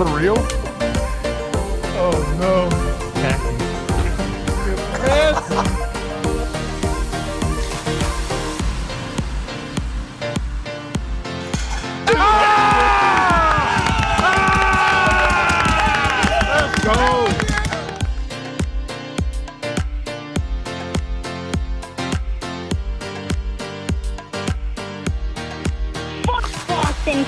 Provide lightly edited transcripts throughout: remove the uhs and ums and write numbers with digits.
For real? Oh no. Yes. Let's go. Boston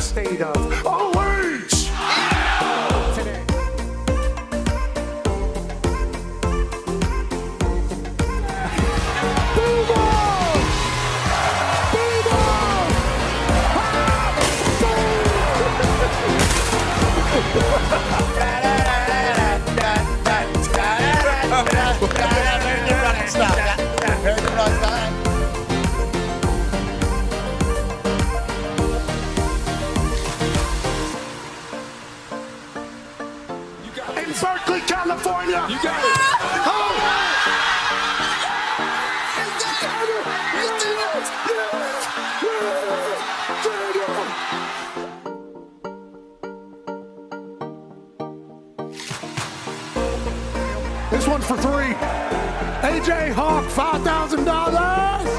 State of OH. Today. In Berkeley, California. You got it. This one's for three. AJ Hawk, $5,000.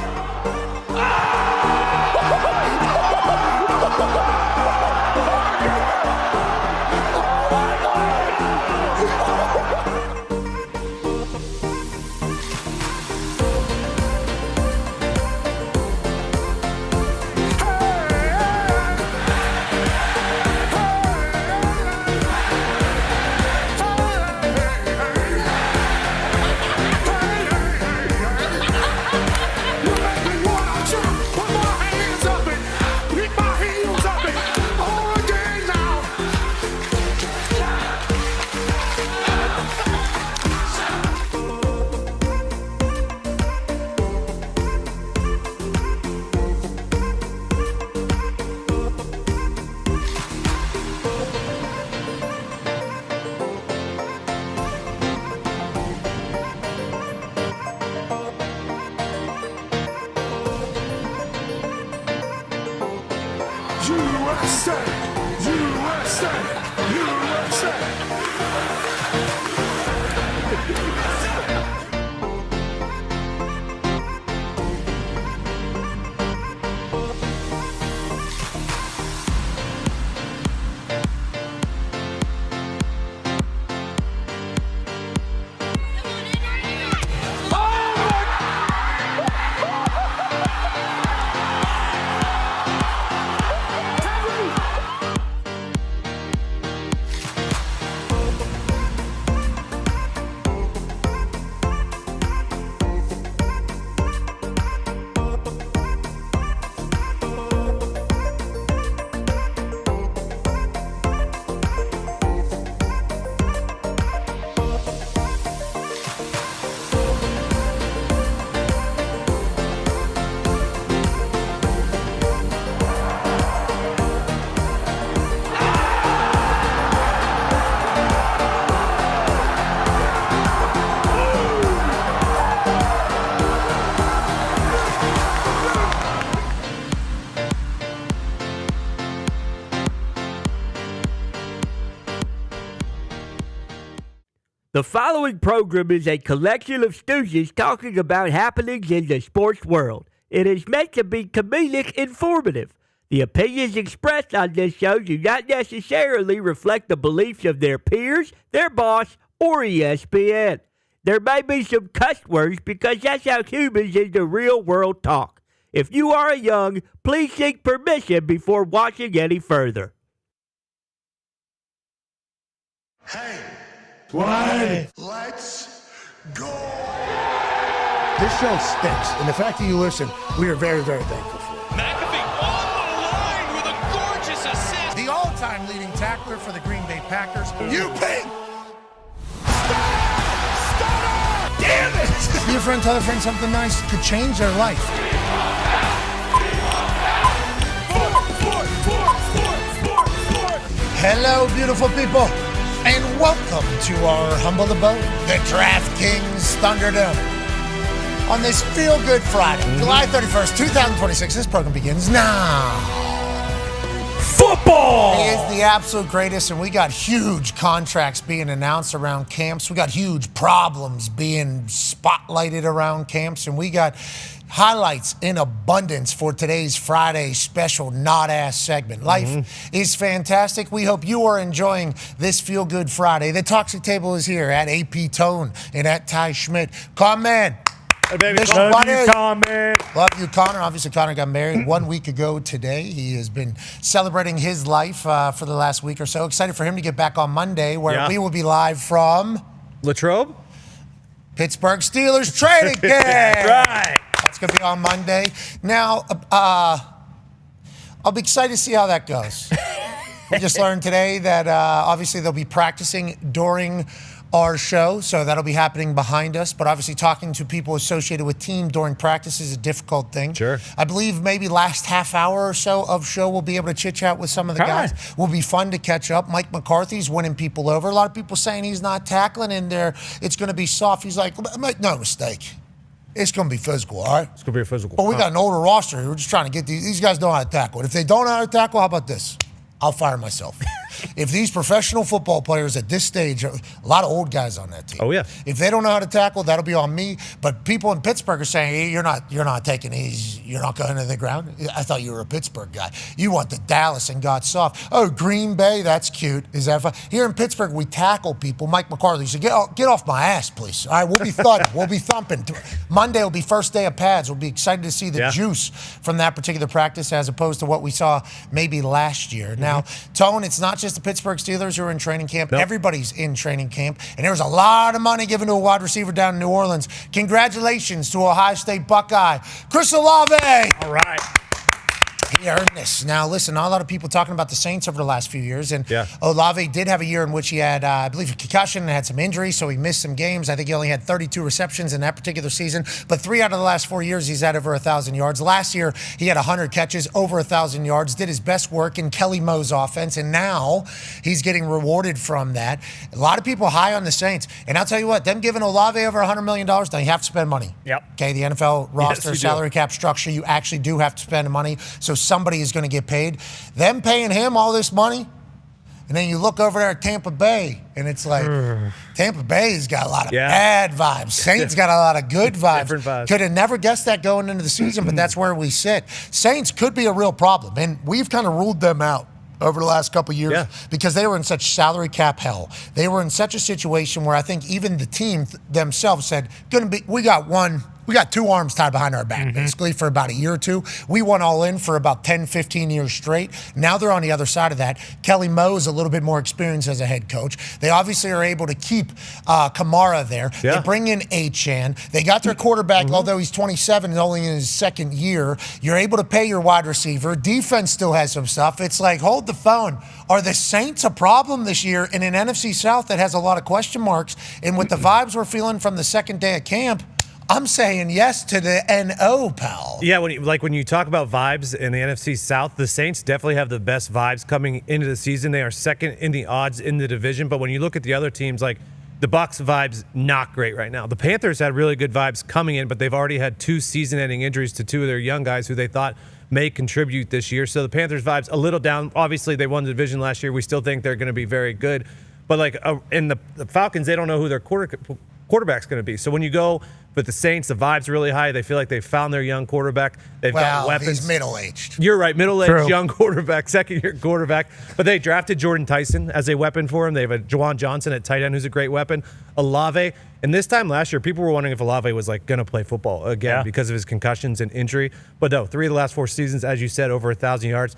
USA, USA, USA. The following program is a collection of stooges talking about happenings in the sports world. It is meant to be comedic informative. The opinions expressed on this show do not necessarily reflect the beliefs of their peers, their boss, or ESPN. There may be some cuss words because that's how humans in the real world talk. If you are young, please seek permission before watching any further. Hey, What? let's go. This show stinks, and the fact that you listen, we are very, very thankful for. McAfee on the line with a gorgeous assist. The all-time leading tackler for the Green Bay Packers. You pig. Damn it! Be a friend, tell a friend something nice could change their life. Hello, beautiful people, and welcome to our humble abode, the DraftKings Thunderdome. on this Feel Good Friday, July 31st, 2026. This program begins now. Football! He is the absolute greatest, and we got huge contracts being announced around camps. We got huge problems being spotlighted around camps, and we got highlights in abundance for today's Friday special not-ass segment. Life is fantastic. We hope you are enjoying this Feel Good Friday. The Toxic Table is here at AP Tone and at Ty Schmidt. Come in. Hey, baby, Love you, Tommy. Love you, Connor. Obviously, Connor got married 1 week ago today. He has been celebrating his life for the last week or so. Excited for him to get back on Monday, where we will be live from Latrobe? Pittsburgh Steelers training camp. Right. That's going to be on Monday. Now, I'll be excited to see how that goes. We just learned today that obviously they'll be practicing during our show, so that'll be happening behind us. But obviously talking to people associated with team during practice is a difficult thing. Sure. I believe maybe last half hour or so of show we'll be able to chit-chat with some of the guys. Will be fun to catch up. Mike McCarthy's winning people over. A lot of people saying he's not tackling in there. It's going to be soft. He's like, make no mistake. It's going to be physical, all right? It's going to be a physical. But we got an older roster here. We're just trying to get these guys know how to tackle. And if they don't know how to tackle, how about this? I'll fire myself. If these professional football players at this stage, a lot of old guys on that team. Oh, yeah. If they don't know how to tackle, that'll be on me. But people in Pittsburgh are saying, hey, you're not taking these. You're not going to the ground. I thought you were a Pittsburgh guy. You went to Dallas and got soft. Oh, Green Bay, that's cute. Is that fun? Here in Pittsburgh, we tackle people. Mike McCarthy said, get off my ass, please. All right, we'll be thudding. We'll be thumping. Monday will be first day of pads. We'll be excited to see the juice from that particular practice as opposed to what we saw maybe last year. Now, Tone, it's not just the Pittsburgh Steelers who are in training camp. Nope. Everybody's in training camp. And there was a lot of money given to a wide receiver down in New Orleans. Congratulations to Ohio State Buckeye, Chris Olave. All right. He earned this. Now, listen, not a lot of people talking about the Saints over the last few years. And Olave did have a year in which he had, I believe, a concussion and had some injuries, so he missed some games. I think he only had 32 receptions in that particular season. But 3 out of the last 4 years, he's had over 1,000 yards. Last year, he had 100 catches, over 1,000 yards, did his best work in Kelly Moe's offense, and now he's getting rewarded from that. A lot of people high on the Saints. And I'll tell you what, them giving Olave over $100 million, now you have to spend money. Yep. Okay, the NFL roster, salary cap structure, you actually do have to spend money. So somebody is going to get paid. Them paying him all this money, and then you look over there at Tampa Bay, and it's like, Tampa Bay's got a lot of bad vibes. Saints got a lot of good vibes. Different vibes. Could have never guessed that going into the season, but that's where we sit. Saints could be a real problem, and we've kind of ruled them out over the last couple of years because they were in such salary cap hell. They were in such a situation where I think even the team themselves said, we got 2 arms tied behind our back, basically, for about a year or two. We went all in for about 10, 15 years straight. Now they're on the other side of that. Kelly Moe is a little bit more experienced as a head coach. They obviously are able to keep Kamara there. Yeah. They bring in A-Chan. They got their quarterback, although he's 27 and only in his second year. You're able to pay your wide receiver. Defense still has some stuff. It's like, hold the phone. Are the Saints a problem this year in an NFC South that has a lot of question marks? And with the vibes we're feeling from the second day of camp, I'm saying yes to the N.O., pal. Yeah, when you talk about vibes in the NFC South, the Saints definitely have the best vibes coming into the season. They are second in the odds in the division. But when you look at the other teams, like the Bucs vibes, not great right now. The Panthers had really good vibes coming in, but they've already had 2 season-ending injuries to 2 of their young guys who they thought may contribute this year. So the Panthers vibes a little down. Obviously, they won the division last year. We still think they're going to be very good. But in the Falcons, they don't know who their quarterback's going to be. So when you go with the Saints, the vibe's really high. They feel like they've found their young quarterback. They've got weapons. He's middle-aged. You're right, middle-aged young quarterback, second-year quarterback. But they drafted Jordan Tyson as a weapon for him. They have a Juwan Johnson at tight end who's a great weapon. Olave. And this time last year, people were wondering if Olave was going to play football again because of his concussions and injury. But no, 3 of the last 4 seasons, as you said, over 1,000 yards.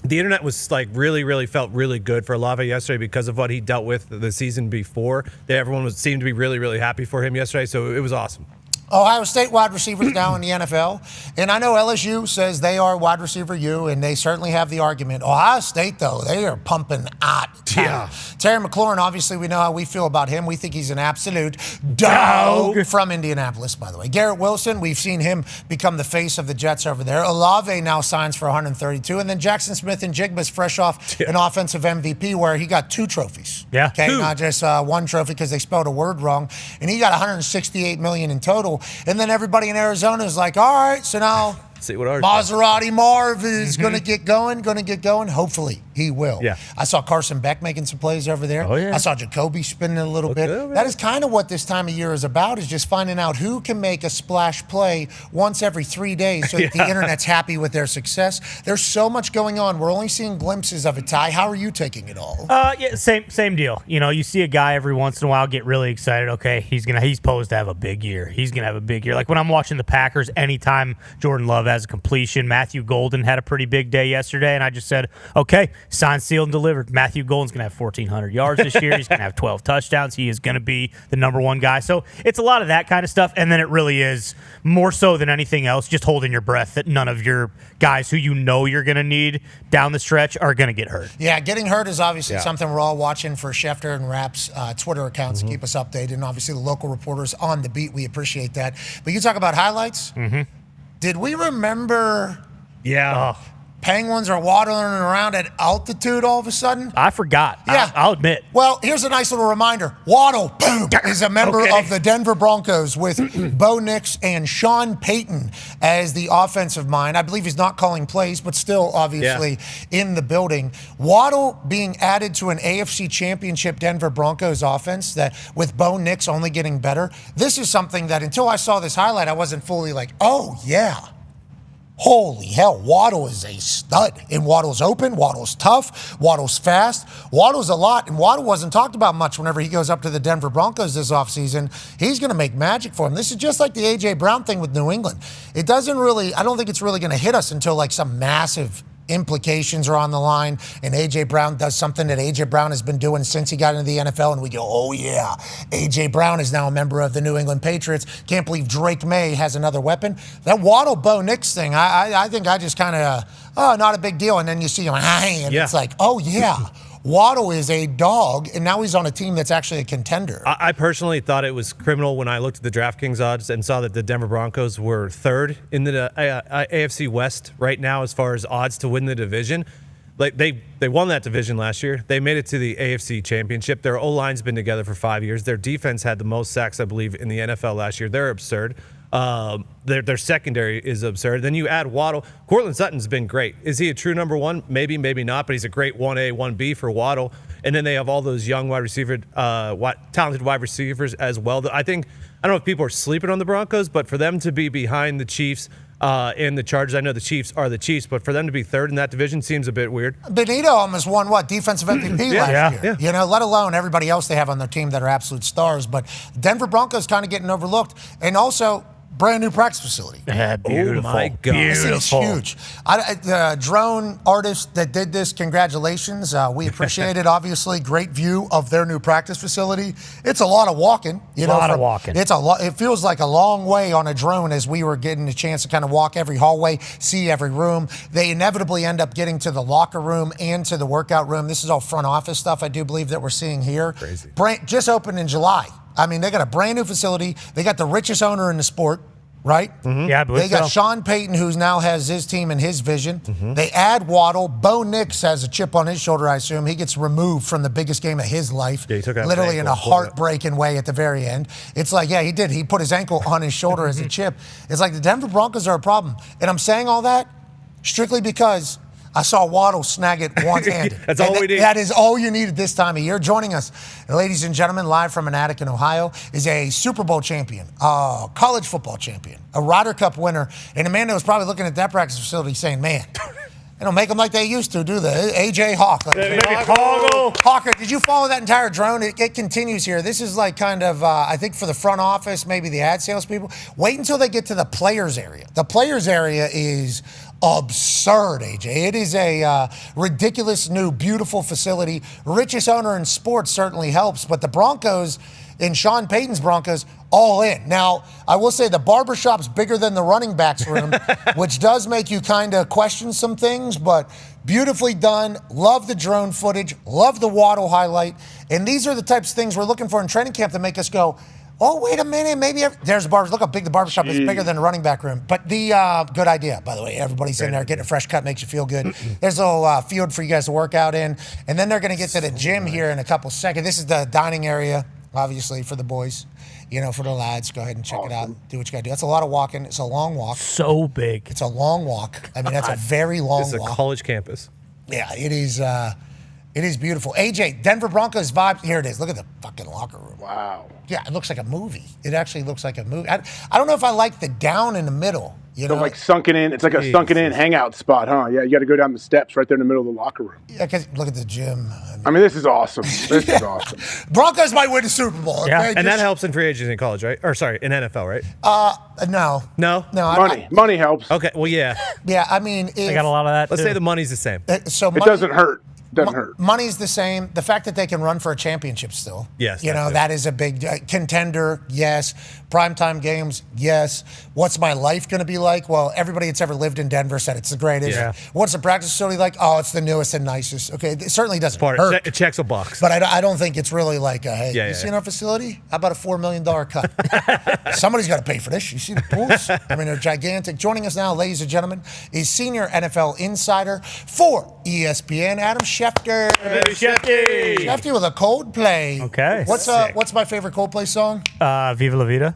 The internet was really felt really good for Olave yesterday because of what he dealt with the season before. Everyone seemed to be really happy for him yesterday, so it was awesome. Ohio State wide receivers now in the NFL. And I know LSU says they are wide receiver U, and they certainly have the argument. Ohio State, though, they are pumping hot. Yeah. Terry McLaurin, obviously, we know how we feel about him. We think he's an absolute dog from Indianapolis, by the way. Garrett Wilson, we've seen him become the face of the Jets over there. Olave now signs for 132. And then Jackson Smith and Jigba's fresh off an offensive MVP where he got 2 trophies. Yeah. Okay, not just 1 trophy because they spelled a word wrong. And he got $168 million in total. And then everybody in Arizona is like, all right, so now See what ours Maserati Marv is going to get going. Hopefully, he will. Yeah. I saw Carson Beck making some plays over there. Oh, yeah. I saw Jacoby spinning a little bit. Good, That is kind of what this time of year is about, is just finding out who can make a splash play once every 3 days so that the internet's happy with their success. There's so much going on. We're only seeing glimpses of it, Ty. How are you taking it all? Yeah, same deal. You know, you see a guy every once in a while get really excited. Okay, he's posed to have a big year. He's gonna have a big year. Like when I'm watching the Packers, anytime Jordan Love has a completion, Matthew Golden had a pretty big day yesterday, and I just said, okay, signed, sealed, and delivered. Matthew Golden's gonna have 1,400 yards this year. He's gonna have 12 touchdowns. He is gonna be the number 1 guy. So it's a lot of that kind of stuff, and then it really is more so than anything else, just holding your breath that none of your guys who you know you're gonna need down the stretch are gonna get hurt. Yeah, getting hurt is obviously something we're all watching for Schefter and Rapp's Twitter accounts to keep us updated, and obviously the local reporters on the beat. We appreciate that. But you talk about highlights. Did we remember penguins are waddling around at altitude all of a sudden? I forgot. Yeah. I'll admit. Well, here's a nice little reminder. Waddle, boom, is a member of the Denver Broncos with Bo Nix and Sean Payton as the offensive mind. I believe he's not calling plays, but still obviously in the building. Waddle being added to an AFC Championship Denver Broncos offense that with Bo Nix only getting better. This is something that until I saw this highlight, I wasn't fully like, oh, yeah. Holy hell, Waddle is a stud. And Waddle's open, Waddle's tough, Waddle's fast. Waddle's a lot, and Waddle wasn't talked about much whenever he goes up to the Denver Broncos this offseason. He's going to make magic for him. This is just like the A.J. Brown thing with New England. It doesn't really, I don't think it's really going to hit us until like some massive implications are on the line, and A.J. Brown does something that A.J. Brown has been doing since he got into the NFL, and we go, oh, yeah, A.J. Brown is now a member of the New England Patriots. Can't believe Drake May has another weapon. That Waddle-Bo Nix thing, I think I just kind of, not a big deal, and then you see him, and it's like, oh, yeah. Waddle is a dog, and now he's on a team that's actually a contender. I personally thought it was criminal when I looked at the DraftKings odds and saw that the Denver Broncos were 3rd in the AFC West right now as far as odds to win the division. Like they won that division last year. They made it to the AFC Championship. Their O-line's been together for 5 years. Their defense had the most sacks, I believe, in the NFL last year. They're absurd. Their secondary is absurd. Then you add Waddle. Courtland Sutton's been great. Is he a true number 1? Maybe, maybe not, but he's a great 1A, 1B for Waddle. And then they have all those young wide receiver, talented wide receivers as well. I don't know if people are sleeping on the Broncos, but for them to be behind the Chiefs and the Chargers, I know the Chiefs are the Chiefs, but for them to be 3rd in that division seems a bit weird. Benito almost won defensive MVP last year. You know, let alone everybody else they have on their team that are absolute stars. But Denver Broncos kind of getting overlooked, and also brand new practice facility. Yeah, beautiful. Oh my God. This is huge. The drone artist that did this, congratulations. We appreciate it, obviously. Great view of their new practice facility. It's a lot of walking. Walking. It's a lot. It feels like a long way on a drone as we were getting a chance to kind of walk every hallway, see every room. They inevitably end up getting to the locker room and to the workout room. This is all front office stuff, I do believe, that we're seeing here. Crazy. Just opened in July. I mean, they got a brand new facility. They got the richest owner in the sport, right? Mm-hmm. Yeah, I believe They got so. Sean Payton, who now has his team and his vision. Mm-hmm. They add Waddle. Bo Nix has a chip on his shoulder, I assume. He gets removed from the biggest game of his life. Yeah, he took out literally his in ankle, a heartbreaking way at the very end. It's like, yeah, he did. He put his ankle on his shoulder as a chip. It's like the Denver Broncos are a problem. And I'm saying all that strictly because I saw Waddle snag it one-handed. That's all we need. That is all you need at this time of year. Joining us, ladies and gentlemen, live from an attic in Ohio, is a Super Bowl champion, a college football champion, a Ryder Cup winner, and a man that was probably looking at that practice facility saying, man, they don't make them like they used to, do they? A.J. Hawk. Hawker, did you follow that entire drone? It continues here. This is like kind of, I think for the front office, maybe the ad salespeople. Wait until they get to the players area. The players area is absurd, AJ. It is a ridiculous new, beautiful facility. Richest owner in sports certainly helps, but the Broncos and Sean Payton's Broncos all in. Now, I will say the barbershop's bigger than the running backs room, which does make you kind of question some things, but beautifully done. Love the drone footage. Love the Waddle highlight. And these are the types of things we're looking for in training camp that make us go, oh, wait a minute, maybe there's a barbershop. Look how big the barbershop is, bigger than the running back room. But the good idea, by the way. Everybody's in there getting a fresh cut, makes you feel good. There's a little field for you guys to work out in. And then they're going to get to the gym here in a couple seconds. This is the dining area, obviously, for the boys. For the lads. Go ahead and check it out. Do what you got to do. That's a lot of walking. It's a long walk. So big. It's a long walk. I mean, that's a very long walk. It's a college campus. Yeah, it is. It is beautiful. AJ, Denver Broncos vibes. Here it is. Look at the fucking locker room. Wow. Yeah, it looks like a movie. It actually looks like a movie. I don't know if I like the down in the middle. So like sunken in. It's like a sunken in hangout spot, huh? Yeah, you got to go down the steps right there in the middle of the locker room. Yeah, because look at the gym. I mean, this is awesome. This is awesome. Broncos might win the Super Bowl. Okay? Yeah, and that helps in free agency in college, right? Or sorry, in NFL, right? No. No? Money helps. Okay, well, yeah. Yeah, I mean, They got a lot of that. Let's too. say the money's the same. So It doesn't hurt. Doesn't hurt. Money's the same. The fact that they can run for a championship still. Yes. That is a big contender. Yes. Primetime games. Yes. What's my life going to be like? Well, everybody that's ever lived in Denver said it's the greatest. Yeah. What's the practice facility like? Oh, it's the newest and nicest. Okay. It certainly doesn't hurt. It checks a box. But I don't think it's really like, hey, Yeah, you yeah, seen our facility? How about a $4 million cut? Somebody's got to pay for this. You see the pools? I mean, they're gigantic. Joining us now, ladies and gentlemen, is senior NFL insider for ESPN, Adam Schefter. Shefty. Shefty with a Coldplay. Okay. What's my favorite Coldplay song? Viva La Vida.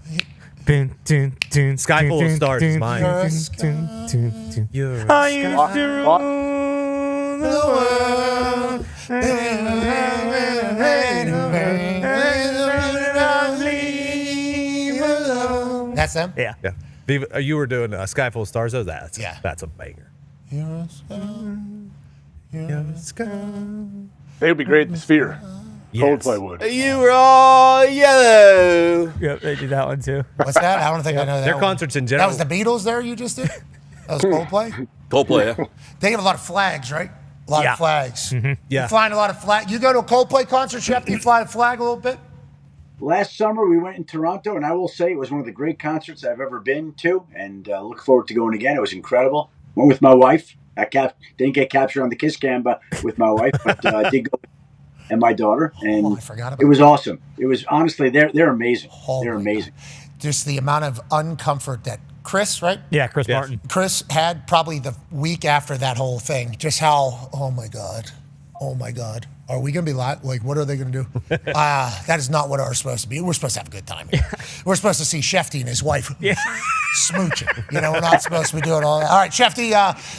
Sky full of stars is mine. I used to rule the world. That's them? Yeah. Yeah. You were doing Sky Full of Stars, though? That's a banger. They would be great at the Sphere. Yes. Coldplay would. You were all yellow. Yep, they did that one too. What's that? I don't think I know that. Their one. concerts in That general. was the Beatles there you just did? That was Coldplay? Coldplay, yeah. They have a lot of flags, right? A lot of flags. Yeah. You flying a lot of flags. You go to a Coldplay concert, Shefty, you fly a flag a little bit? Last summer, we went in Toronto, and I will say it was one of the great concerts I've ever been to, and look forward to going again. It was incredible. Went with my wife. I didn't get captured on the kiss cam with my wife, but I did go, and my daughter, and I forgot about it was awesome. It was honestly, they're amazing. They're amazing. Just the amount of uncomfort that Chris, right? Yeah, Chris Martin. Chris had probably the week after that whole thing. Just how, oh my God. Are we going to be live? Like, what are they going to do? That is not what we're supposed to be. We're supposed to have a good time here. We're supposed to see Shefty and his wife smooching. We're not supposed to be doing all that. All right, Shefty,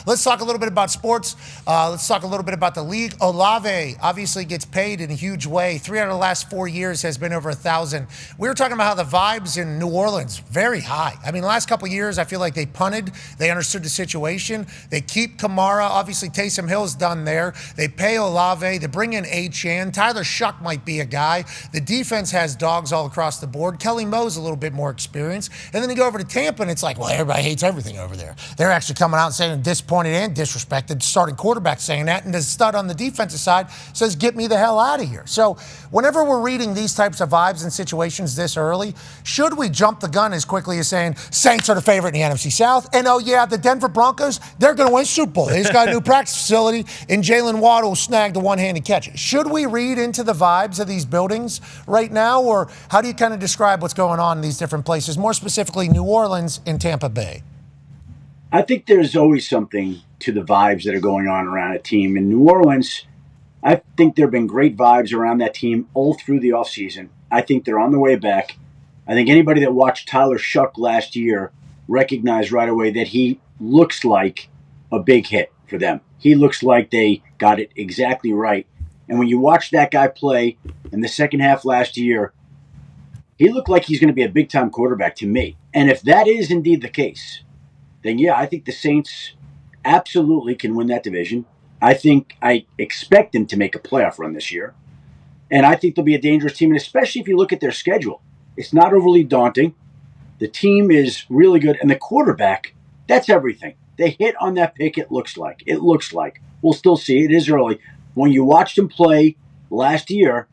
let's talk a little bit about sports. Let's talk a little bit about the league. Olave obviously gets paid in a huge way. 3 out of the last 4 years has been over 1,000. We were talking about how the vibes in New Orleans, very high. I mean, the last couple of years, I feel like they punted. They understood the situation. They keep Kamara. Obviously, Taysom Hill's done there. They pay Olave. They bring in A-Chan. Tyler Shuck might be a guy. The defense has dogs all across the board. Kelly Moe's a little bit more experienced. And then you go over to Tampa, and it's like, well, everybody hates everything over there. They're actually coming out and saying disappointed and disrespected. Starting quarterback saying that. And the stud on the defensive side says, get me the hell out of here. So whenever we're reading these types of vibes and situations this early, should we jump the gun as quickly as saying Saints are the favorite in the NFC South? And oh, yeah, the Denver Broncos, they're going to win Super Bowl. They just got a new practice facility, and Jalen Waddle snagged the one-handed catch. Should we read into the vibes of these buildings right now, or how do you kind of describe what's going on in these different places, more specifically New Orleans and Tampa Bay? I think there's always something to the vibes that are going on around a team. In New Orleans, I think there have been great vibes around that team all through the offseason. I think they're on the way back. I think anybody that watched Tyler Shuck last year recognized right away that he looks like a big hit for them. He looks like they got it exactly right. And when you watch that guy play in the second half last year, he looked like he's going to be a big-time quarterback to me. And if that is indeed the case, then yeah, I think the Saints absolutely can win that division. I expect them to make a playoff run this year. And I think they'll be a dangerous team, and especially if you look at their schedule. It's not overly daunting. The team is really good, and the quarterback, that's everything. They hit on that pick, it looks like. We'll still see. It is early. When you watched him play last year,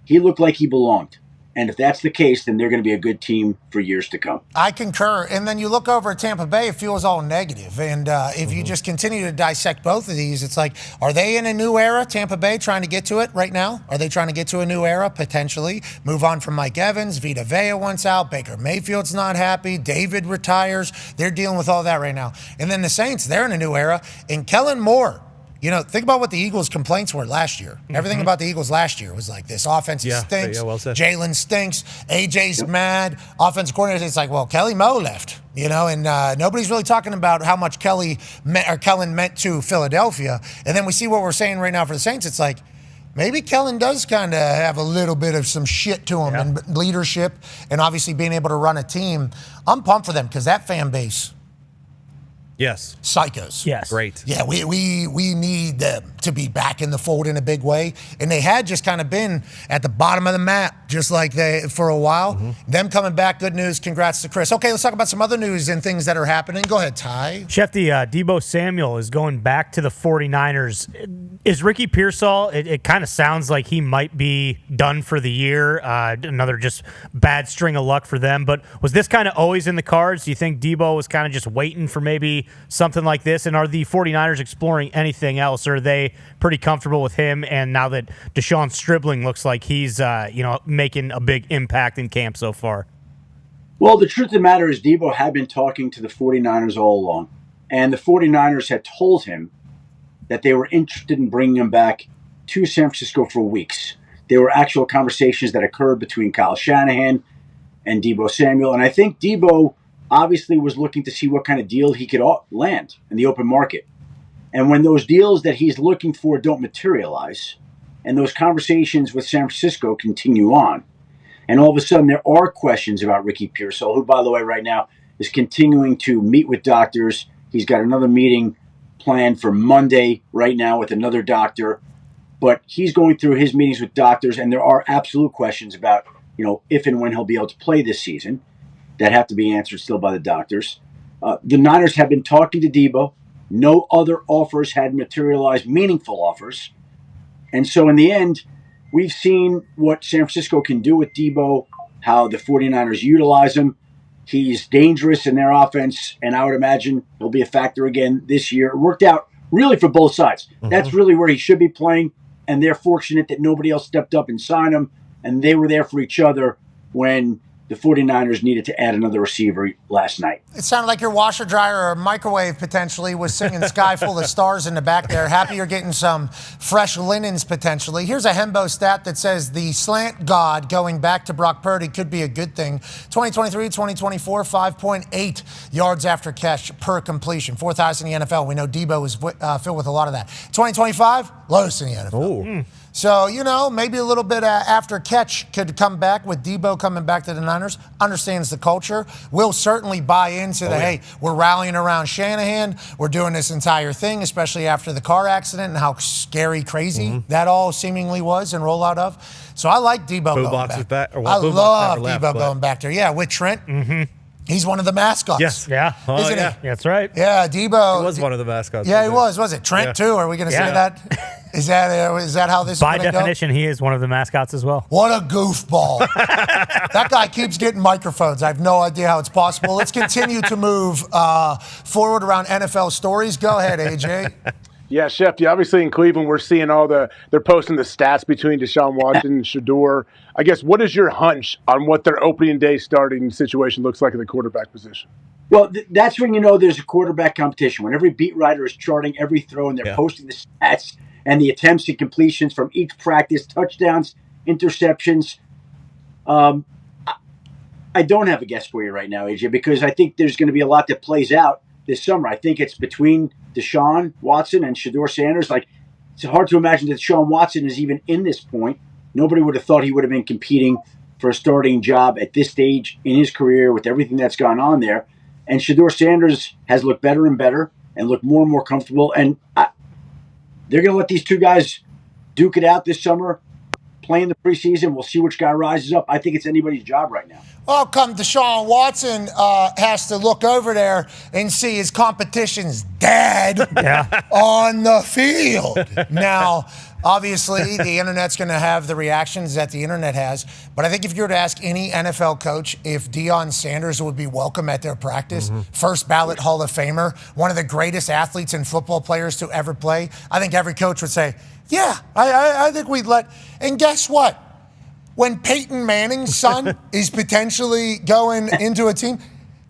he looked like he belonged. And if that's the case, then they're going to be a good team for years to come. I concur. And then you look over at Tampa Bay, it feels all negative. And if you just continue to dissect both of these, it's like, are they in a new era, Tampa Bay, trying to get to it right now? Are they trying to get to a new era, potentially? Move on from Mike Evans, Vita Vea wants out, Baker Mayfield's not happy, David retires. They're dealing with all that right now. And then the Saints, they're in a new era. And Kellen Moore, think about what the Eagles' complaints were last year. Everything about the Eagles last year was like this. Offense stinks. Well said. Jalen stinks. AJ's mad. Offensive coordinator, it's like, well, Kelly Moe left, and nobody's really talking about how much Kellen meant to Philadelphia. And then we see what we're saying right now for the Saints. It's like, maybe Kellen does kind of have a little bit of some shit to him and leadership and obviously being able to run a team. I'm pumped for them because that fan base, yes. Psychos. Yes. Great. Yeah, we need them to be back in the fold in a big way. And they had just kind of been at the bottom of the map just like they for a while. Them coming back, good news. Congrats to Chris. Okay, let's talk about some other news and things that are happening. Go ahead, Ty. Shefty, Debo Samuel is going back to the 49ers. Is Ricky Pearsall, it kind of sounds like he might be done for the year. Another just bad string of luck for them. But was this kind of always in the cards? Do you think Debo was kind of just waiting for maybe something like this? And are the 49ers exploring anything else? Or are they pretty comfortable with him? And now that Deshaun Stribling looks like he's making a big impact in camp so far. Well, the truth of the matter is Debo had been talking to the 49ers all along. And the 49ers had told him that they were interested in bringing him back to San Francisco for weeks. There were actual conversations that occurred between Kyle Shanahan and Debo Samuel. And I think Debo obviously was looking to see what kind of deal he could land in the open market. And when those deals that he's looking for don't materialize, and those conversations with San Francisco continue on, and all of a sudden there are questions about Ricky Pearsall, who, by the way, right now is continuing to meet with doctors. He's got another meeting planned for Monday right now with another doctor. But he's going through his meetings with doctors, and there are absolute questions about, if and when he'll be able to play this season that have to be answered still by the doctors. The Niners have been talking to Debo. No other offers had materialized, meaningful offers. And so in the end, we've seen what San Francisco can do with Debo, how the 49ers utilize him. He's dangerous in their offense, and I would imagine he'll be a factor again this year. It worked out really for both sides. That's really where he should be playing, and they're fortunate that nobody else stepped up and signed him, and they were there for each other when the 49ers needed to add another receiver last night. It sounded like your washer, dryer, or microwave potentially was singing Sky Full of Stars in the back there. Happy you're getting some fresh linens potentially. Here's a Hembo stat that says the slant god going back to Brock Purdy could be a good thing. 2023, 2024, 5.8 yards after catch per completion. 4th in the NFL. We know Debo is filled with a lot of that. 2025, lowest in the NFL. So, maybe a little bit after catch could come back with Debo coming back to the Niners. Understands the culture. Will certainly buy into hey, we're rallying around Shanahan. We're doing this entire thing, especially after the car accident and how scary, crazy that all seemingly was and rollout of. So I like Debo going back. I love Debo going back there. Yeah, with Trent. He's one of the mascots. Yes. Yeah. Isn't he? That's right. Yeah, Debo. He was one of the mascots. Yeah, he was. Was it Trent, too? Are we going to say that? Is that how this is going to go? By definition, he is one of the mascots as well. What a goofball. That guy keeps getting microphones. I have no idea how it's possible. Let's continue to move forward around NFL stories. Go ahead, AJ. Yeah, Shefty, obviously in Cleveland, we're seeing they're posting the stats between Deshaun Watson and Shador. I guess, what is your hunch on what their opening day starting situation looks like at the quarterback position? Well, that's when you know there's a quarterback competition. When every beat writer is charting every throw and they're posting the stats and the attempts and completions from each practice, touchdowns, interceptions. I don't have a guess for you right now, AJ, because I think there's going to be a lot that plays out this summer. I think it's between Deshaun Watson and Shador Sanders. It's hard to imagine that Deshaun Watson is even in this point. Nobody would have thought he would have been competing for a starting job at this stage in his career with everything that's gone on there. And Shador Sanders has looked better and better and looked more and more comfortable. And they're going to let these two guys duke it out this summer, play in the preseason. We'll see which guy rises up. I think it's anybody's job right now. Well, come Deshaun Watson has to look over there and see his competition's dad on the field. Now, Obviously, the internet's going to have the reactions that the internet has. But I think if you were to ask any NFL coach if Deion Sanders would be welcome at their practice, first ballot Hall of Famer, one of the greatest athletes and football players to ever play, I think every coach would say, yeah, I think we'd let. And guess what? When Peyton Manning's son is potentially going into a team,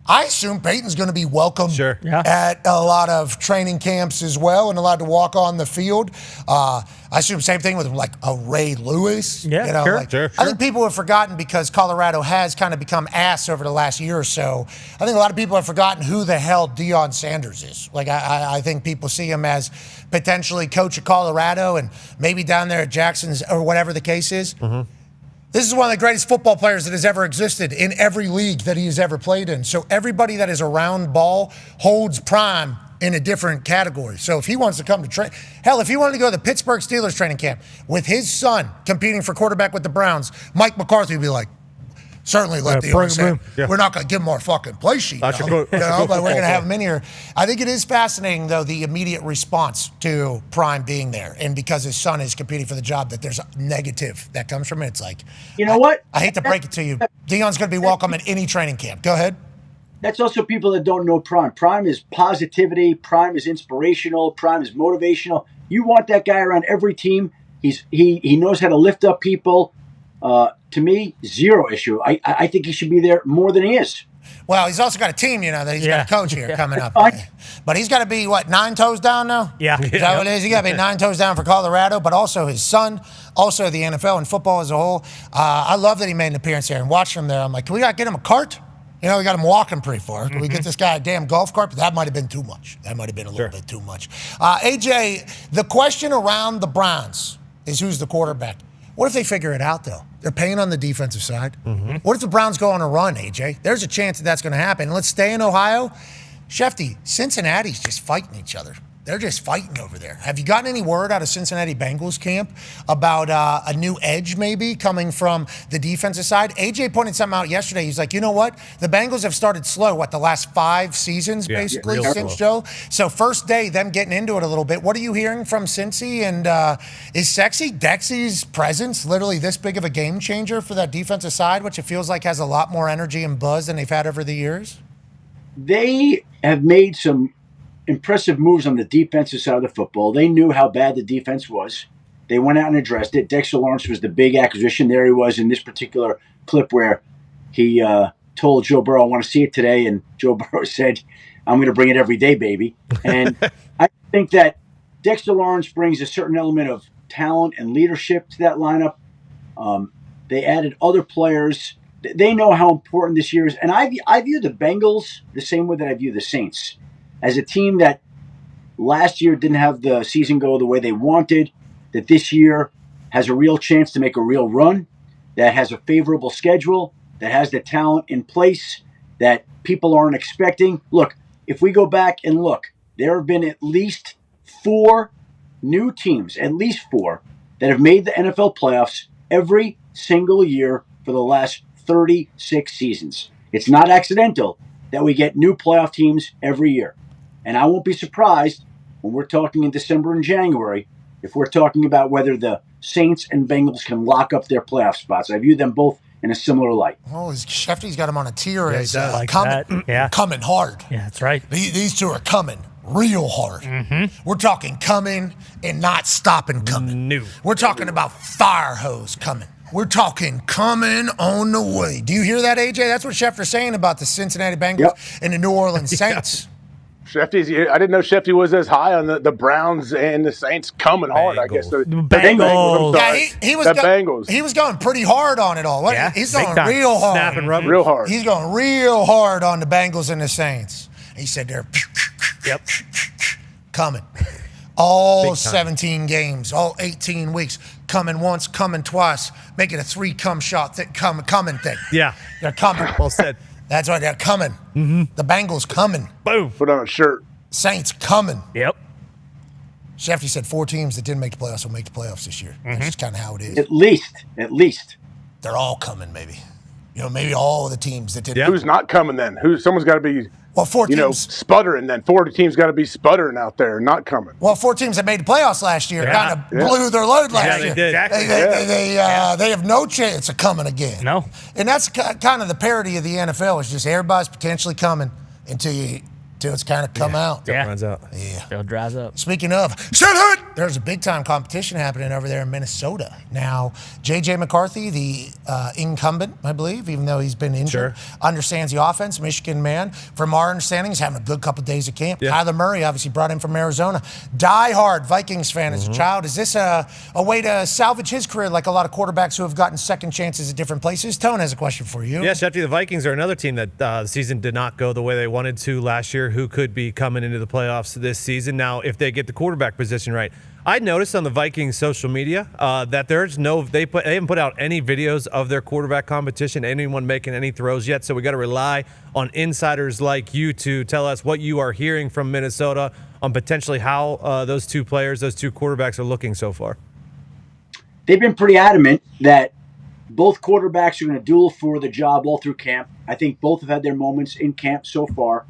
I assume Peyton's going to be welcome at a lot of training camps as well and allowed to walk on the field. I assume same thing with like a Ray Lewis. Yeah, you know, sure. I think people have forgotten because Colorado has kind of become ass over the last year or so. I think a lot of people have forgotten who the hell Deion Sanders is. Like I think people see him as potentially coach of Colorado and maybe down there at Jackson's or whatever the case is. This is one of the greatest football players that has ever existed in every league that he has ever played in. So everybody that is around ball holds prime in a different category. So if he wants to come to train, hell, if he wanted to go to the Pittsburgh Steelers training camp with his son competing for quarterback with the Browns, Mike McCarthy would be like, certainly let Deion say, we're not going to give him our fucking play sheet, but we're going to have him in here. I think it is fascinating, though, the immediate response to Prime being there. And because his son is competing for the job, that there's a negative that comes from it. It's like, you know what? I hate to break it to you. Deion's going to be welcome at any training camp. Go ahead. That's also people that don't know Prime. Prime is positivity. Prime is inspirational. Prime is motivational. You want that guy around every team. He knows how to lift up people. To me, zero issue. I think he should be there more than he is. Well, he's also got a team, that he's got a coach here coming up. But he's got to be, 9 toes down now? Yeah. Is that what it is? He got to be 9 toes down for Colorado, but also his son, also the NFL and football as a whole. I love that he made an appearance here and watched him there. I'm like, can we not get him a cart? We got him walking pretty far. Can we get this guy a damn golf cart? But that might have been too much. That might have been a little bit too much. AJ, the question around the Browns is who's the quarterback. What if they figure it out, though? They're paying on the defensive side. What if the Browns go on a run, AJ? There's a chance that that's going to happen. Let's stay in Ohio. Shefty, Cincinnati's just fighting each other. They're just fighting over there. Have you gotten any word out of Cincinnati Bengals camp about a new edge maybe coming from the defensive side? AJ pointed something out yesterday. He's like, you know what? The Bengals have started slow, the last 5 seasons basically since Joe? So first day, them getting into it a little bit. What are you hearing from Cincy? And is Dexy's presence literally this big of a game changer for that defensive side, which it feels like has a lot more energy and buzz than they've had over the years? They have made some impressive moves on the defensive side of the football. They knew how bad the defense was. They went out and addressed it. Dexter Lawrence was the big acquisition. There he was in this particular clip where he told Joe Burrow, I want to see it today. And Joe Burrow said, I'm going to bring it every day, baby. And I think that Dexter Lawrence brings a certain element of talent and leadership to that lineup. They added other players. They know how important this year is. And I view the Bengals the same way that I view the Saints. As a team that last year didn't have the season go the way they wanted, that this year has a real chance to make a real run, that has a favorable schedule, that has the talent in place that people aren't expecting. Look, if we go back and look, there have been at least 4 new teams, at least 4, that have made the NFL playoffs every single year for the last 36 seasons. It's not accidental that we get new playoff teams every year. And I won't be surprised when we're talking in December and January if we're talking about whether the Saints and Bengals can lock up their playoff spots. I view them both in a similar light. Oh, Shefty's got him on a tier as like coming hard. Yeah, that's right. These two are coming real hard. We're talking coming and not stopping coming. No. We're talking about fire hose coming. We're talking coming on the way. Do you hear that, AJ? That's what Schefter's saying about the Cincinnati Bengals and the New Orleans Saints. Shefty's, I didn't know Shefty was as high on the Browns and the Saints coming hard. I guess the Bengals. Bengals. He was going pretty hard on it all. He's going real hard. Snapping rubber. Real hard. He's going real hard on the Bengals and the Saints. He said they're coming. All 17 games, all 18 weeks, coming once, coming twice, making a 3-come shot coming thing. Yeah. They're coming. Well said. That's right, they're coming. The Bengals coming. Boom. Put on a shirt. Saints coming. Yep. Shefty said 4 teams that didn't make the playoffs will make the playoffs this year. That's just kind of how it is. At least. They're all coming, maybe. Maybe all of the teams that didn't. Who's not coming then? Someone's got to be Well, 4 teams. Sputtering then. 4 teams got to be sputtering out there, not coming. Well, 4 teams that made the playoffs last year kind of blew their load last year. They did. Exactly. They have no chance of coming again. No. And that's kind of the parody of the NFL. It's just everybody's potentially coming until it's kind of come out. It runs out. Still dries up. Speaking of, there's a big-time competition happening over there in Minnesota. Now, J.J. McCarthy, the incumbent, I believe, even though he's been injured, understands the offense, Michigan man. From our understanding, he's having a good couple days of camp. Kyler Murray, obviously brought in from Arizona. Die-hard Vikings fan as a child. Is this a way to salvage his career like a lot of quarterbacks who have gotten second chances at different places? Tone has a question for you. Yeah, Shefty, the Vikings are another team that the season did not go the way they wanted to last year, who could be coming into the playoffs this season. Now, if they get the quarterback position right, I noticed on the Vikings social media that there's they haven't put out any videos of their quarterback competition, anyone making any throws yet. So we got to rely on insiders like you to tell us what you are hearing from Minnesota on potentially how those two quarterbacks are looking so far. They've been pretty adamant that both quarterbacks are going to duel for the job all through camp. I think both have had their moments in camp so far.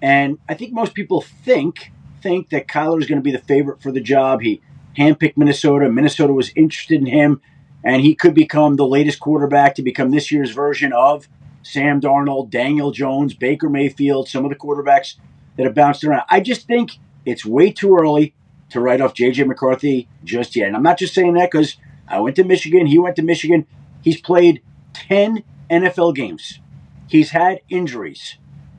And I think most people think that Kyler is going to be the favorite for the job. He handpicked Minnesota. Minnesota was interested in him, and he could become the latest quarterback to become this year's version of Sam Darnold, Daniel Jones, Baker Mayfield, some of the quarterbacks that have bounced around. I just think it's way too early to write off J.J. McCarthy just yet. And I'm not just saying that because I went to Michigan. He went to Michigan. He's played 10 NFL games. He's had injuries.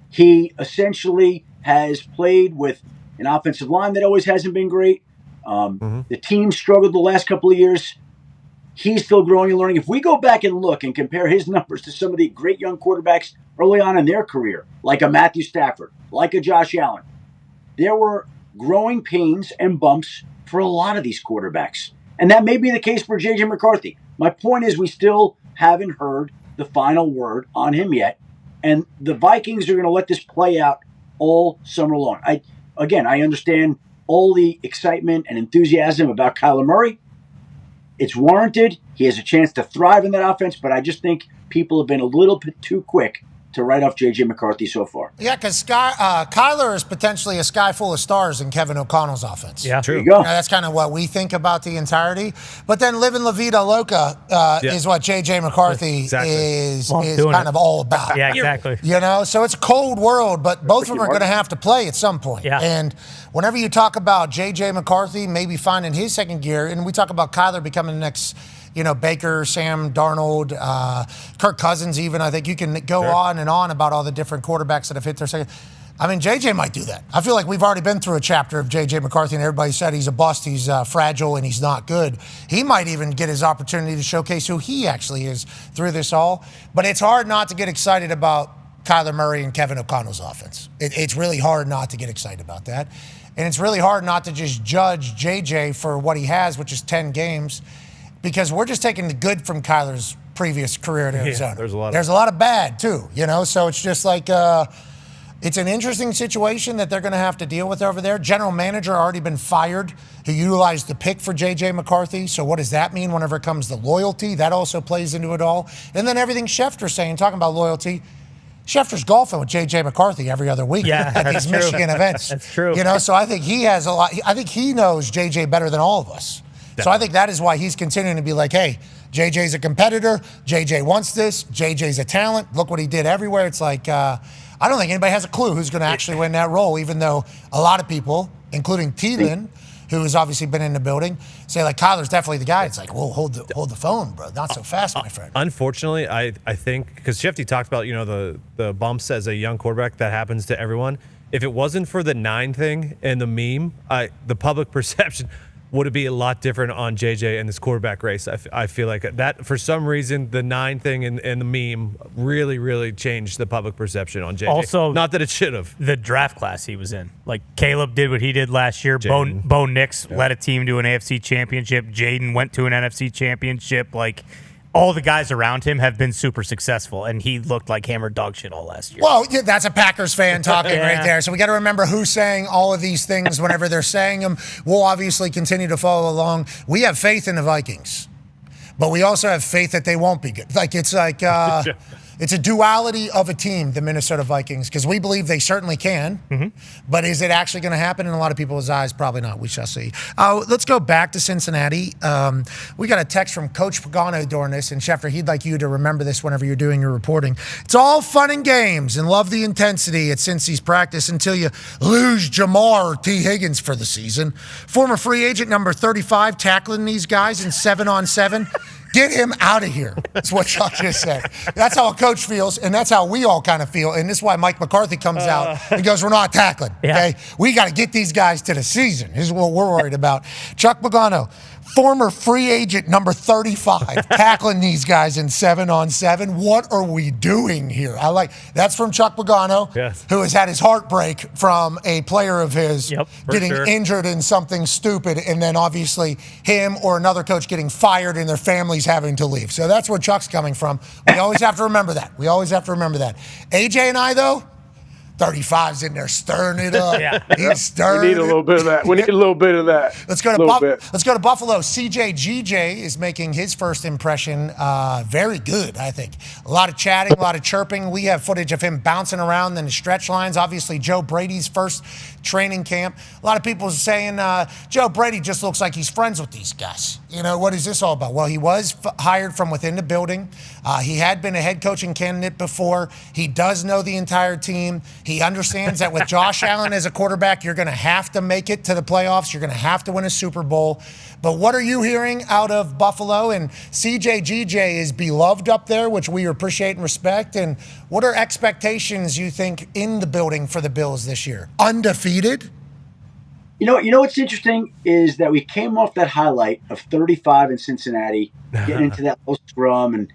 He essentially has played with an offensive line that always hasn't been great. The team struggled the last couple of years. He's still growing and learning. If we go back and look and compare his numbers to some of the great young quarterbacks early on in their career, like a Matthew Stafford, like a Josh Allen, there were growing pains and bumps for a lot of these quarterbacks. And that may be the case for J.J. McCarthy. My point is we still haven't heard the final word on him yet. And the Vikings are going to let this play out all summer long. I understand all the excitement and enthusiasm about Kyler Murray. It's warranted. He has a chance to thrive in that offense, but I just think people have been a little bit too quick to write off J.J. McCarthy so far. Yeah, because Kyler is potentially a sky full of stars in Kevin O'Connell's offense. Yeah, true. There you go. That's kind of what we think about the entirety. But then living La Vida Loca is what J.J. McCarthy is kind of all about. Yeah, exactly. You know, so it's a cold world, but both of them are going to have to play at some point. Yeah. And whenever you talk about J.J. McCarthy maybe finding his second gear, and we talk about Kyler becoming the next Baker, Sam Darnold, Kirk Cousins even. I think you can go on and on about all the different quarterbacks that have hit their second. I mean, J.J. might do that. I feel like we've already been through a chapter of J.J. McCarthy, and everybody said he's a bust, he's fragile, and he's not good. He might even get his opportunity to showcase who he actually is through this all. But it's hard not to get excited about Kyler Murray and Kevin O'Connell's offense. It's really hard not to get excited about that. And it's really hard not to just judge J.J. for what he has, which is 10 games. Because we're just taking the good from Kyler's previous career in Arizona. Yeah, there's a lot of bad, too, So it's just like it's an interesting situation that they're going to have to deal with over there. General manager already been fired who utilized the pick for J.J. McCarthy. So what does that mean whenever it comes to loyalty? That also plays into it all. And then everything Schefter's saying, talking about loyalty, Schefter's golfing with J.J. McCarthy every other week at these Michigan events. That's true. So I think he has a lot. I think he knows J.J. better than all of us. So I think that is why he's continuing to be like, hey, JJ's a competitor. JJ wants this. JJ's a talent. Look what he did everywhere. It's like, I don't think anybody has a clue who's going to actually win that role, even though a lot of people, including Thielen, who has obviously been in the building, say like, Kyler's definitely the guy. It's like, whoa, hold the phone, bro. Not so fast, my friend. Unfortunately, I think, because Shefty talked about, the bumps as a young quarterback, that happens to everyone. If it wasn't for the 9 thing and the meme, the public perception would it be a lot different on JJ and this quarterback race? I feel like that, for some reason, the 9 thing and the meme really, really changed the public perception on JJ. Also, not that it should have. The draft class he was in. Like, Caleb did what he did last year. Bo Nix led a team to an AFC championship. Jaden went to an NFC championship. Like, all the guys around him have been super successful, and he looked like hammered dog shit all last year. Well, yeah, that's a Packers fan talking right there. So we got to remember who's saying all of these things whenever they're saying them. We'll obviously continue to follow along. We have faith in the Vikings, but we also have faith that they won't be good. Like, it's like, It's a duality of a team, the Minnesota Vikings, because we believe they certainly can. But is it actually going to happen in a lot of people's eyes? Probably not. We shall see. Let's go back to Cincinnati. We got a text from Coach Pagano during this, and Schefter, he'd like you to remember this whenever you're doing your reporting. It's all fun and games, and love the intensity at Cincy's practice until you lose Jamar T. Higgins for the season. Former free agent number 35 tackling these guys in 7-on-7. Get him out of here. That's what Chuck just said. That's how a coach feels, and that's how we all kind of feel. And this is why Mike McCarthy comes out and goes, we're not tackling, okay? We got to get these guys to the season. This is what we're worried about. Chuck Pagano, former free agent number 35, tackling these guys in 7-on-7. What are we doing here? That's from Chuck Pagano, who has had his heart break from a player of his getting injured in something stupid, and then obviously him or another coach getting fired and their families having to leave. So that's where Chuck's coming from. We always have to remember that. AJ and I, though, 35's in there stirring it up. He's stirring. We need a little bit of that. Let's go to Buffalo. CJGJ is making his first impression very good, I think. A lot of chatting, a lot of chirping. We have footage of him bouncing around in the stretch lines. Obviously, Joe Brady's first training camp. A lot of people are saying Joe Brady just looks like he's friends with these guys. You know, what is this all about? Well, he was hired from within the building. He had been a head coaching candidate before. He does know the entire team. He understands that with Josh Allen as a quarterback, you're going to have to make it to the playoffs. You're going to have to win a Super Bowl. But what are you hearing out of Buffalo? And CJGJ is beloved up there, which we appreciate and respect. And what are expectations, you think, in the building for the Bills this year? Undefeated? You know what's interesting is that we came off that highlight of 35 in Cincinnati, getting into that little scrum and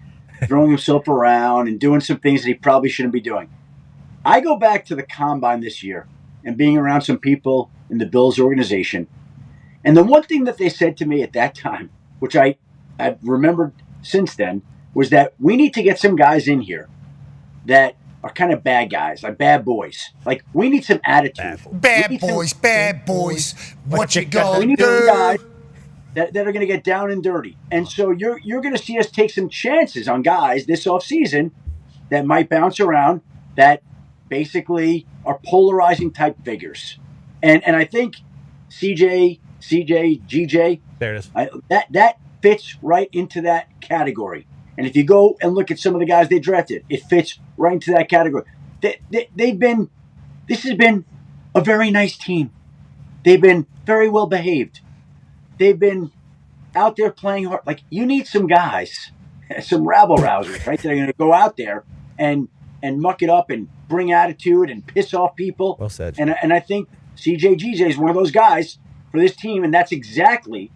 throwing himself around and doing some things that he probably shouldn't be doing. I go back to the Combine this year and being around some people in the Bills organization. And the one thing that they said to me at that time, which I've remembered since then, was that we need to get some guys in here that are kind of bad guys, like bad boys. Like, we need some attitude. Bad boys. What you gonna do? We need some guys that are going to get down and dirty. And so you're going to see us take some chances on guys this offseason that might bounce around, that basically are polarizing type figures. And I think CJ, GJ, there it is. That fits right into that category. And if you go and look at some of the guys they drafted, it fits right into that category. This has been a very nice team. They've been very well behaved. They've been out there playing hard. Like, you need some guys, some rabble-rousers, right? That are going to go out there and muck it up and bring attitude and piss off people. Well said. And I think CJGJ is one of those guys for this team, and that's exactly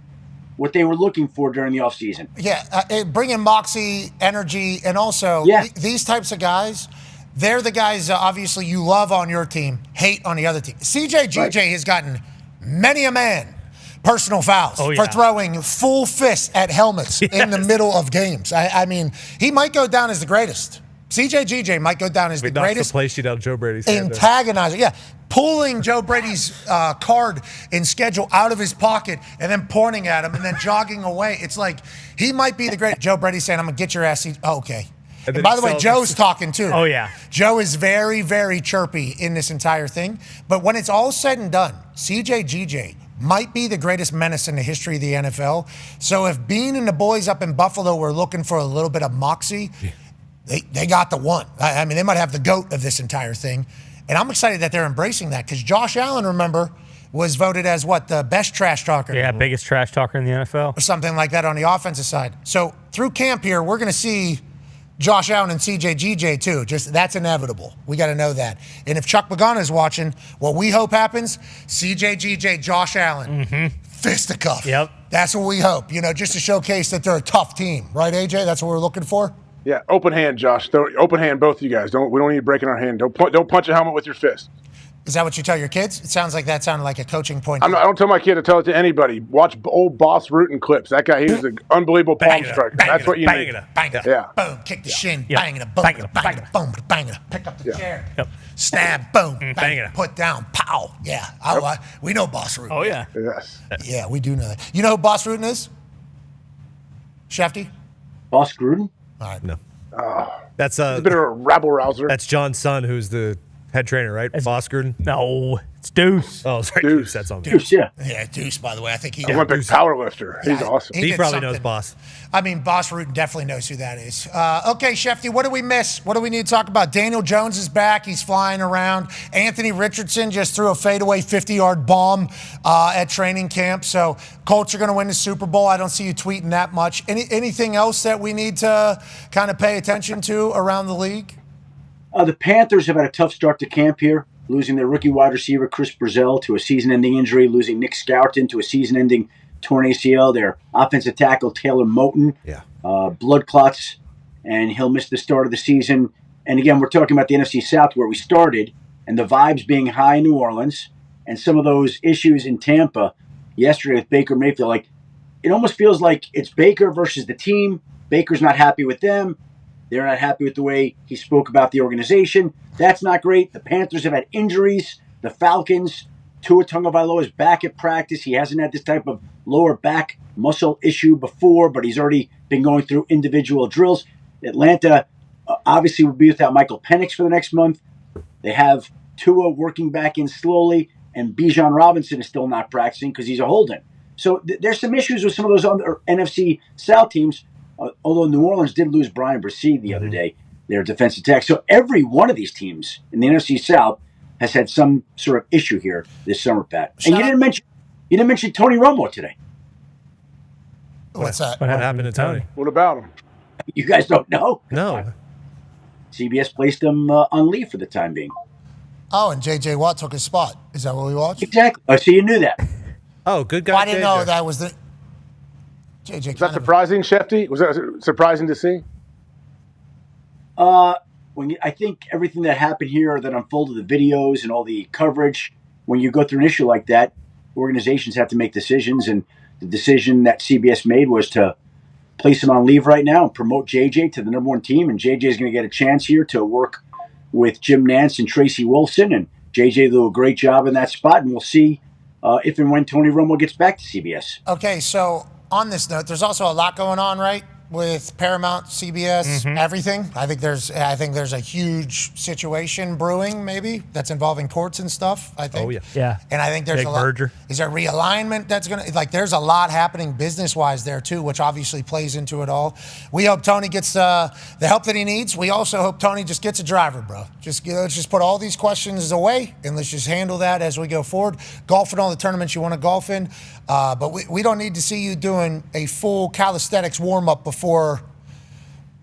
what they were looking for during the offseason. Yeah, bringing moxie, energy, and also these types of guys, they're the guys obviously you love on your team, hate on the other team. CJGJ has gotten many a man personal fouls for throwing full fists at helmets in the middle of games. I mean, he might go down as the greatest. CJGJ might go down as the greatest. The play sheet out of Joe Brady's hand. Antagonizer, pulling Joe Brady's card and schedule out of his pocket and then pointing at him and then jogging away. It's like he might be the great. Joe Brady's saying, I'm going to get your ass. Oh, okay. And by the way, Joe's talking too. Oh, yeah. Joe is very, very chirpy in this entire thing. But when it's all said and done, CJGJ might be the greatest menace in the history of the NFL. So if Bean and the boys up in Buffalo were looking for a little bit of moxie, they got the one. I mean, they might have the GOAT of this entire thing. And I'm excited that they're embracing that because Josh Allen, remember, was voted as the best trash talker. Yeah, biggest trash talker in the NFL. Or something like that on the offensive side. So through camp here, we're going to see Josh Allen and CJGJ too. Just that's inevitable. We got to know that. And if Chuck Pagano is watching, what we hope happens, CJGJ, Josh Allen, fisticuff. Yep. That's what we hope, just to showcase that they're a tough team. Right, AJ? That's what we're looking for? Yeah, open hand, Josh. Open hand, both of you guys. We don't need breaking our hand. Don't punch a helmet with your fist. Is that what you tell your kids? It sounds like that sounded like a coaching point. I don't tell my kid to tell it to anybody. Watch old Boss Rutan clips. That guy, he was an unbelievable palm striker. That's what you need. Bang it. Yeah. Boom. Kick the shin. Bang it. Boom. Bang it. Boom. Bang it. Pick up the chair. Yep. Stab. Boom. Bang it. Put down. Pow. Yeah. We know Boss Rutan. Oh, yeah. Yes. Yeah, we do know that. You know who Boss Rutan is? Shefty? Boss Gruden? All right. No. That's He's a bit of a rabble rouser. That's John's son, who's the head trainer, right? Boskard? No, it's Deuce. Oh, sorry, Deuce. That's on Deuce, yeah. Yeah, Deuce, by the way. I think he Olympic power lifter. He's awesome. He did probably knows something. Boss. I mean, Boss Rutan definitely knows who that is. Okay, Shefty, what do we miss? What do we need to talk about? Daniel Jones is back. He's flying around. Anthony Richardson just threw a fadeaway 50-yard bomb at training camp. So Colts are going to win the Super Bowl. I don't see you tweeting that much. Anything else that we need to kind of pay attention to around the league? The Panthers have had a tough start to camp here, losing their rookie wide receiver Chris Brazell to a season-ending injury, losing Nick Scourton to a season-ending torn ACL. Their offensive tackle Taylor Moton, blood clots, and he'll miss the start of the season. And again, we're talking about the NFC South where we started, and the vibes being high in New Orleans, and some of those issues in Tampa yesterday with Baker Mayfield. Like, it almost feels like it's Baker versus the team. Baker's not happy with them. They're not happy with the way he spoke about the organization. That's not great. The Panthers have had injuries. The Falcons, Tua Tagovailoa is back at practice. He hasn't had this type of lower back muscle issue before, but he's already been going through individual drills. Atlanta obviously will be without Michael Penix for the next month. They have Tua working back in slowly, and Bijan Robinson is still not practicing because he's a hold-in. So there's some issues with some of those other NFC South teams. Although New Orleans did lose Brian Bresee the other day, their defensive attack. So every one of these teams in the NFC South has had some sort of issue here this summer, Pat. And you didn't mention Tony Romo today. What's that? What happened to Tony? What about him? You guys don't know? No. CBS placed him on leave for the time being. Oh, and J.J. Watt took his spot. Is that what we watched? Exactly. Oh, so you knew that. Oh, good guy. Well, I didn't know that was the... JJ, Was that surprising, Shefty? Was that surprising to see? I think everything that happened here that unfolded, the videos and all the coverage, when you go through an issue like that, organizations have to make decisions. And the decision that CBS made was to place him on leave right now and promote JJ to the number one team. And JJ is going to get a chance here to work with Jim Nantz and Tracy Wilson. And JJ will do a great job in that spot. And we'll see if and when Tony Romo gets back to CBS. Okay, so on this note, there's also a lot going on, right? With Paramount, CBS, everything. I think there's a huge situation brewing, maybe that's involving courts and stuff. I think. Oh yeah. Yeah. And I think there's Big a lot. merger. Is there realignment that's gonna there's a lot happening business wise there too, which obviously plays into it all. We hope Tony gets the help that he needs. We also hope Tony just gets a driver, bro. Let's just put all these questions away and let's just handle that as we go forward. Golf in all the tournaments you want to golf in, but we don't need to see you doing a full calisthenics warm up before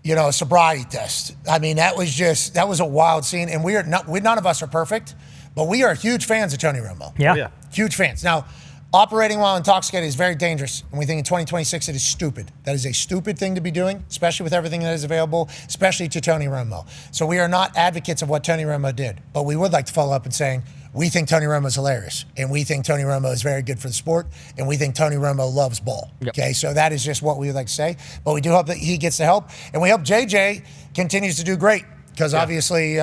a sobriety test. I mean, that was a wild scene, and none of us are perfect, but we are huge fans of Tony Romo. Yeah. Oh, yeah. Huge fans. Now, operating while intoxicated is very dangerous, and we think in 2026 it is stupid. That is a stupid thing to be doing, especially with everything that is available, especially to Tony Romo. So we are not advocates of what Tony Romo did, but we would like to follow up and saying, we think Tony Romo is hilarious, and we think Tony Romo is very good for the sport, and we think Tony Romo loves ball. Yep. Okay, so that is just what we would like to say. But we do hope that he gets the help, and we hope JJ continues to do great, because obviously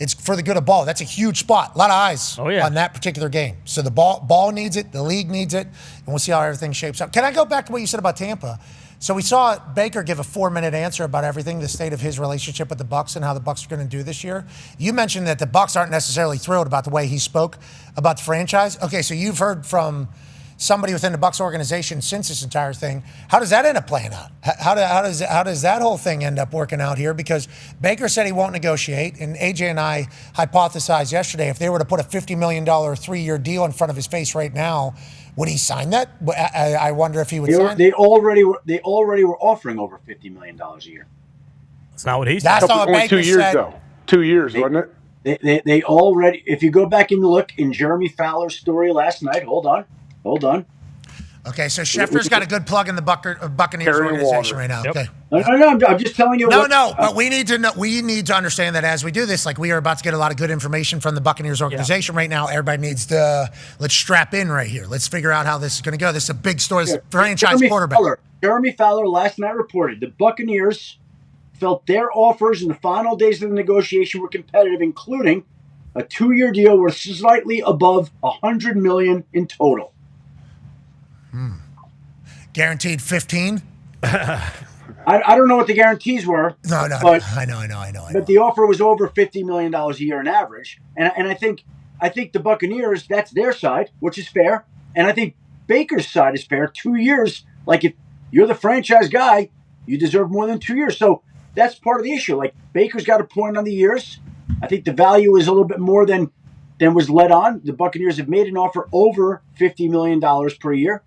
it's for the good of ball. That's a huge spot, a lot of eyes on that particular game. So the ball needs it, the league needs it, and we'll see how everything shapes up. Can I go back to what you said about Tampa? So we saw Baker give a 4-minute answer about everything, the state of his relationship with the Bucs and how the Bucs are going to do this year. You mentioned that the Bucs aren't necessarily thrilled about the way he spoke about the franchise. Okay, so you've heard from somebody within the Bucs organization since this entire thing. How does that end up playing out? How does that whole thing end up working out here? Because Baker said he won't negotiate, and AJ and I hypothesized yesterday if they were to put a $50 million 3-year deal in front of his face right now, would he sign that? I wonder if he would sign. They already were offering over $50 million a year. That's not what he said. That's not what Only Baker 2 years said. though. 2 years, wasn't it? They already. If you go back and look in Jeremy Fowler's story last night, hold on. Okay, so Schefter's got a good plug in the Buccaneers organization right now. Yep. Okay. No, I'm just telling you. But we need to know. We need to understand that as we do this, we are about to get a lot of good information from the Buccaneers organization right now. Everybody needs to let's strap in right here. Let's figure out how this is going to go. This is a big story. This is a franchise quarterback. Jeremy Fowler last night reported the Buccaneers felt their offers in the final days of the negotiation were competitive, including a 2-year deal worth slightly above $100 million in total. Guaranteed 15. I I don't know what the guarantees were. No, but I know. But the offer was over $50 million a year in average. And I think the Buccaneers, that's their side, which is fair. And I think Baker's side is fair. 2 years, like if you're the franchise guy, you deserve more than 2 years. So that's part of the issue. Like Baker's got a point on the years. I think the value is a little bit more than was led on. The Buccaneers have made an offer over $50 million per year.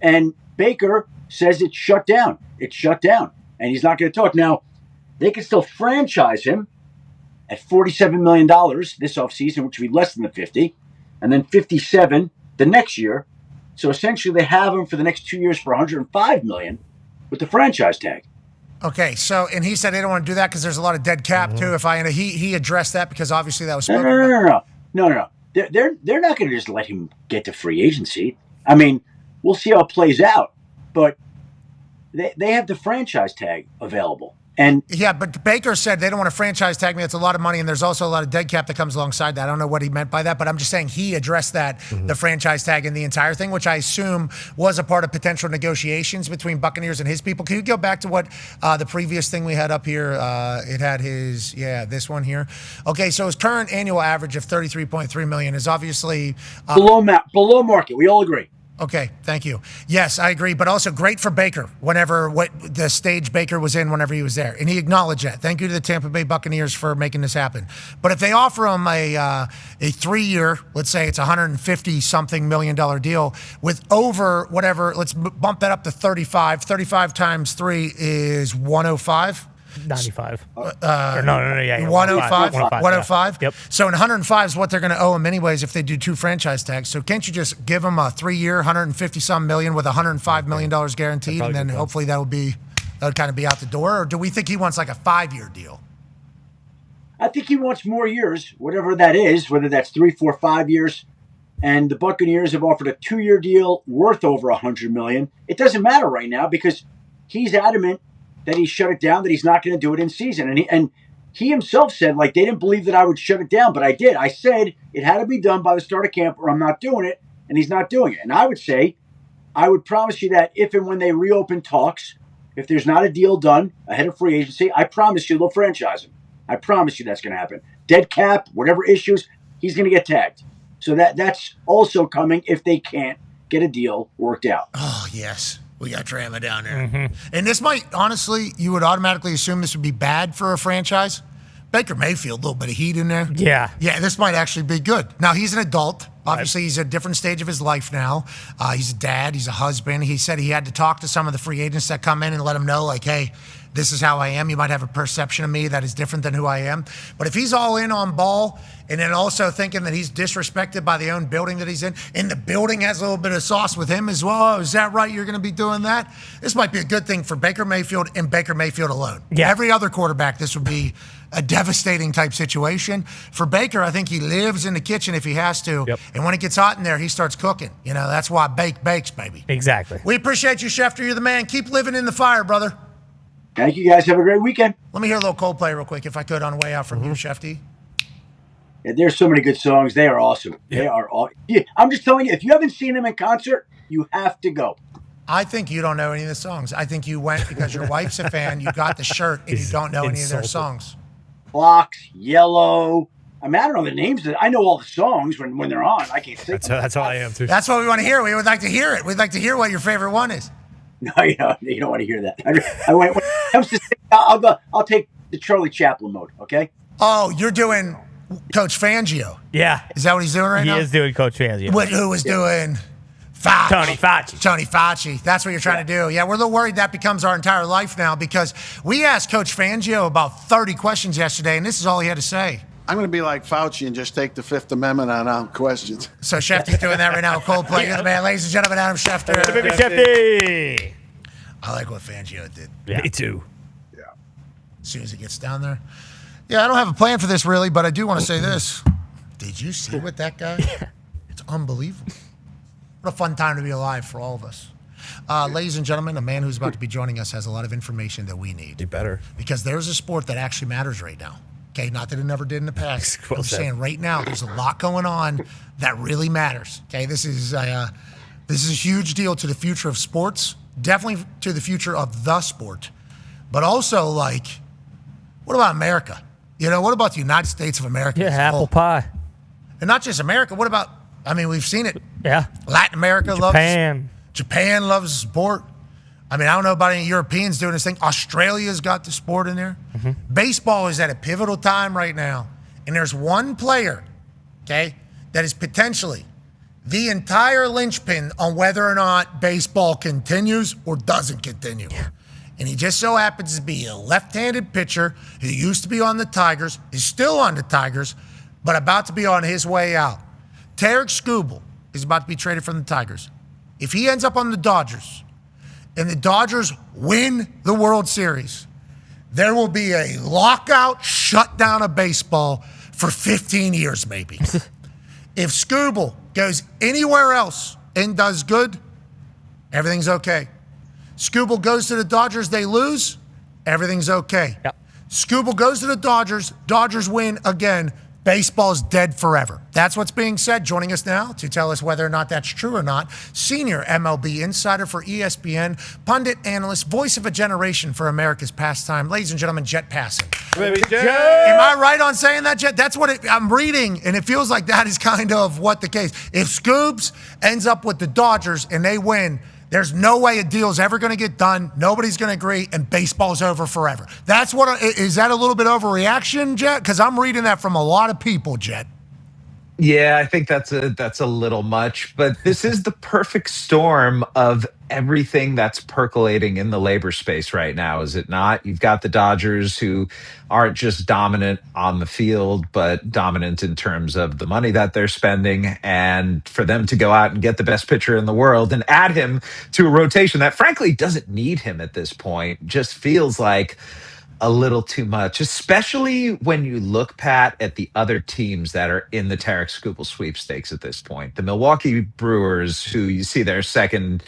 And Baker says it's shut down. It's shut down. And he's not going to talk. Now, they can still franchise him at $47 million this offseason, which would be less than the 50, and then 57 the next year. So essentially they have him for the next 2 years for $105 million with the franchise tag. Okay, so, and he said they don't want to do that because there's a lot of dead cap, too. He addressed that because obviously that was spoken about. No. They're not going to just let him get to free agency. I mean, we'll see how it plays out. But they have the franchise tag available. And yeah, but Baker said they don't want to franchise tag me. That's a lot of money, and there's also a lot of dead cap that comes alongside that. I don't know what he meant by that, but I'm just saying he addressed that, the franchise tag and the entire thing, which I assume was a part of potential negotiations between Buccaneers and his people. Can you go back to what the previous thing we had up here? It had this one here. Okay, so his current annual average of $33.3 million is obviously below market. We all agree. Okay, thank you. Yes, I agree, but also great for Baker what the stage Baker was in whenever he was there, and he acknowledged that. Thank you to the Tampa Bay Buccaneers for making this happen. But if they offer him a 3-year, let's say it's $150-something million deal with over whatever, let's bump that up to 35. 35 times 3 is 105. 95. No, 105. 105. Yep. So in 105 is what they're going to owe him anyways if they do 2 franchise tags. So can't you just give him a 3-year, $150-some million with $105 million guaranteed, and then hopefully that would kind of be out the door? Or do we think he wants like a 5-year deal? I think he wants more years, whatever that is, whether that's 3, 4, 5 years. And the Buccaneers have offered a 2-year deal worth over $100 million. It doesn't matter right now because he's adamant that he shut it down, that he's not going to do it in season. And he himself said, like, they didn't believe that I would shut it down, but I did. I said it had to be done by the start of camp or I'm not doing it, and he's not doing it. And I would say, I would promise you that if and when they reopen talks, if there's not a deal done ahead of free agency, I promise you they'll franchise him. I promise you that's going to happen. Dead cap, whatever issues, he's going to get tagged. So that's also coming if they can't get a deal worked out. Oh, yes. We got drama down there. And this might, honestly, you would automatically assume this would be bad for a franchise. Baker Mayfield, a little bit of heat in there. Yeah. Yeah, this might actually be good. Now, he's an adult. Obviously, he's at a different stage of his life now. He's a dad. He's a husband. He said he had to talk to some of the free agents that come in and let him know, like, hey, this is how I am. You might have a perception of me that is different than who I am. But if he's all in on ball and then also thinking that he's disrespected by the own building that he's in, and the building has a little bit of sauce with him as well, oh, is that right? You're going to be doing that? This might be a good thing for Baker Mayfield and Baker Mayfield alone. Yeah. Every other quarterback, this would be a devastating type situation. For Baker, I think he lives in the kitchen if he has to. Yep. And when it gets hot in there, he starts cooking. You know, that's why Bake bakes, baby. Exactly. We appreciate you, Schefter. You're the man. Keep living in the fire, brother. Thank you, guys. Have a great weekend. Let me hear a little Coldplay real quick, if I could, on the way out from you, Shefty. Yeah, there's so many good songs. They are awesome. They are all. Yeah, I'm just telling you, if you haven't seen them in concert, you have to go. I think you don't know any of the songs. I think you went because your wife's a fan, you got the shirt, and you don't know any of their songs. Blocks, Yellow. I mean, I don't know the names. I know all the songs when they're on. I can't sing. That's how I am, too. That's what we want to hear. We would like to hear it. We'd like to hear what your favorite one is. No, you don't want to hear that. When it comes to singing, I'll take the Charlie Chaplin mode, okay? Oh, you're doing Coach Fangio. Yeah. Is that what he's doing right now? He is doing Coach Fangio. Who was doing Fauci. Tony Fauci. That's what you're trying to do. Yeah, we're a little worried that becomes our entire life now because we asked Coach Fangio about 30 questions yesterday, and this is all he had to say. I'm going to be like Fauci and just take the Fifth Amendment on questions. So Schefty's doing that right now. Coldplay. You're the man. Ladies and gentlemen, Adam Schefter. Baby Shefty. I like what Fangio did. Yeah. Me too. Yeah. As soon as he gets down there. Yeah, I don't have a plan for this really, but I do want to say this. Did you see what that guy? Yeah. It's unbelievable. What a fun time to be alive for all of us. Ladies and gentlemen, a man who's about to be joining us has a lot of information that we need. You better. Because there's a sport that actually matters right now. Okay, not that it never did in the past. I'm saying right now there's a lot going on that really matters. Okay, this is a huge deal to the future of sports, definitely to the future of the sport. but also, like, what about America? What about the United States of America? Yeah, apple pie. And not just America. What about, we've seen it. Yeah. Latin America Japan. Japan loves sport. I don't know about any Europeans doing this thing. Australia's got the sport in there. Mm-hmm. Baseball is at a pivotal time right now. And there's one player, okay, that is potentially the entire linchpin on whether or not baseball continues or doesn't continue. Yeah. And he just so happens to be a left-handed pitcher who used to be on the Tigers, is still on the Tigers, but about to be on his way out. Tarek Skubal is about to be traded from the Tigers. If he ends up on the Dodgers and the Dodgers win the World Series, there will be a lockout shutdown of baseball for 15 years maybe. If Skubal goes anywhere else and does good, everything's okay. Skubal goes to the Dodgers, they lose, everything's okay. Yep. Skubal goes to the Dodgers, Dodgers win again, baseball's dead forever. That's what's being said. Joining us now to tell us whether or not that's true or not, senior MLB insider for ESPN, pundit, analyst, voice of a generation for America's pastime. Ladies and gentlemen, Jet Passon. Baby Jet. Am I right on saying that, Jet? That's what I'm reading, and it feels like that is kind of what the case. If Scoobs ends up with the Dodgers and they win, there's no way a deal's ever going to get done. Nobody's going to agree, and baseball's over forever. That's what. Is that a little bit overreaction, Jet? Because I'm reading that from a lot of people, Jet. Yeah, I think that's a little much, but this is the perfect storm of everything that's percolating in the labor space right now, is it not? You've got the Dodgers, who aren't just dominant on the field, but dominant in terms of the money that they're spending, and for them to go out and get the best pitcher in the world and add him to a rotation that frankly doesn't need him at this point just feels like a little too much, especially when you look, Pat, at the other teams that are in the Tarek Skubal sweepstakes at this point. The Milwaukee Brewers, who you see their second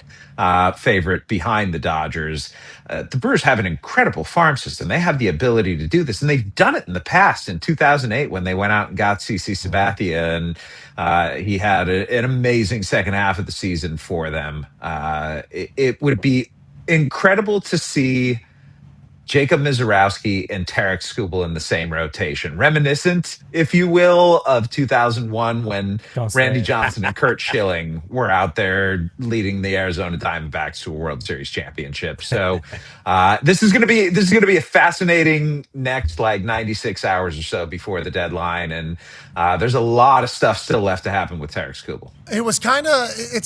favorite behind the Dodgers. The Brewers have an incredible farm system. They have the ability to do this, and they've done it in the past. In 2008, when they went out and got CC Sabathia, and he had an amazing second half of the season for them. It would be incredible to see Jacob Mizorowski and Tarek Skubal in the same rotation. Reminiscent, if you will, of 2001 when Randy Johnson and Curt Schilling were out there leading the Arizona Diamondbacks to a World Series championship. So this is going to be a fascinating next 96 hours or so before the deadline, and there's a lot of stuff still left to happen with Tarek Skubal. It's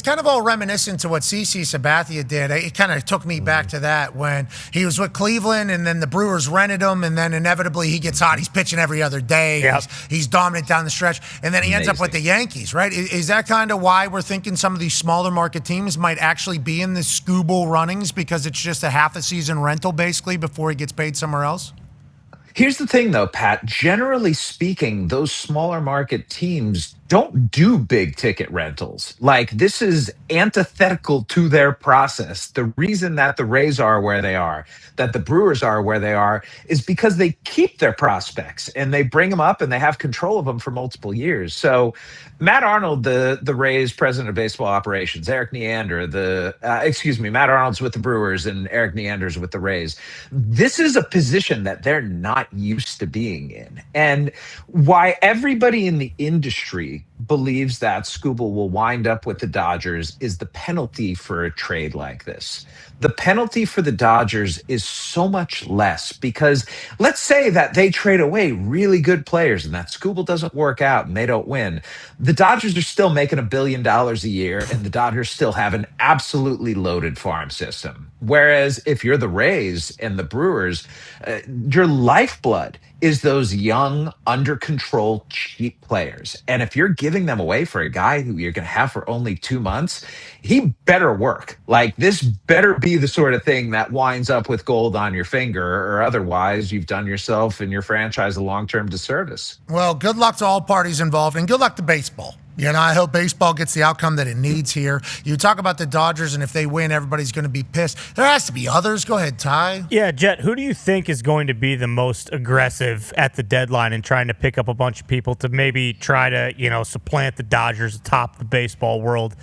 kind of all reminiscent to what CC Sabathia did. It kind of took me back to that when he was with Cleveland, and then the Brewers rented him, and then inevitably he gets hot. He's pitching every other day. Yep. He's dominant down the stretch, and then he ends up with the Yankees, right? Is that kind of why we're thinking some of these smaller market teams might actually be in the Skubal runnings, because it's just a half a season rental basically before he gets paid somewhere else? Here's the thing, though, Pat. Generally speaking, those smaller market teams don't do big ticket rentals. This is antithetical to their process. The reason that the Rays are where they are, that the Brewers are where they are, is because they keep their prospects and they bring them up and they have control of them for multiple years. So Matt Arnold, the Rays president of baseball operations, Eric Neander, Matt Arnold's with the Brewers and Eric Neander's with the Rays. This is a position that they're not used to being in. And why everybody in the industry believes that Skubal will wind up with the Dodgers is the penalty for a trade like this. The penalty for the Dodgers is so much less, because let's say that they trade away really good players and that Skubal doesn't work out and they don't win. The Dodgers are still making $1 billion a year, and the Dodgers still have an absolutely loaded farm system. Whereas if you're the Rays and the Brewers, your lifeblood is those young, under control, cheap players. And if you're giving them away for a guy who you're going to have for only 2 months, he better work. This better be the sort of thing that winds up with gold on your finger, or otherwise you've done yourself and your franchise a long-term disservice. Well, good luck to all parties involved, and good luck to baseball. I hope baseball gets the outcome that it needs here. You talk about the Dodgers, and if they win, everybody's going to be pissed. There has to be others. Go ahead, Ty. Yeah, Jet, who do you think is going to be the most aggressive at the deadline in trying to pick up a bunch of people to maybe try to, supplant the Dodgers atop the baseball world?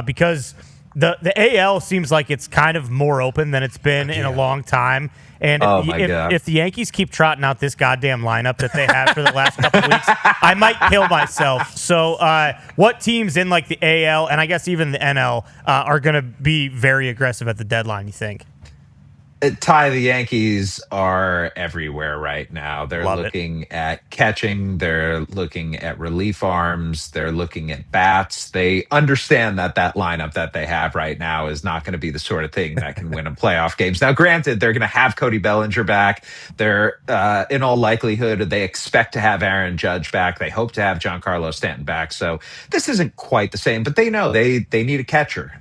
Because The AL seems like it's kind of more open than it's been in a long time. And if the Yankees keep trotting out this goddamn lineup that they have for the last couple of weeks, I might kill myself. So what teams in like the AL and I guess even the NL are going to be very aggressive at the deadline, you think? Ty, the Yankees are everywhere right now. They're looking at catching. They're looking at relief arms. They're looking at bats. They understand that lineup that they have right now is not going to be the sort of thing that can win them playoff games. Now, granted, they're going to have Cody Bellinger back. They're, in all likelihood, they expect to have Aaron Judge back. They hope to have Giancarlo Stanton back. So this isn't quite the same, but they know they need a catcher.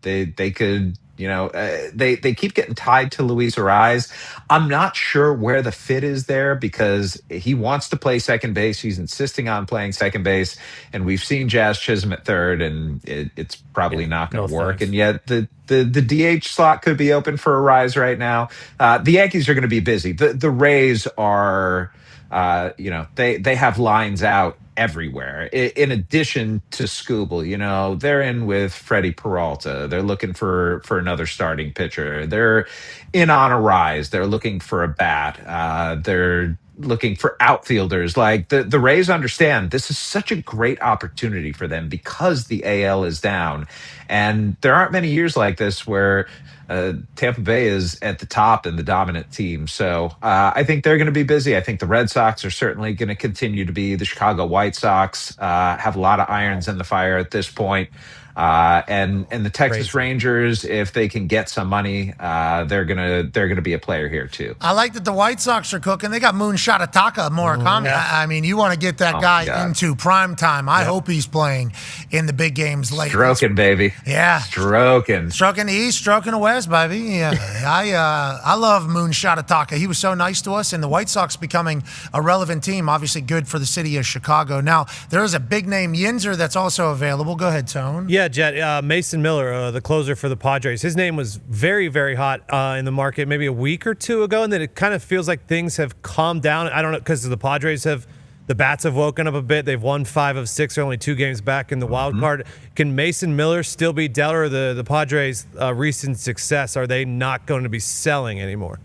They could... they keep getting tied to Luis Ariz. I'm not sure where the fit is there because he wants to play second base. He's insisting on playing second base. And we've seen Jazz Chisholm at third, and it's probably not going to work. And yet the DH slot could be open for Ariz right now. The Yankees are going to be busy. The Rays are, they have lines out everywhere. In addition to Scooble, they're in with Freddie Peralta. They're looking for another starting pitcher. They're in on a rise. They're looking for a bat. They're looking for outfielders. Like the Rays understand this is such a great opportunity for them because the AL is down. And there aren't many years like this where Tampa Bay is at the top and the dominant team. So I think they're going to be busy. I think the Red Sox are certainly going to continue to be. The Chicago White Sox have a lot of irons in the fire at this point. And the Texas Rangers, if they can get some money, they're gonna be a player here too. I like that the White Sox are cooking. They got Moonshot Ataka Murakami. I mean, you want to get that guy into prime time. I hope he's playing in the big games late. Stroking, baby. Yeah, stroking the east, stroking the west, baby. Yeah, I love Moonshot Ataka. He was so nice to us, and the White Sox becoming a relevant team. Obviously, good for the city of Chicago. Now there is a big name Yinzer that's also available. Go ahead, Tone. Yeah. Jet, Mason Miller, the closer for the Padres. His name was very, very hot in the market maybe a week or two ago, and then it kind of feels like things have calmed down. I don't know, because the Padres the bats have woken up a bit. They've won 5 of 6. They're only 2 games back in the wild card. Can Mason Miller still be dealt, or the Padres' recent success, are they not going to be selling anymore?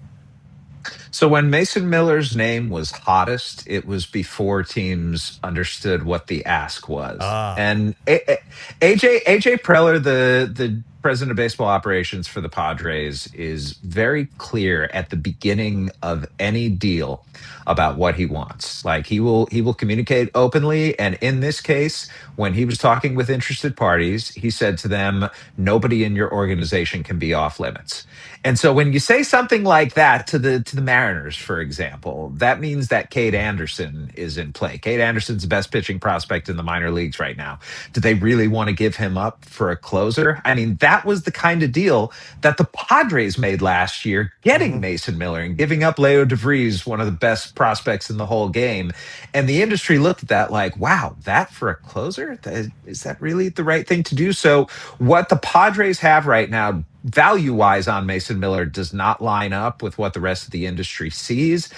So when Mason Miller's name was hottest, it was before teams understood what the ask was. And AJ Preller, the president of baseball operations for the Padres, is very clear at the beginning of any deal about what he wants. Like he will communicate openly. And in this case, when he was talking with interested parties, he said to them, nobody in your organization can be off limits. And so when you say something like that to the Mariners, for example, that means that Cade Anderson is in play. Cade Anderson's the best pitching prospect in the minor leagues right now. Do they really want to give him up for a closer? I mean, that was the kind of deal that the Padres made last year, getting Mason Miller and giving up Leo DeVries, one of the best prospects in the whole game. And the industry looked at that like, wow, that for a closer? Is that really the right thing to do? So what the Padres have right now, value-wise on Mason Miller, does not line up with what the rest of the industry sees.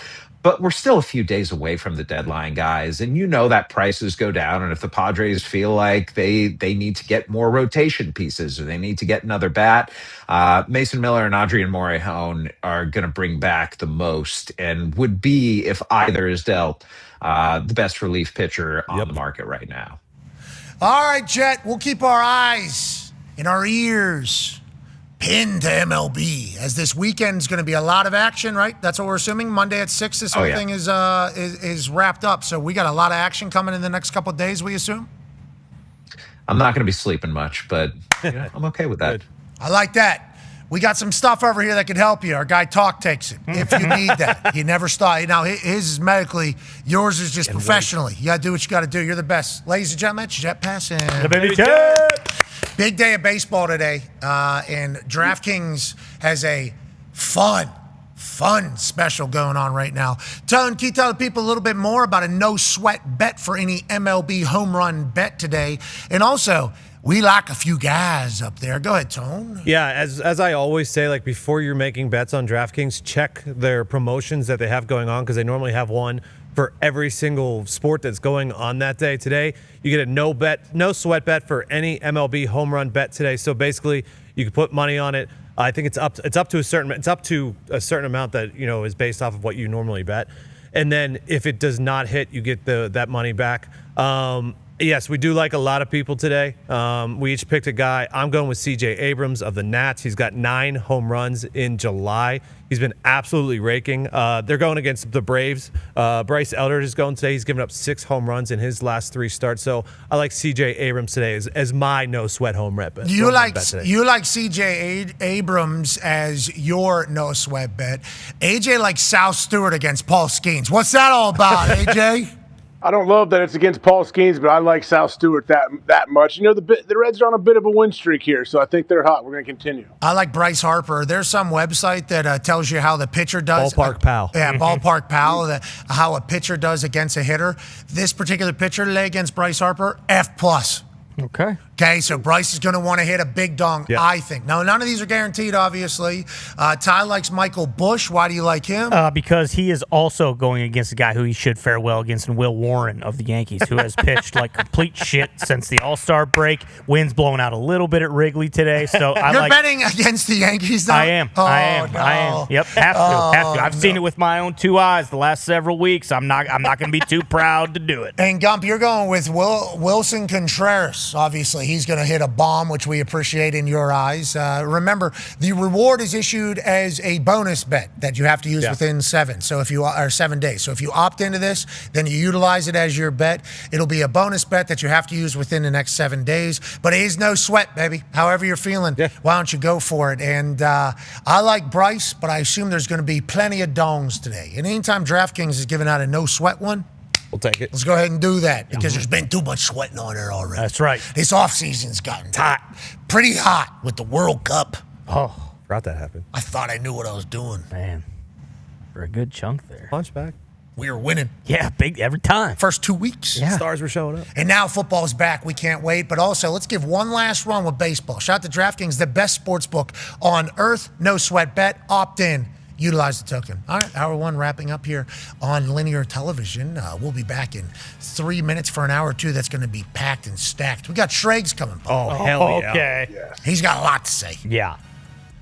But we're still a few days away from the deadline, guys. And that prices go down. And if the Padres feel like they need to get more rotation pieces or they need to get another bat, Mason Miller and Adrian Morejon are going to bring back the most and would be, if either is dealt, the best relief pitcher on the market right now. All right, Jet, we'll keep our eyes and our ears pinned to MLB, as this weekend's going to be a lot of action, right? That's what we're assuming. Monday at 6, this whole thing is wrapped up. So we got a lot of action coming in the next couple of days, we assume? I'm not going to be sleeping much, but I'm okay with that. I like that. We got some stuff over here that could help you. Our guy Talk takes it if you need that. He never stops. Now, his is medically. Yours is just professionally. You got to do what you got to do. You're the best. Ladies and gentlemen, Jet Passing. The baby Jet. Big day of baseball today, and DraftKings has a fun special going on right now. Tone, can you tell the people a little bit more about a no-sweat bet for any MLB home run bet today? And also, we like a few guys up there. Go ahead, Tone. Yeah, as I always say, like before you're making bets on DraftKings, check their promotions that they have going on, because they normally have one for every single sport that's going on that day. Today, you get a no sweat bet for any MLB home run bet today. So basically, you can put money on it. I think it's up to a certain amount that is based off of what you normally bet. And then if it does not hit, you get that money back. Yes, we do like a lot of people today. We each picked a guy. I'm going with C.J. Abrams of the Nats. He's got 9 home runs in July. He's been absolutely raking. They're going against the Braves. Bryce Elder is going today. He's given up 6 home runs in his last 3 starts. So I like C.J. Abrams today as my no sweat home run bet. You like C.J. Abrams as your no sweat bet. AJ likes South Stewart against Paul Skeens. What's that all about, AJ? I don't love that it's against Paul Skeens, but I like South Stewart that much. The Reds are on a bit of a win streak here, so I think they're hot. We're going to continue. I like Bryce Harper. There's some wwebsite that tells you how the pitcher does. Ballpark Pal. Yeah, Ballpark Pal, how a pitcher does against a hitter. This particular pitcher today against Bryce Harper, F+. Okay, so Bryce is going to want to hit a big dong, I think. Now, none of these are guaranteed, obviously. Ty likes Michael Busch. Why do you like him? Because he is also going against a guy who he should fare well against, in Will Warren of the Yankees, who has pitched like complete shit since the All-Star break. Wind's blowing out a little bit at Wrigley today, so You're betting against the Yankees now? I am. Oh, I am. Yep, have to. I've seen it with my own 2 eyes the last several weeks. I'm not going to be too proud to do it. And Gump, you're going with Wilson Contreras. Obviously, he's going to hit a bomb, which we appreciate in your eyes. Remember, the reward is issued as a bonus bet that you have to use within 7 days. So if you opt into this, then you utilize it as your bet. It'll be a bonus bet that you have to use within the next 7 days. But it is no sweat, baby. However you're feeling, why don't you go for it? And I like Bryce, but I assume there's going to be plenty of dongs today. And anytime DraftKings is giving out a no sweat one, we'll take it. Let's go ahead and do that because there's been too much sweating on there already. That's right. This offseason's gotten pretty hot with the World Cup. Oh, forgot that happened. I thought I knew what I was doing. Man, for a good chunk there. Punchback. We were winning. Yeah, big every time. First 2 weeks. Yeah. Stars were showing up. And now football's back. We can't wait. But also, let's give one last run with baseball. Shout out to DraftKings, the best sports book on earth. No sweat bet. Opt in. Utilize the token. All right, hour 1 wrapping up here on linear television. We'll be back in 3 minutes for an hour or 2 that's going to be packed and stacked. We got Schrags coming. Oh, hell yeah. Okay. He's got a lot to say. Yeah.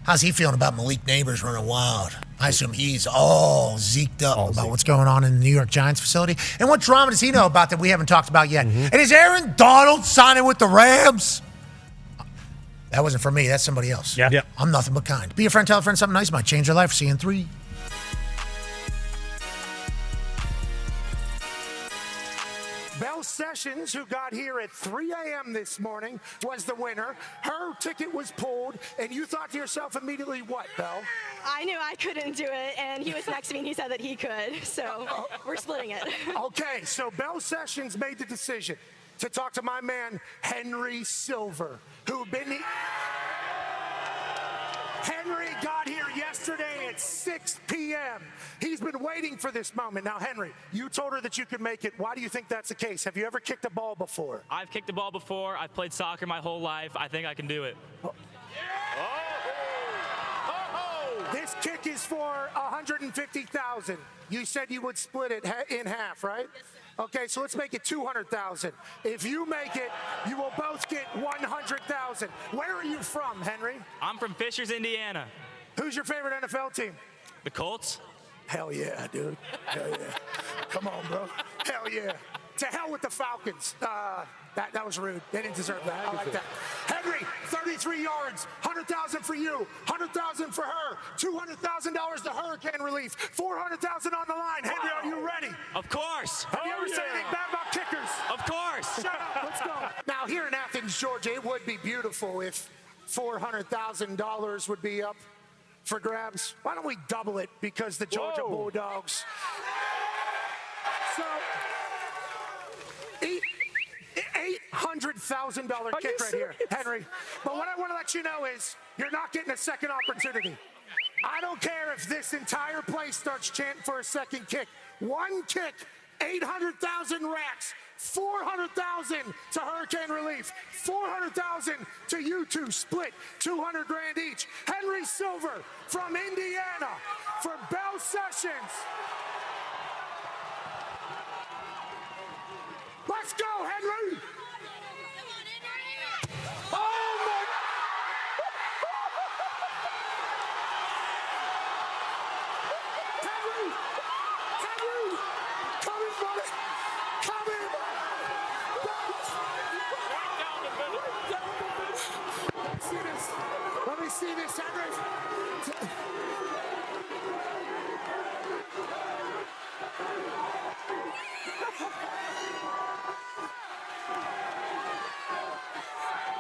How's he feeling about Malik Neighbors running wild? I assume he's all zeked up about what's going on in the New York Giants facility. And what drama does he know about that we haven't talked about yet? And is Aaron Donald signing with the Rams? That wasn't for me. That's somebody else. Yeah. I'm nothing but kind. Be a friend, tell a friend something nice might change your life. See you in 3. Belle Sessions, who got here at 3 a.m. this morning, was the winner. Her ticket was pulled, and you thought to yourself immediately, what, Belle? I knew I couldn't do it, and he was next to me, and he said that he could, so we're splitting it. Okay, so Belle Sessions made the decision to talk to my man, Henry Silver, who Henry got here yesterday at 6 p.m. He's been waiting for this moment. Now, Henry, you told her that you could make it. Why do you think that's the case? Have you ever kicked a ball before? I've kicked a ball before. I've played soccer my whole life. I think I can do it. This kick is for $150,000. You said you would split it in half, right? Yes, sir. Okay, so let's make it $200,000. If you make it, you will both get $100,000. Where are you from, Henry? I'm from Fishers, Indiana. Who's your favorite NFL team? The Colts. Hell yeah, dude. Hell yeah. Come on, bro. Hell yeah. To hell with the Falcons. That was rude. They didn't deserve that. I like that. Henry, 33 yards, $100,000 for you, $100,000 for her, $200,000 to hurricane relief, $400,000 on the line. Henry, are you ready? Of course. Have you ever said anything bad about kickers? Of course. Shut up. Let's go. Now, here in Athens, Georgia, it would be beautiful if $400,000 would be up for grabs. Why don't we double it because the Georgia Bulldogs. So, $800,000 kick right here, Henry. But what I want to let you know is you're not getting a second opportunity. I don't care if this entire place starts chanting for a second kick. One kick, 800,000 racks, 400,000 to hurricane relief, 400,000 to you two split, 200 grand each. Henry Silver from Indiana for Belle Sessions. Let's go, Henry. Oh, my. Henry. Henry. Come in, buddy. Come in. Let me see this, Henry.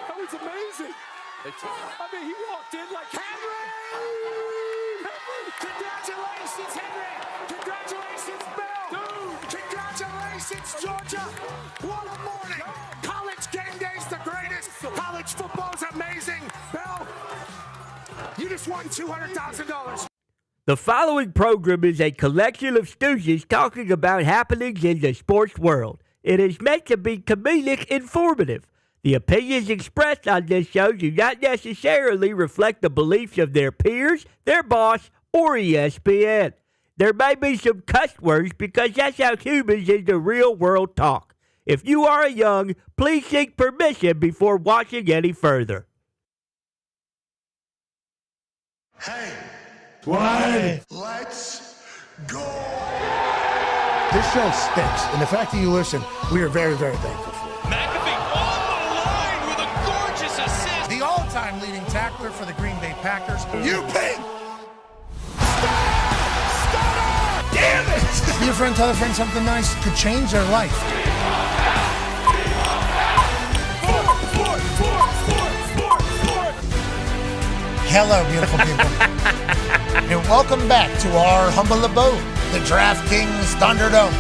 That was amazing. I mean, he walked in like Henry. Congratulations, Henry. Congratulations, Bill. Dude. Congratulations, Georgia. What a morning. College game day's the greatest. College football's amazing. Bill, you just won $200,000. The following program is a collection of stooges talking about happenings in the sports world. It is meant to be comedic informative. The opinions expressed on this show do not necessarily reflect the beliefs of their peers, their boss, or ESPN. There may be some cuss words because that's how humans in the real world talk. If you are young, please seek permission before watching any further. Hey. Why? Let's go. This show stinks, and the fact that you listen, we are very, very thankful for. McAfee on the line with a gorgeous assist. The all-time leading tackler for the Green Bay Packers. You ping. Damn it! Be a friend, tell a friend something nice could change their life. Hello, beautiful people. And welcome back to our humble abode, the DraftKings Thunderdome.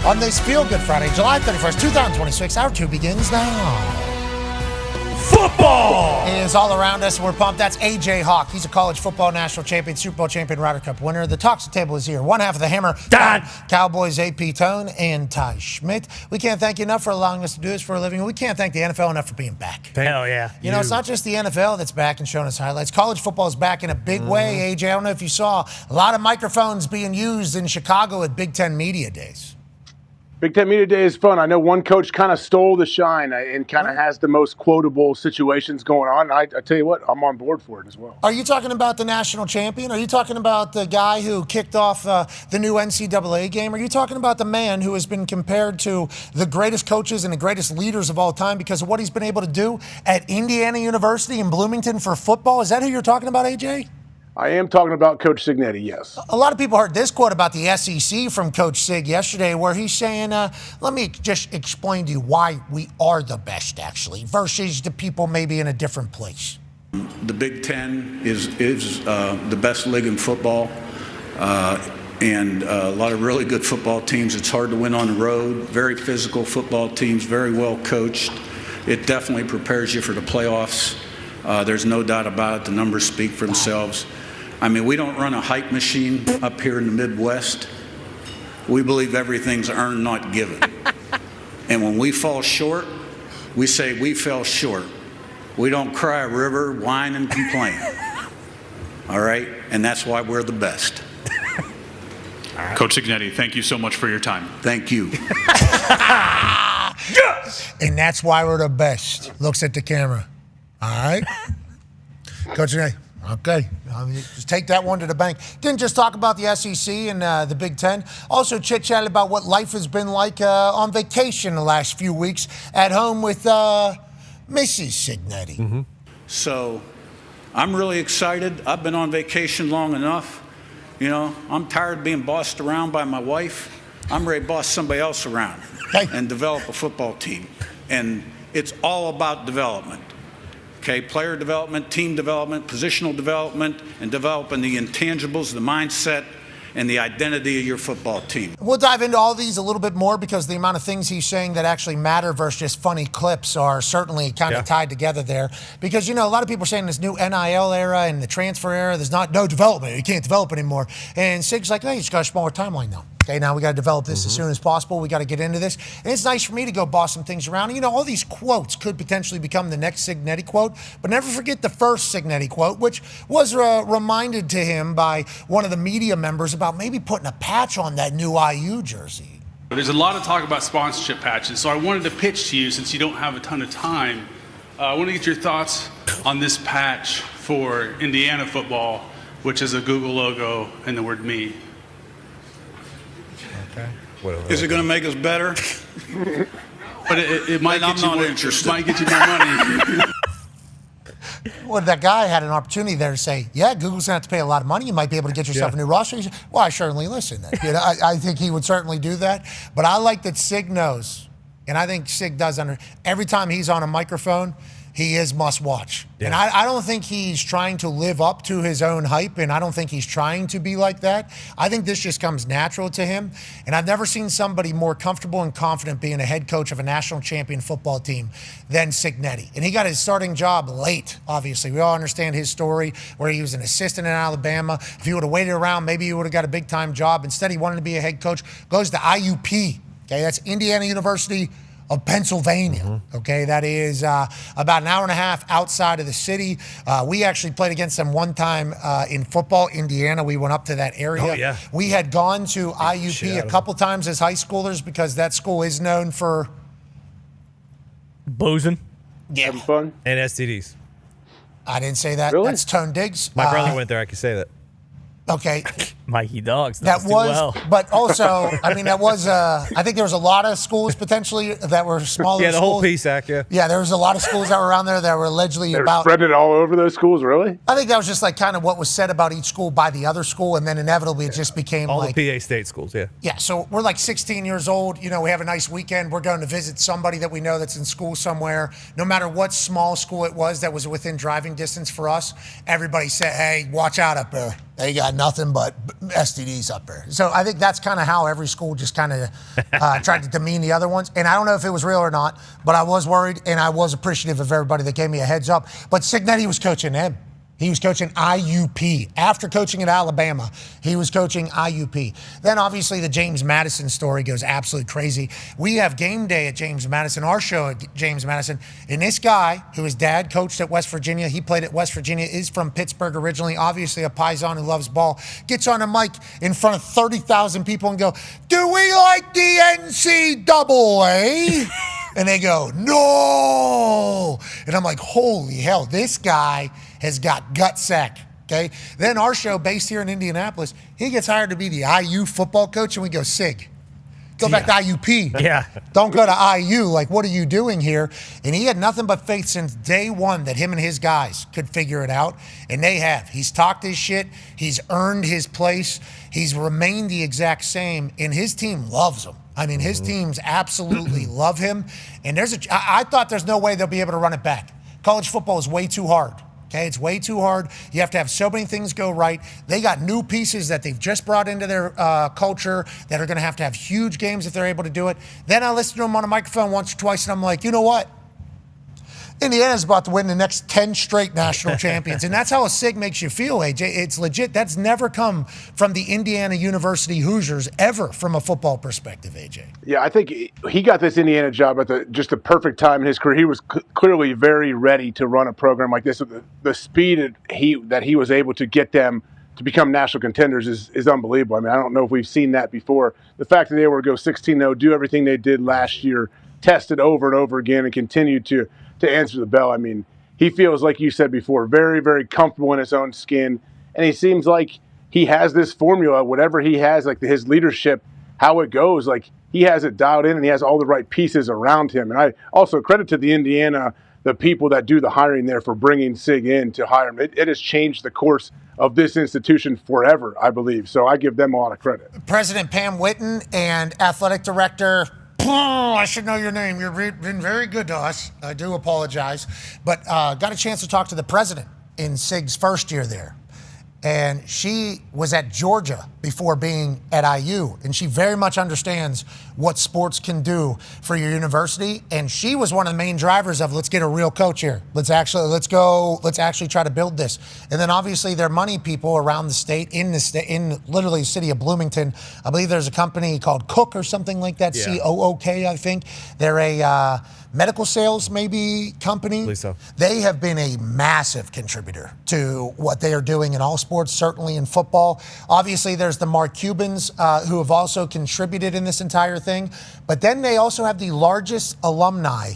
On this Feel Good Friday, July 31st, 2026, our two begins now. Football is all around us, and we're pumped. That's A.J. Hawk. He's a college football national champion, Super Bowl champion, Ryder Cup winner. The Toxic Table is here. One half of the Hammer, Dahn. Cowboys, AP Tone, and Ty Schmidt. We can't thank you enough for allowing us to do this for a living. We can't thank the NFL enough for being back. Hell yeah. You know, it's not just the NFL that's back and showing us highlights. College football is back in a big way, AJ. I don't know if you saw a lot of microphones being used in Chicago at Big Ten Media Days. Big Ten Media Day is fun. I know one coach kind of stole the shine and kind of has the most quotable situations going on. I tell you what, I'm on board for it as well. Are you talking about the national champion? Are you talking about the guy who kicked off the new NCAA game? Are you talking about the man who has been compared to the greatest coaches and the greatest leaders of all time because of what he's been able to do at Indiana University in Bloomington for football? Is that who you're talking about, AJ? I am talking about Coach Signetti, yes. A lot of people heard this quote about the SEC from Coach Sig yesterday where he's saying, let me just explain to you why we are the best, actually, versus the people maybe in a different place. The Big Ten is the best league in football, and a lot of really good football teams. It's hard to win on the road. Very physical football teams, very well coached. It definitely prepares you for the playoffs. There's no doubt about it. The numbers speak for themselves. I mean, we don't run a hype machine up here in the Midwest. We believe everything's earned, not given. And when we fall short, we say we fell short. We don't cry a river, whine, and complain. All right? And that's why we're the best. Coach Signetti, thank you so much for your time. Thank you. Yes! And that's why we're the best. Looks at the camera. All right? Coach Signetti. Okay. Just take that one to the bank. Didn't just talk about the SEC and the Big Ten. Also chit-chatted about what life has been like on vacation the last few weeks at home with Mrs. Signetti. Mm-hmm. So I'm really excited. I've been on vacation long enough. You know, I'm tired of being bossed around by my wife. I'm ready to boss somebody else around and develop a football team. And it's all about development. Okay, player development, team development, positional development, and developing the intangibles, the mindset, and the identity of your football team. We'll dive into all these a little bit more because the amount of things he's saying that actually matter versus just funny clips are certainly kind of tied together there. Because, you know, a lot of people are saying this new NIL era and the transfer era, there's no development. You can't develop anymore. And Sig's like, hey, you just got a smaller timeline now. Okay, now we got to develop this as soon as possible. We got to get into this. And it's nice for me to go boss some things around. And, you know, all these quotes could potentially become the next Signetti quote. But never forget the first Signetti quote, which was reminded to him by one of the media members about maybe putting a patch on that new IU jersey. There's a lot of talk about sponsorship patches, so I wanted to pitch to you since you don't have a ton of time. I want to get your thoughts on this patch for Indiana football, which is a Google logo and the word me. Okay. Is it going to make us better? But it might Then get I'm you not more, interested. might get you more money. Well, that guy had an opportunity there to say, yeah, Google's going to have to pay a lot of money. You might be able to get yourself a new roster. He said, well, I certainly listen. You know, I think he would certainly do that. But I like that Sig knows, and I think Sig does every time he's on a microphone, he is must watch. Yeah. And I don't think he's trying to live up to his own hype, and I don't think he's trying to be like that. I think this just comes natural to him. And I've never seen somebody more comfortable and confident being a head coach of a national champion football team than Cignetti. And he got his starting job late, obviously. We all understand his story, where he was an assistant in Alabama. If he would have waited around, maybe he would have got a big-time job. Instead, he wanted to be a head coach. Goes to IUP. Okay, that's Indiana University of Pennsylvania. Okay, that is about an hour and a half outside of the city. We actually played against them one time in football, Indiana. We went up to that area. Oh, yeah. We had gone to IUP a couple times as high schoolers because that school is known for boozing. Yeah, fun and STDs. I didn't say that. Really? That's Tone Diggs. My brother went there. I can say that. Okay. Mikey Dogs. That was, but also, I mean, that was, I think there was a lot of schools potentially that were smaller Yeah, the schools. whole PSAC, yeah. Yeah, there was a lot of schools that were around there that were allegedly They're about. spreading it all over those schools, really? I think that was just like kind of what was said about each school by the other school, and then inevitably it just became All like. the PA state schools, yeah. Yeah, so we're like 16 years old. You know, we have a nice weekend. We're going to visit somebody that we know that's in school somewhere. No matter what small school it was that was within driving distance for us, everybody said, hey, watch out up there. They got nothing but STDs up there. So I think that's kind of how every school just kind of tried to demean the other ones. And I don't know if it was real or not, but I was worried, and I was appreciative of everybody that gave me a heads up. But Cignetti was coaching them. He was coaching IUP. After coaching at Alabama, he was coaching IUP. Then obviously the James Madison story goes absolutely crazy. We have game day at James Madison, our show at James Madison, and this guy, who his dad coached at West Virginia, he played at West Virginia, is from Pittsburgh originally, obviously a Paisan who loves ball, gets on a mic in front of 30,000 people and go, do we like the NCAA? And they go, no. And I'm like, holy hell, this guy has got gutsack, okay? Then our show, based here in Indianapolis, he gets hired to be the IU football coach, and we go, Sig, go back to IUP. Yeah. Don't go to IU. Like, what are you doing here? And he had nothing but faith since day one that him and his guys could figure it out, and they have. He's talked his shit. He's earned his place. He's remained the exact same, and his team loves him. I mean, his teams absolutely love him. And I thought there's no way they'll be able to run it back. College football is way too hard. Okay, it's way too hard. You have to have so many things go right. They got new pieces that they've just brought into their culture that are going to have huge games if they're able to do it. Then I listened to them on a microphone once or twice, and I'm like, you know what? Indiana's about to win the next 10 straight national champions. And that's how a Sig makes you feel, AJ. It's legit. That's never come from the Indiana University Hoosiers ever from a football perspective, AJ. Yeah, I think he got this Indiana job at just the perfect time in his career. He was clearly very ready to run a program like this. The speed that he was able to get them to become national contenders is unbelievable. I mean, I don't know if we've seen that before. The fact that they were to go 16-0, do everything they did last year, test it over and over again, and continue to answer the bell. I mean, he feels, like you said before, very, very comfortable in his own skin. And he seems like he has this formula, whatever he has, like his leadership, how it goes, like he has it dialed in and he has all the right pieces around him. And I also credit to the Indiana, the people that do the hiring there for bringing Sig in to hire him. It has changed the course of this institution forever, I believe. So I give them a lot of credit. President Pam Whitten and athletic director, I should know your name. You've been very good to us. I do apologize. But got a chance to talk to the president in Sig's first year there. And she was at Georgia before being at IU. And she very much understands what sports can do for your university. And she was one of the main drivers of, let's get a real coach here. Let's actually try to build this. And then obviously their money people around the state, in literally the city of Bloomington. I believe there's a company called Cook or something like that, yeah. COOK, I think. They're medical sales maybe company. I believe so. They have been a massive contributor to what they are doing in all sports, certainly in football. Obviously, there's the Mark Cubans who have also contributed in this entire thing. But then they also have the largest alumni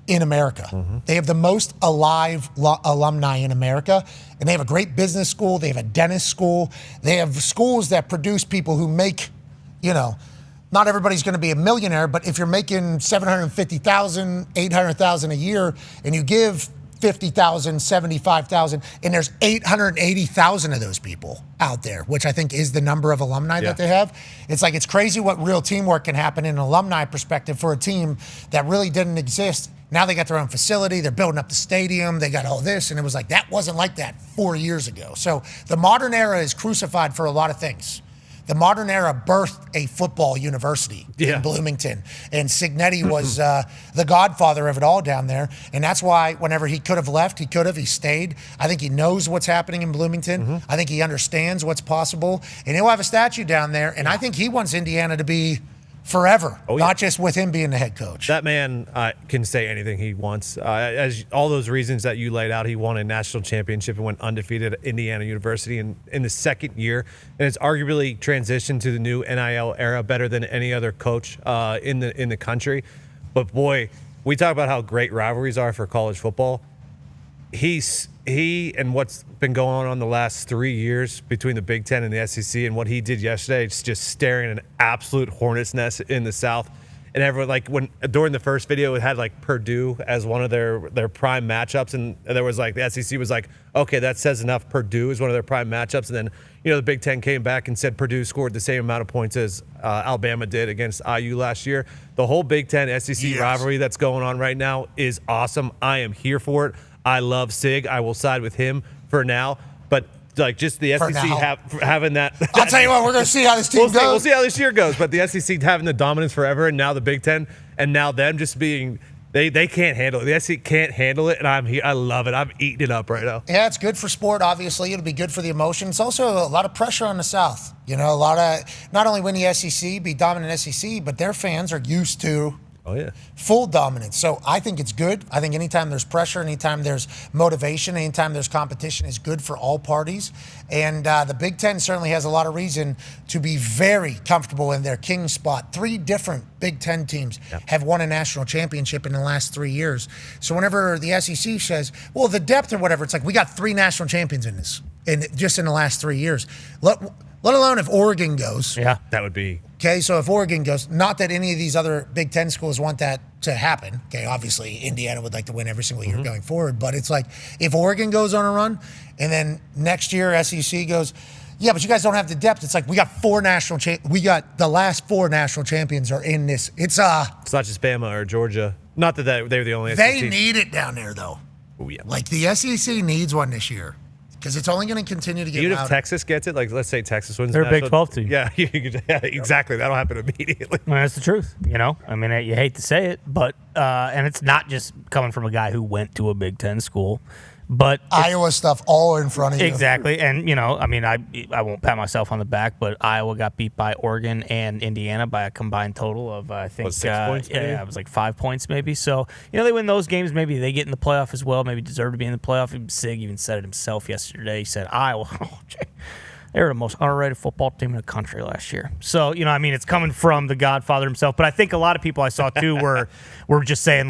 in America. They have the most alive alumni in America, and they have a great business school. They have a dentist school. They have schools that produce people who make, not everybody's going to be a millionaire, but if you're making $750,000, $800,000 a year, and you give $50,000, $75,000, and there's 880,000 of those people out there, which I think is the number of alumni that they have. It's crazy what real teamwork can happen in an alumni perspective for a team that really didn't exist. Now they got their own facility. They're building up the stadium. They got all this, and it was like that wasn't like that 4 years ago. So the modern era is crucified for a lot of things. The modern era birthed a football university in Bloomington. And Cignetti was the godfather of it all down there. And that's why whenever he could have left, he could have. He stayed. I think he knows what's happening in Bloomington. I think he understands what's possible. And he'll have a statue down there. And I think he wants Indiana to be forever, not just with him being the head coach. That man can say anything he wants. As all those reasons that you laid out, he won a national championship and went undefeated at Indiana University in the second year, and it's arguably transitioned to the new NIL era better than any other coach in the country. But boy, we talk about how great rivalries are for college football. He and what's been going on the last 3 years between the Big Ten and the SEC and what he did yesterday, it's just staring at an absolute hornet's nest in the South. And everyone, during the first video, it had Purdue as one of their prime matchups, and there was the SEC was like, okay, that says enough. Purdue is one of their prime matchups, and then the Big Ten came back and said Purdue scored the same amount of points as Alabama did against IU last year. The whole Big Ten SEC rivalry that's going on right now is awesome. I am here for it. I love Sig. I will side with him for now. But just the SEC having that. I'll tell you what, we're going to see how this team goes. We'll see how this year goes. But the SEC having the dominance forever, and now the Big Ten, and now them just being they can't handle it. The SEC can't handle it, and I'm here. I love it. I'm eating it up right now. Yeah, it's good for sport. Obviously, it'll be good for the emotion. It's also a lot of pressure on the South. A lot of not only win the SEC, be dominant SEC, but their fans are used to. Full dominance. So I think it's good. I think anytime there's pressure, anytime there's motivation, anytime there's competition is good for all parties. And the Big Ten certainly has a lot of reason to be very comfortable in their king spot. 3 different Big Ten teams have won a national championship in the last 3 years. So whenever the SEC says, well, the depth or whatever, it's like we got 3 national champions in this, just in the last 3 years. Let alone if Oregon goes. Yeah, that would be. Okay, so if Oregon goes, not that any of these other Big Ten schools want that to happen. Okay, obviously Indiana would like to win every single year going forward, but it's like if Oregon goes on a run and then next year SEC goes, yeah, but you guys don't have the depth. It's like we got 4 national we got the last 4 national champions are in this. It's not just Bama or Georgia. Not that they were the only SEC. They need it down there though. Oh yeah. Like the SEC needs one this year. Because it's only going to continue to get Even louder. if Texas gets it, let's say Texas wins. They're a Big 12 team. Yeah, exactly. That'll happen immediately. Well, that's the truth. I mean, you hate to say it, but and it's not just coming from a guy who went to a Big Ten school. But Iowa stuff all in front of you. Exactly. And, I mean, I won't pat myself on the back, but Iowa got beat by Oregon and Indiana by a combined total of, I think, 6 points, maybe? Yeah, it was like 5 points maybe. So, they win those games. Maybe they get in the playoff as well. Maybe deserve to be in the playoff. Sig even said it himself yesterday. He said, Iowa, they were the most underrated football team in the country last year. So, I mean, it's coming from the Godfather himself. But I think a lot of people I saw, too, were just saying,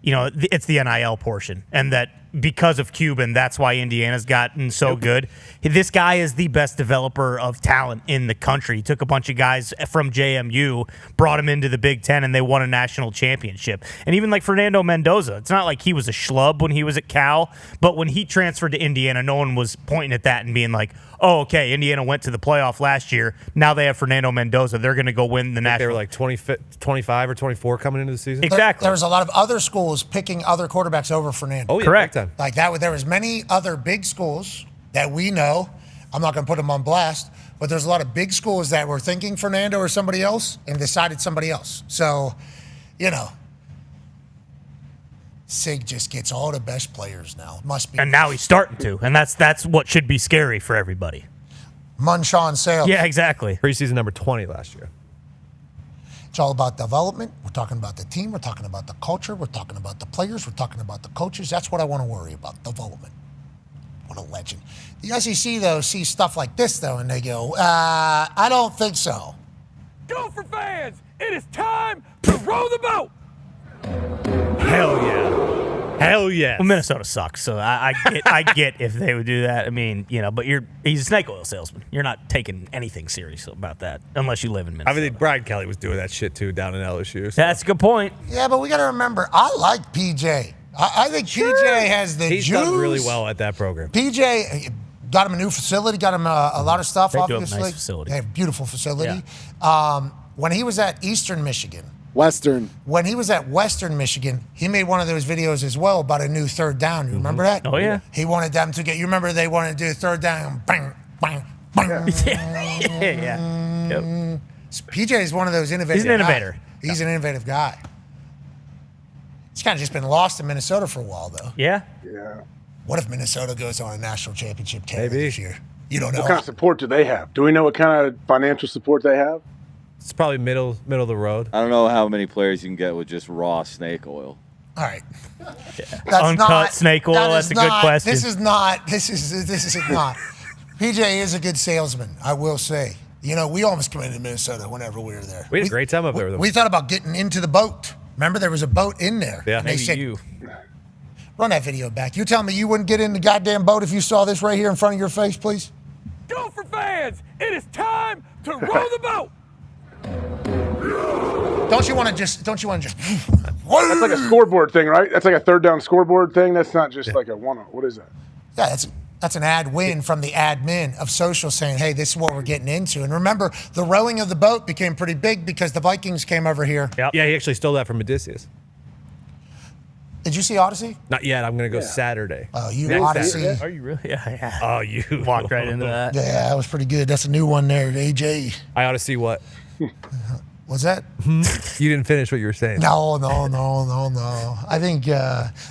it's the NIL portion. And that because of Cuban, that's why Indiana's gotten so good. This guy is the best developer of talent in the country. He took a bunch of guys from JMU, brought them into the Big Ten, and they won a national championship. And even like Fernando Mendoza, it's not like he was a schlub when he was at Cal, but when he transferred to Indiana, no one was pointing at that and being like, oh, okay, Indiana went to the playoff last year. Now they have Fernando Mendoza. They're going to go win the national. They were like 25 or 24 coming into the season. Exactly. There was a lot of other schools picking other quarterbacks over Fernando. Oh, yeah, correct. Like that, there was many other big schools that we know. I'm not going to put them on blast, but there's a lot of big schools that were thinking Fernando or somebody else and decided somebody else. So, Sig just gets all the best players now. Must be. And now he's starting to, and that's what should be scary for everybody. Munshawn Sales. Yeah, exactly. Preseason number 20 last year. It's all about development. We're talking about the team. We're talking about the culture. We're talking about the players. We're talking about the coaches. That's what I want to worry about, development. What a legend. The SEC, though, sees stuff like this, though, and they go, I don't think so. Gopher fans, it is time to row the boat. Hell yeah. Hell yeah. Well, Minnesota sucks, so I get if they would do that. I mean, but he's a snake oil salesman. You're not taking anything serious about that unless you live in Minnesota. I mean, Brian Kelly was doing that shit too down in LSU. So. That's a good point. Yeah, but we got to remember, I like PJ. I think PJ has the He's juice. done really well at that program. PJ got him a new facility, got him a lot of stuff, They do have a obviously. nice facility. They have a beautiful facility. Yeah. When he was at Eastern Michigan. When he was at Western Michigan, he made one of those videos as well about a new third down. You remember that? Oh, yeah. He wanted them to get, you remember they wanted to do third down, bang, bang, bang. Yeah. Yep. PJ is one of those innovative He's an innovator. guys. He's an innovative guy. He's kind of just been lost in Minnesota for a while, though. Yeah. Yeah. What if Minnesota goes on a national championship team this year? You don't know. What kind of support do they have? Do we know what kind of financial support they have? It's probably middle of the road. I don't know how many players you can get with just raw snake oil. All right. Uncut snake oil, that's a good question. This is not. PJ is a good salesman, I will say. We almost committed to Minnesota whenever we were there. We had a great time up there with them. We thought about getting into the boat. Remember, there was a boat in there. Yeah, and they maybe said, you. Run that video back. You telling me you wouldn't get in the goddamn boat if you saw this right here in front of your face, please? Gopher fans, it is time to row the boat. Don't you want to just? That's like a scoreboard thing, right? That's like a third down scoreboard thing. That's not just like a one-on. What is that? Yeah, that's an ad win from the admin of social saying, hey, this is what we're getting into. And remember, the rowing of the boat became pretty big because the Vikings came over here. Yep. Yeah, he actually stole that from Odysseus. Did you see Odyssey? Not yet. I'm going to go Saturday. Oh, you Next Odyssey. Saturday. Are you really? Yeah. Oh, you walked right into that. Yeah, that was pretty good. That's a new one there, AJ. I ought to see what? What's that? You didn't finish what you were saying. No. I think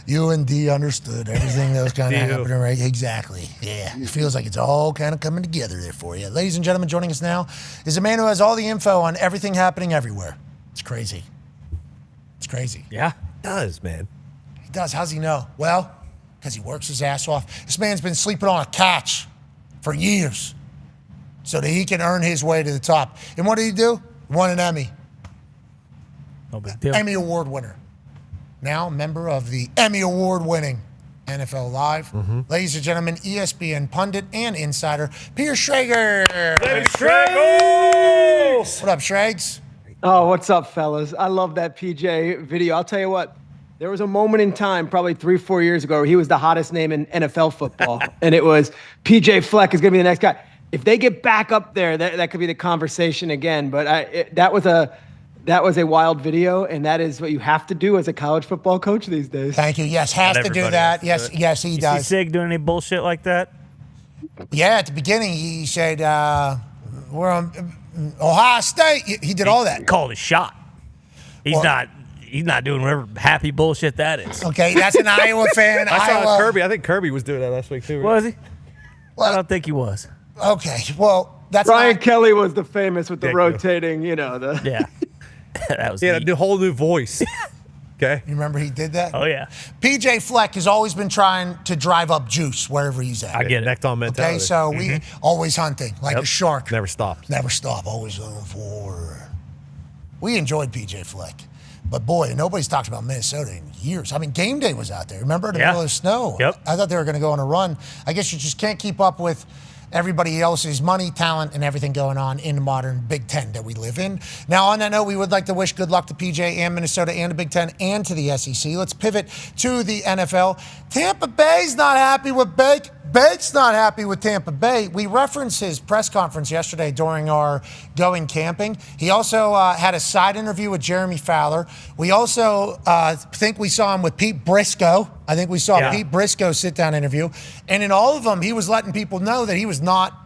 you and D understood everything that was kind of happening, right? Exactly. Yeah. It feels like it's all kind of coming together there for you. Ladies and gentlemen, joining us now is a man who has all the info on everything happening everywhere. It's crazy. Yeah. It does, man. He does. How's he know? Well, because he works his ass off. This man's been sleeping on a couch for years so that he can earn his way to the top. And what did he do? Won an Emmy. No big deal. Emmy Award winner. Now a member of the Emmy Award winning NFL Live. Ladies and gentlemen, ESPN pundit and insider, Peter Schrager. Schrager! What up, Schrags? Oh, what's up, fellas? I love that PJ video. I'll tell you what, there was a moment in time, probably 3-4 years ago, where he was the hottest name in NFL football. And it was PJ Fleck is going to be the next guy. If they get back up there, that could be the conversation again. But that was a wild video, and that is what you have to do as a college football coach these days. Thank you. Yes, has to do that. Yes, he does. See Sig doing any bullshit like that? Yeah, at the beginning he said, we're on Ohio State. He did all that. He called a shot. He's not doing whatever happy bullshit that is. Okay, that's an Iowa fan. I saw Kirby. I think Kirby was doing that last week too. Was he? Well, I don't think he was. Okay, well, that's Brian Kelly was the famous with the rotating, the yeah. That was he had a whole new voice. Okay. You remember he did that? Oh yeah. PJ Fleck has always been trying to drive up juice wherever he's at. I get it. Next on mentality. Okay, so we always hunting like a shark. Never stopped. Never stop. Always going forward. We enjoyed PJ Fleck. But boy, nobody's talked about Minnesota in years. I mean, game day was out there. Remember in the middle of the snow? Yep. I thought they were going to go on a run. I guess you just can't keep up with everybody else's money, talent, and everything going on in the modern Big Ten that we live in. Now, on that note, we would like to wish good luck to PJ and Minnesota and the Big Ten and to the SEC. Let's pivot to the NFL. Tampa Bay's not happy with Bake. Bake's not happy with Tampa Bay. We referenced his press conference yesterday during our going camping. He also had a side interview with Jeremy Fowler. We also think we saw him with Pete Briscoe. I think we saw Pete Briscoe sit-down interview. And in all of them, he was letting people know that he was not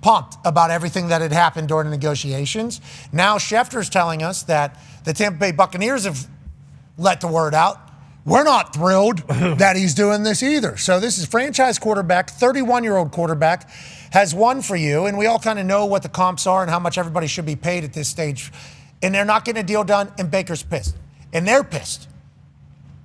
pumped about everything that had happened during the negotiations. Now Schefter's telling us that the Tampa Bay Buccaneers have let the word out. We're not thrilled that he's doing this either. So this is franchise quarterback, 31-year-old quarterback, has won for you, and we all kind of know what the comps are and how much everybody should be paid at this stage and they're not getting a deal done, and Baker's pissed. And they're pissed.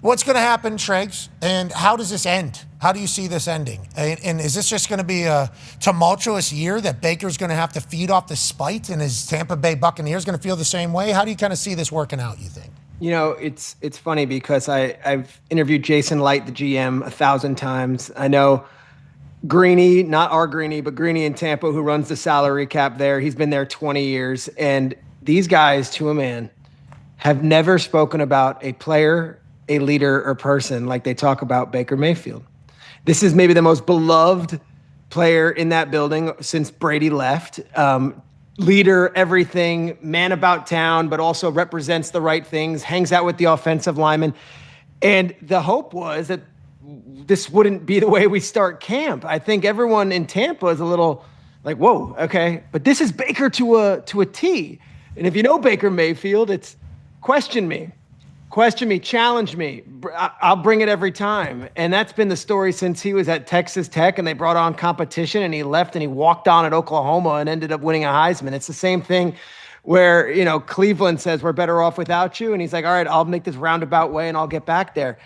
What's going to happen, Triggs, and how does this end? How do you see this ending? And is this just going to be a tumultuous year that Baker's going to have to feed off the spite, and his Tampa Bay Buccaneers going to feel the same way? How do you kind of see this working out, you think? You know, it's funny because I've interviewed Jason Light, the GM, 1,000 times. I know Greeny, not our Greeny, but Greeny in Tampa, who runs the salary cap there. He's been there 20 years. And these guys, to a man, have never spoken about a player, a leader, or person like they talk about Baker Mayfield. This is maybe the most beloved player in that building since Brady left. Leader, everything, man about town, but also represents the right things, hangs out with the offensive linemen. And the hope was that this wouldn't be the way we start camp. I think everyone in Tampa is a little like, whoa, okay. But this is Baker to a T. And if you know Baker Mayfield, it's question me, challenge me. I'll bring it every time. And that's been the story since he was at Texas Tech and they brought on competition and he left and he walked on at Oklahoma and ended up winning a Heisman. It's the same thing where, you know, Cleveland says we're better off without you. And he's like, all right, I'll make this roundabout way and I'll get back there.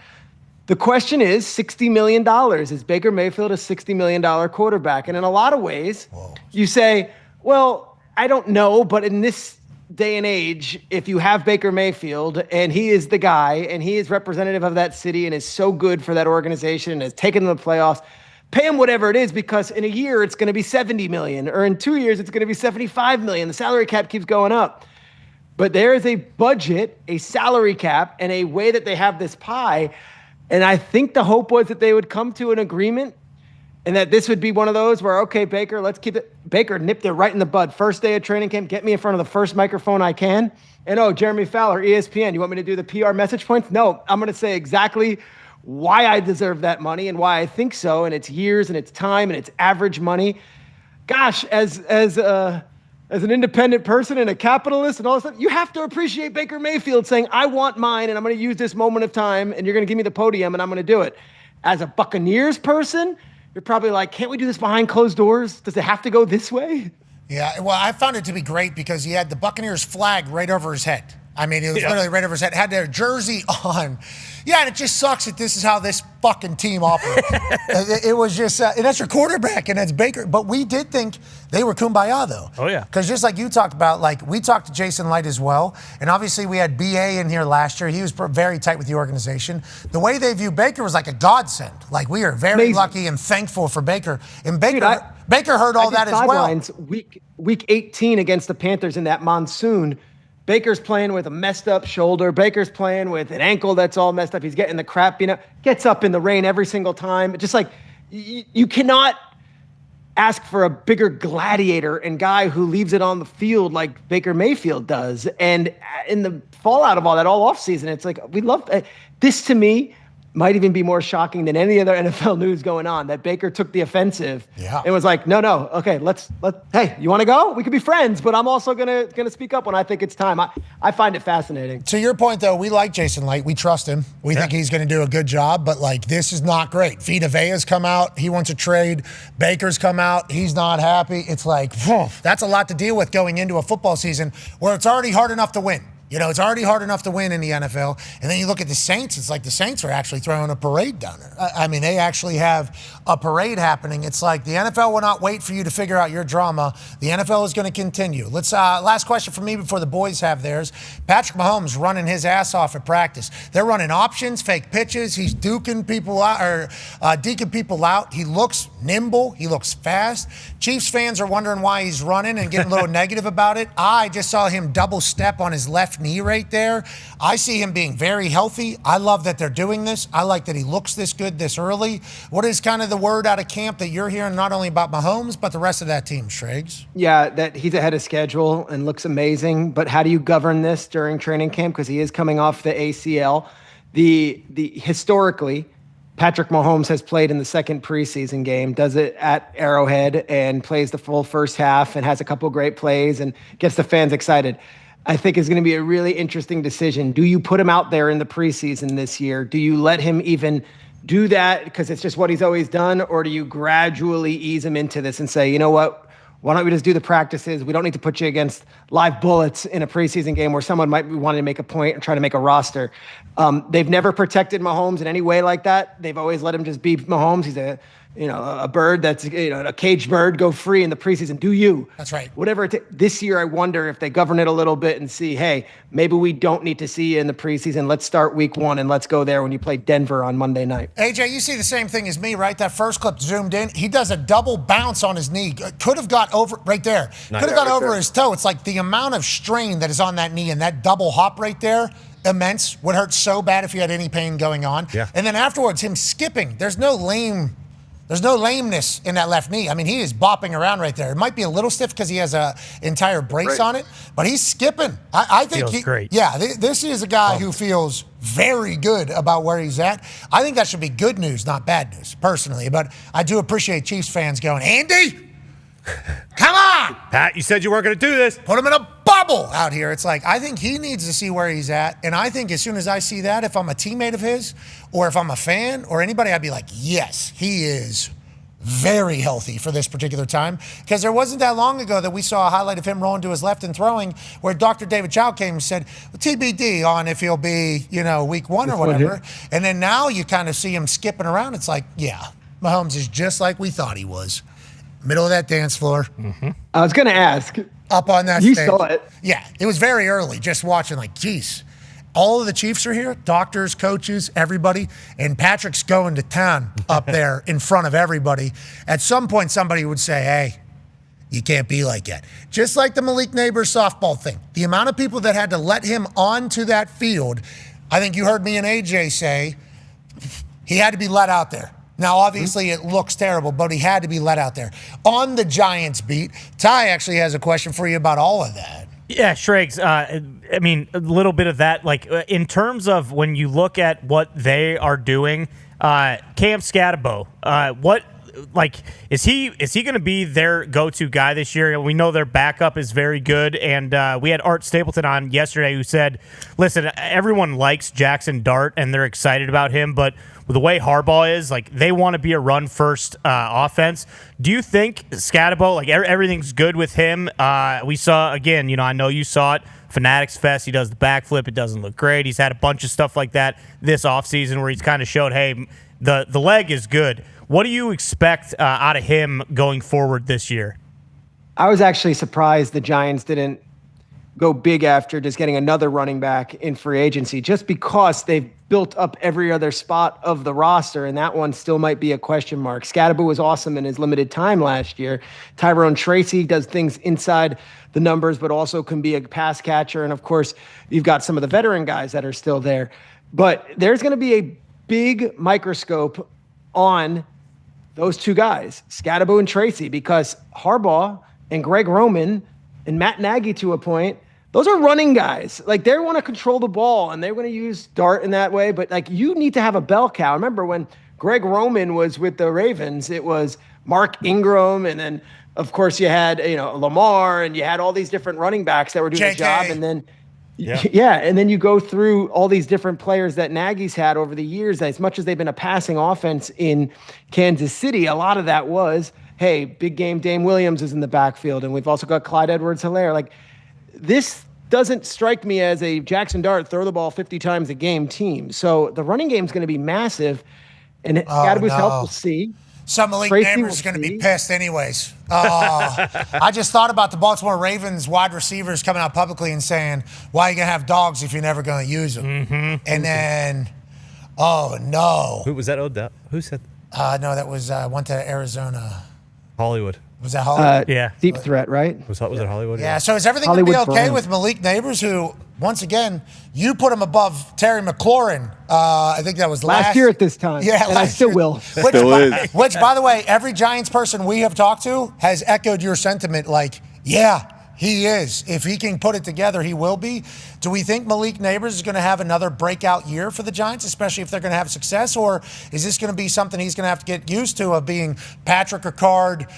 The question is $60 million. Is Baker Mayfield a $60 million quarterback? And in a lot of ways, you say, well, I don't know, but in this day and age, if you have Baker Mayfield and he is the guy and he is representative of that city and is so good for that organization and has taken them to the playoffs, pay him whatever it is, because in a year it's going to be $70 million, or in 2 years it's going to be $75 million. The salary cap keeps going up. But there is a budget, a salary cap, and a way that they have this pie. And I think the hope was that they would come to an agreement and that this would be one of those where, okay, Baker, let's keep it. Baker nipped it right in the bud. First day of training camp, get me in front of the first microphone I can. And, oh, Jeremy Fowler, ESPN, you want me to do the PR message points? No, I'm going to say exactly why I deserve that money and why I think so. And it's years and it's time and it's average money. Gosh, as an independent person and a capitalist and all this stuff, you have to appreciate Baker Mayfield saying, I want mine and I'm going to use this moment of time and you're going to give me the podium and I'm going to do it. As a Buccaneers person, you're probably like, can't we do this behind closed doors? Does it have to go this way? Yeah, well, I found it to be great because he had the Buccaneers flag right over his head. I mean, it was literally right over his head. Had their jersey on. Yeah, and it just sucks that this is how this fucking team operates. It was just, and that's your quarterback, and that's Baker. But we did think they were kumbaya, though. Oh, yeah. Because just like you talked about, like, we talked to Jason Light as well, and obviously we had B.A. in here last year. He was very tight with the organization. The way they view Baker was like a godsend. Like, we are very lucky and thankful for Baker. And Baker, Baker heard all that as well. Week 18 against the Panthers in that monsoon, Baker's playing with a messed up shoulder. Baker's playing with an ankle that's all messed up. He's getting the crap, gets up in the rain every single time. Just like you cannot ask for a bigger gladiator and guy who leaves it on the field like Baker Mayfield does. And in the fallout of all that all offseason, it's like, we love this. To me, might even be more shocking than any other NFL news going on, that Baker took the offensive and was like, no, okay, let's hey, you want to go? We could be friends, but I'm also gonna speak up when I think it's time. I find it fascinating. To your point, though, we like Jason Light. We trust him. We think he's going to do a good job, but, like, this is not great. Vita Vea's come out. He wants a trade. Baker's come out. He's not happy. It's like, that's a lot to deal with going into a football season where it's already hard enough to win. You know, it's already hard enough to win in the NFL. And then you look at the Saints, it's like the Saints are actually throwing a parade down there. I mean, they actually have a parade happening. It's like the NFL will not wait for you to figure out your drama. The NFL is going to continue. Let's last question for me before the boys have theirs. Patrick Mahomes running his ass off at practice. They're running options, fake pitches. He's deking people out. He looks nimble. He looks fast. Chiefs fans are wondering why he's running and getting a little negative about it. I just saw him double step on his left knee right there. I see him being very healthy. I love that they're doing this. I like that he looks this good this early. What is kind of the word out of camp that you're hearing not only about Mahomes, but the rest of that team, Schrags? Yeah, that he's ahead of schedule and looks amazing. But how do you govern this during training camp? Because he is coming off the ACL. The historically, Patrick Mahomes has played in the second preseason game, does it at Arrowhead and plays the full first half and has a couple great plays and gets the fans excited. I think is going to be a really interesting decision. Do you put him out there in the preseason this year? Do you let him even do that because it's just what he's always done? Or do you gradually ease him into this and say, you know what, Why don't we just do the practices? We don't need to put you against live bullets in a preseason game where someone might be wanting to make a point and try to make a roster. They've never protected Mahomes in any way like that. They've always let him just be Mahomes. He's a bird that's, a caged bird, go free in the preseason. Do you? That's right. Whatever it takes. This year, I wonder if they govern it a little bit and see, hey, maybe we don't need to see you in the preseason. Let's start week 1 and let's go there when you play Denver on Monday night. AJ, you see the same thing as me, right? That first clip zoomed in. He does a double bounce on his knee. Could have got over right there. Could have got over his toe. It's like the amount of strain that is on that knee and that double hop right there. Immense. Would hurt so bad if you had any pain going on. Yeah. And then afterwards, him skipping. There's no lameness in that left knee. I mean, he is bopping around right there. It might be a little stiff because he has an entire brace on it, but he's skipping. I think feels great. Yeah, this is a guy who feels very good about where he's at. I think that should be good news, not bad news, personally. But I do appreciate Chiefs fans going, Andy, come on! Pat, you said you weren't going to do this. Put him in a bubble out here. It's like, I think he needs to see where he's at. And I think as soon as I see that, if I'm a teammate of his or if I'm a fan or anybody, I'd be like, yes, he is very healthy for this particular time. Because there wasn't that long ago that we saw a highlight of him rolling to his left and throwing where Dr. David Chow came and said, TBD on if he'll be, week 1 or whatever. And then now you kind of see him skipping around. It's like, yeah, Mahomes is just like we thought he was. Middle of that dance floor. Mm-hmm. I was going to ask. Up on that You stage. saw it. Yeah, it was very early, just watching like, geez, all of the Chiefs are here, doctors, coaches, everybody, and Patrick's going to town up there in front of everybody. At some point, somebody would say, hey, you can't be like that. Just like the Malik Neighbors softball thing. The amount of people that had to let him onto that field, I think you heard me and AJ say, he had to be let out there. Now, obviously, it looks terrible, but he had to be let out there. On the Giants beat, Ty actually has a question for you about all of that. Yeah, Shregs, I mean, a little bit of that. Like, in terms of when you look at what they are doing, Cam Scatabo, is he going to be their go-to guy this year? We know their backup is very good, and we had Art Stapleton on yesterday who said, listen, everyone likes Jackson Dart, and they're excited about him, but the way Harbaugh is, like, they want to be a run-first offense. Do you think Scatabo, everything's good with him? We saw, again, I know you saw it, Fanatics Fest, he does the backflip. It doesn't look great. He's had a bunch of stuff like that this offseason where he's kind of showed, hey, the leg is good. What do you expect out of him going forward this year? I was actually surprised the Giants didn't go big after just getting another running back in free agency, just because they've built up every other spot of the roster, and that one still might be a question mark. Scatabo was awesome in his limited time last year. Tyrone Tracy does things inside the numbers, but also can be a pass catcher. And, of course, you've got some of the veteran guys that are still there. But there's going to be a big microscope on those two guys, Scatabo and Tracy, because Harbaugh and Greg Roman and Matt Nagy, to a point, those are running guys. Like, they want to control the ball, and they're going to use Dart in that way. But, you need to have a bell cow. Remember when Greg Roman was with the Ravens, it was Mark Ingram, and then, of course, you had, Lamar, and you had all these different running backs that were doing the job. And then, and then you go through all these different players that Nagy's had over the years. As much as they've been a passing offense in Kansas City, a lot of that was, hey, big game Dame Williams is in the backfield, and we've also got Clyde Edwards-Helaire. This doesn't strike me as a Jackson Dart throw the ball 50 times a game team. So the running game is going to be massive, and Scatabo's help, we'll see. Some Malik Neighbors is going to be pissed anyways. I just thought about the Baltimore Ravens wide receivers coming out publicly and saying, why are you going to have dogs if you're never going to use them? Mm-hmm. And then, oh, no. Who was that? Odell? Who said that? No, that was went to Arizona. Hollywood. Was that Hollywood? Yeah. Deep threat, right? Was it Hollywood? Yeah, so is everything going to be okay with Malik Neighbors, who, once again, you put him above Terry McLaurin. I think that was last year at this time. Yeah, and I still will. Which, by the way, every Giants person we have talked to has echoed your sentiment like, yeah, he is. If he can put it together, he will be. Do we think Malik Neighbors is going to have another breakout year for the Giants, especially if they're going to have success? Or is this going to be something he's going to have to get used to, of being Patrick Ricard,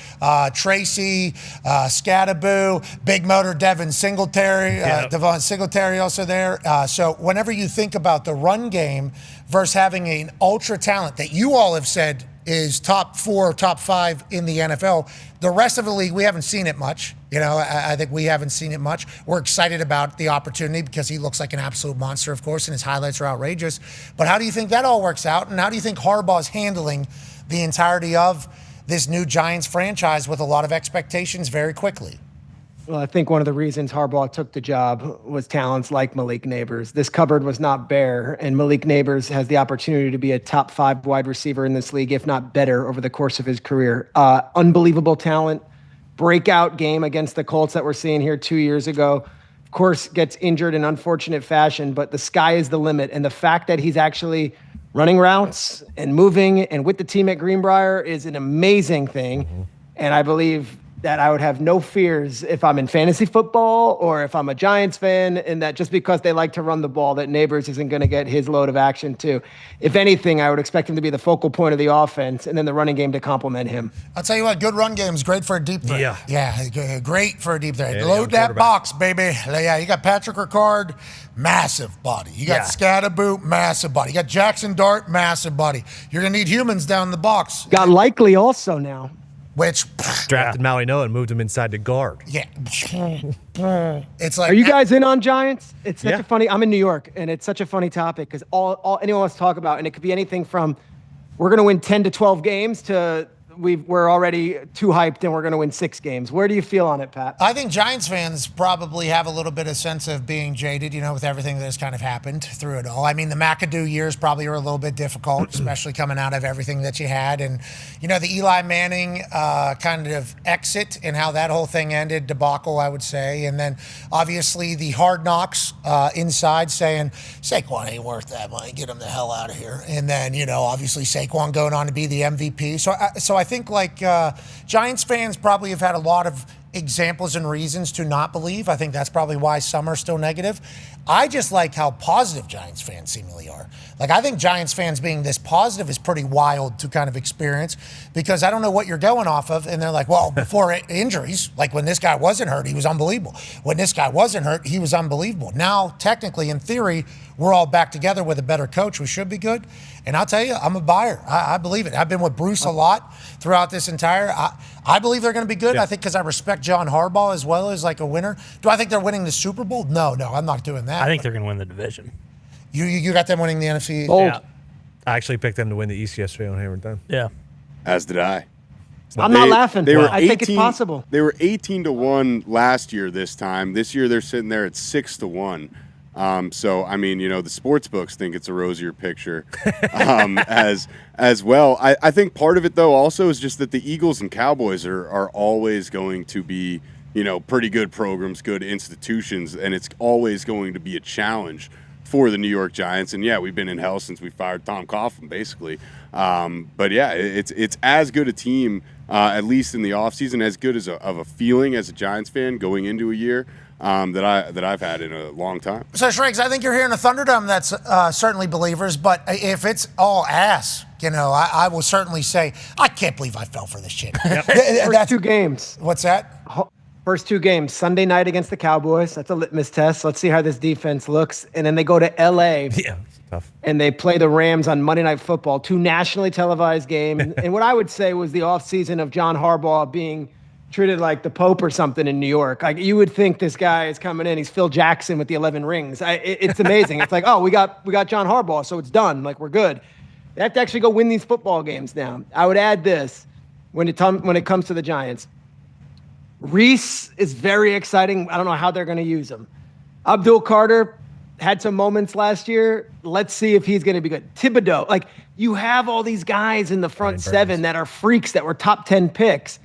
Tracy, Scatabo, Big Motor Devin Singletary, Devon Singletary also there. So whenever you think about the run game versus having an ultra talent that you all have said is top 4, top 5 in the NFL. The rest of the league, we haven't seen it much. I think we haven't seen it much. We're excited about the opportunity because he looks like an absolute monster, of course, and his highlights are outrageous. But how do you think that all works out? And how do you think Harbaugh's handling the entirety of this new Giants franchise with a lot of expectations very quickly? Well, I think one of the reasons Harbaugh took the job was talents like Malik Neighbors. This cupboard was not bare, and Malik Neighbors has the opportunity to be a top 5 wide receiver in this league, if not better, over the course of his career. Unbelievable talent, breakout game against the Colts that we're seeing here 2 years ago. Of course, gets injured in unfortunate fashion, but the sky is the limit. And the fact that he's actually running routes and moving and with the team at Greenbrier is an amazing thing. And I believe that I would have no fears if I'm in fantasy football or if I'm a Giants fan, and that just because they like to run the ball, that Neighbors isn't going to get his load of action too. If anything, I would expect him to be the focal point of the offense and then the running game to complement him. I'll tell you what, good run game is great for a deep threat. Yeah, great for a deep threat. Yeah, Load that box, baby. Yeah, you got Patrick Ricard, massive body. You got Scadaboot, massive body. You got Jackson Dart, massive body. You're going to need humans down the box. Got Likely also now. Which drafted Maui Noah and moved him inside to guard. Yeah. It's like, are you guys in on Giants? It's such a funny, I'm in New York, and it's such a funny topic because all anyone wants to talk about, and it could be anything from we're going to win 10 to 12 games to we're already too hyped and we're going to win 6 games. Where do you feel on it, Pat? I think Giants fans probably have a little bit of sense of being jaded, with everything that has kind of happened through it all. I mean, the McAdoo years probably are a little bit difficult, especially coming out of everything that you had. And, the Eli Manning kind of exit and how that whole thing ended, debacle, I would say. And then, obviously, the Hard Knocks inside saying, Saquon ain't worth that money. Get him the hell out of here. And then, obviously Saquon going on to be the MVP. So I think Giants fans probably have had a lot of examples and reasons to not believe. I think that's probably why some are still negative. I just like how positive Giants fans seemingly are. I think Giants fans being this positive is pretty wild to kind of experience because I don't know what you're going off of. And they're like, well, before injuries, like when this guy wasn't hurt, he was unbelievable. When this guy wasn't hurt, he was unbelievable. Now, technically, in theory, we're all back together with a better coach. We should be good. And I'll tell you, I'm a buyer. I believe it. I've been with Bruce a lot throughout this entire. I believe they're going to be good. I think because I respect John Harbaugh as well as like a winner. Do I think they're winning the Super Bowl? No, I'm not doing that. I think they're going to win the division. You got them winning the NFC? Yeah. I actually picked them to win the East yesterday on Hammer Done. Yeah. As did I. I'm not laughing. I think it's 18 possible. They were 18-1 last year this time. This year they're sitting there at 6-1. So, I mean, the sports books think it's a rosier picture as well. I think part of it, though, also is just that the Eagles and Cowboys are always going to be, pretty good programs, good institutions, and it's always going to be a challenge for the New York Giants. And, yeah, we've been in hell since we fired Tom Coughlin, basically. But, yeah, it's as good a team, at least in the offseason, as good of a feeling as a Giants fan going into a year that I've had in a long time. So, Shrinks, I think you're hearing a Thunderdome that's certainly believers, but if it's all ass, I will certainly say, I can't believe I fell for this shit. First 2 games. What's that? First 2 games. Sunday night against the Cowboys. That's a litmus test. Let's see how this defense looks. And then they go to L.A. Yeah, it's tough. And they play the Rams on Monday Night Football, 2 nationally televised games. And what I would say was the offseason of John Harbaugh being treated like the Pope or something in New York. Like, you would think this guy is coming in. He's Phil Jackson with the 11 rings. It's amazing. It's like, oh, we got John Harbaugh, so it's done. Like, we're good. They have to actually go win these football games now. I would add this when it comes to the Giants. Reese is very exciting. I don't know how they're going to use him. Abdul Carter had some moments last year. Let's see if he's going to be good. Thibodeau, like, you have all these guys in the front 7 that are freaks that were top 10 picks.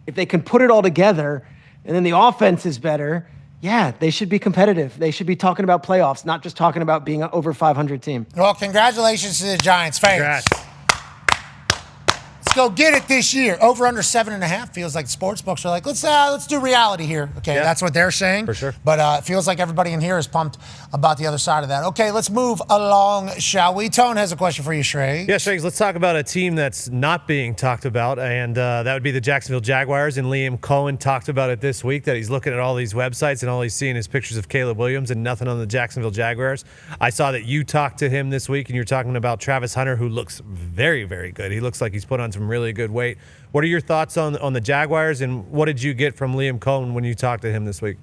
If they can put it all together and then the offense is better, yeah, they should be competitive. They should be talking about playoffs, not just talking about being an over 500 team. Well, congratulations to the Giants fans. Congrats. go get it this year. Over under 7.5 feels like sports books are like, let's do reality here. Okay, that's what they're saying. For sure. But it feels like everybody in here is pumped about the other side of that. Okay, let's move along, shall we? Tone has a question for you, Shrey. Yeah, Shregs, let's talk about a team that's not being talked about, and that would be the Jacksonville Jaguars. And Liam Cohen talked about it this week, that he's looking at all these websites and all he's seeing is pictures of Caleb Williams and nothing on the Jacksonville Jaguars. I saw that you talked to him this week, and you're talking about Travis Hunter, who looks very, very good. He looks like he's put on some really good weight. What are your thoughts on the Jaguars, and what did you get from Liam Cohen when you talked to him this week?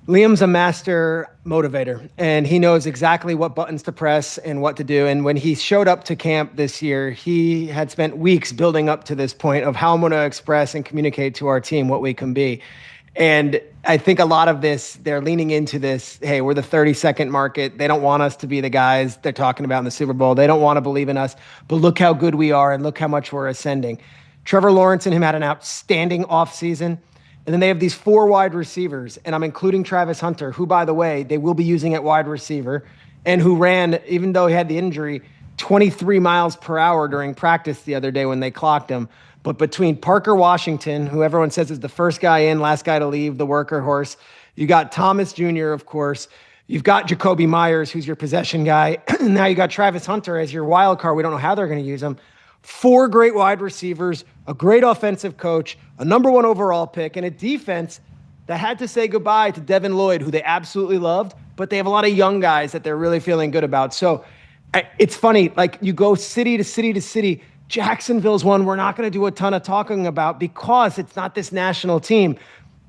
Liam's a master motivator, and he knows exactly what buttons to press and what to do. And when he showed up to camp this year, he had spent weeks building up to this point of how I'm going to express and communicate to our team what we can be. And I think a lot of this, they're leaning into this, hey, we're the 30-second market. They don't want us to be the guys they're talking about in the Super Bowl. They don't want to believe in us, but look how good we are and look how much we're ascending. Trevor Lawrence and him had an outstanding offseason. And then they have these 4 wide receivers, and I'm including Travis Hunter, who, by the way, they will be using at wide receiver, and who ran, even though he had the injury, 23 miles per hour during practice the other day when they clocked him. But between Parker Washington, who everyone says is the first guy in, last guy to leave, the worker horse, you got Thomas Jr., of course. You've got Jacoby Myers, who's your possession guy. Now you got Travis Hunter as your wild card. We don't know how they're going to use him. 4 great wide receivers, a great offensive coach, a number 1 overall pick, and a defense that had to say goodbye to Devin Lloyd, who they absolutely loved, but they have a lot of young guys that they're really feeling good about. So it's funny, like you go city to city to city. Jacksonville's one we're not going to do a ton of talking about because it's not this national team.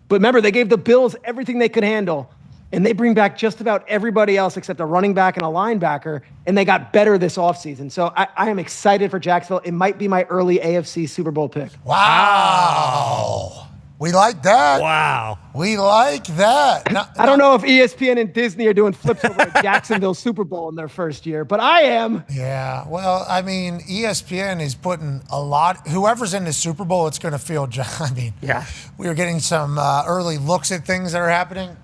But remember, they gave the Bills everything they could handle. And they bring back just about everybody else except a running back and a linebacker, and they got better this offseason. So I am excited for Jacksonville. It might be my early AFC Super Bowl pick. Wow. We like that. Wow. We like that. I don't know if ESPN and Disney are doing flips over at Jacksonville Super Bowl in their first year, but I am. Yeah. Well, I mean, ESPN is putting a lot. Whoever's in the Super Bowl, it's going to feel. I mean, yeah. We are getting some early looks at things that are happening.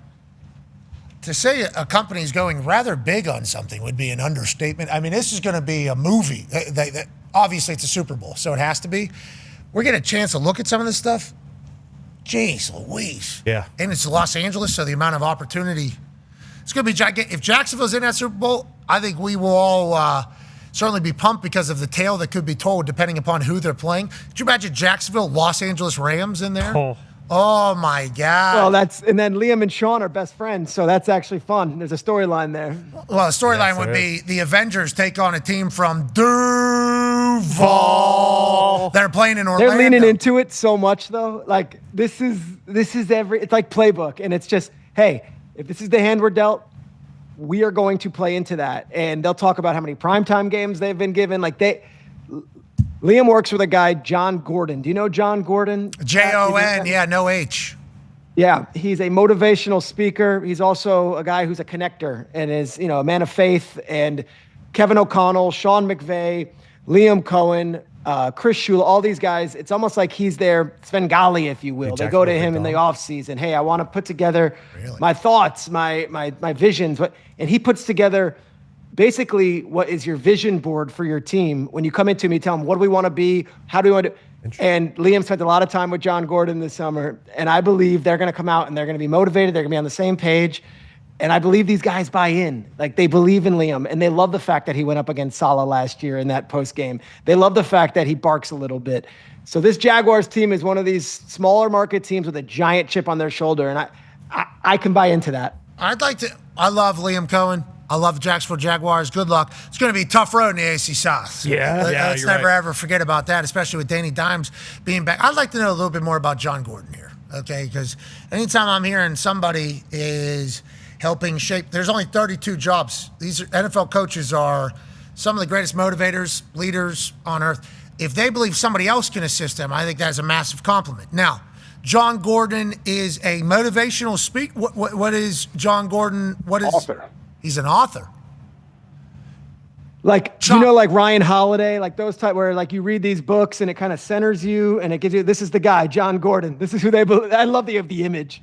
To say a company is going rather big on something would be an understatement. I mean, this is going to be a movie. Obviously, it's a Super Bowl, so it has to be. We're getting a chance to look at some of this stuff. Jeez Louise. Yeah. And it's Los Angeles, so the amount of opportunity. It's going to be gigantic. If Jacksonville's in that Super Bowl, I think we will all certainly be pumped because of the tale that could be told depending upon who they're playing. Could you imagine Jacksonville, Los Angeles Rams in there? Oh my God. Well, and then Liam and Sean are best friends, so that's actually fun. There's a storyline there. Well, the storyline would be the Avengers take on a team from Duval that are playing in Orlando. They're leaning into it so much, though. Like, this is it's like playbook, and it's just, hey, if this is the hand we're dealt, we are going to play into that. And they'll talk about how many primetime games they've been given. Liam works with a guy, John Gordon. Do you know John Gordon? Jon, yeah, no H. Yeah, he's a motivational speaker. He's also a guy who's a connector and is, a man of faith. And Kevin O'Connell, Sean McVay, Liam Cohen, Chris Shula, all these guys, it's almost like he's their Svengali, if you will. They go to him in the offseason. Hey, I want to put together my thoughts, my visions. And he puts together basically what is your vision board for your team. When you come into me, tell them, what do we want to be? How do we want to? And Liam spent a lot of time with John Gordon this summer, and I believe they're going to come out and they're going to be motivated. They're going to be on the same page. And I believe these guys buy in. Like, they believe in Liam, and they love the fact that he went up against Saleh last year in that post game. They love the fact that he barks a little bit. So this Jaguars team is one of these smaller market teams with a giant chip on their shoulder, and I can buy into that. I love Liam Cohen. I love the Jacksonville Jaguars. Good luck. It's going to be a tough road in the AFC South. Let's never ever forget about that, especially with Danny Dimes being back. I'd like to know a little bit more about John Gordon here, okay? Because anytime I'm hearing somebody is helping shape, there's only 32 jobs. These NFL coaches are some of the greatest motivators, leaders on earth. If they believe somebody else can assist them, I think that's a massive compliment. Now, John Gordon is a motivational speaker. What is John Gordon? What is author? He's an author. Like, like Ryan Holiday, like those type where like you read these books and it kind of centers you and it gives you, this is the guy, John Gordon. This is who they believe. I love the image.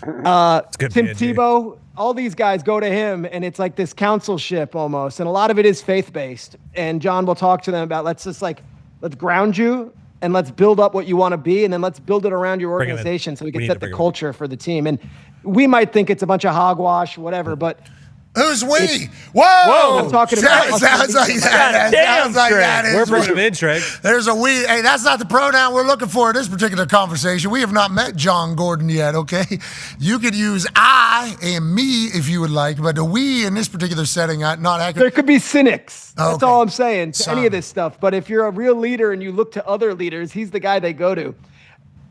Tim Tebow, all these guys go to him and it's like this counselship almost. And a lot of it is faith-based. And John will talk to them about, let's Let's ground you and let's build up what you want to be, and then let's build it around your Bring him in. organization so we We can need set to the bring him in. culture for the team. And we might think it's a bunch of hogwash, whatever, but Who's we? Whoa! I'm talking about us sounds like that. Sounds like that. We're is bringing him we. in, Treg. There's a we. Hey, that's not the pronoun we're looking for in this particular conversation. We have not met John Gordon yet, okay? You could use I and me if you would like, but the we in this particular setting, not accurate. there could be cynics. That's Okay. all I'm saying to any Son. of this stuff. But if you're a real leader and you look to other leaders, he's the guy they go to.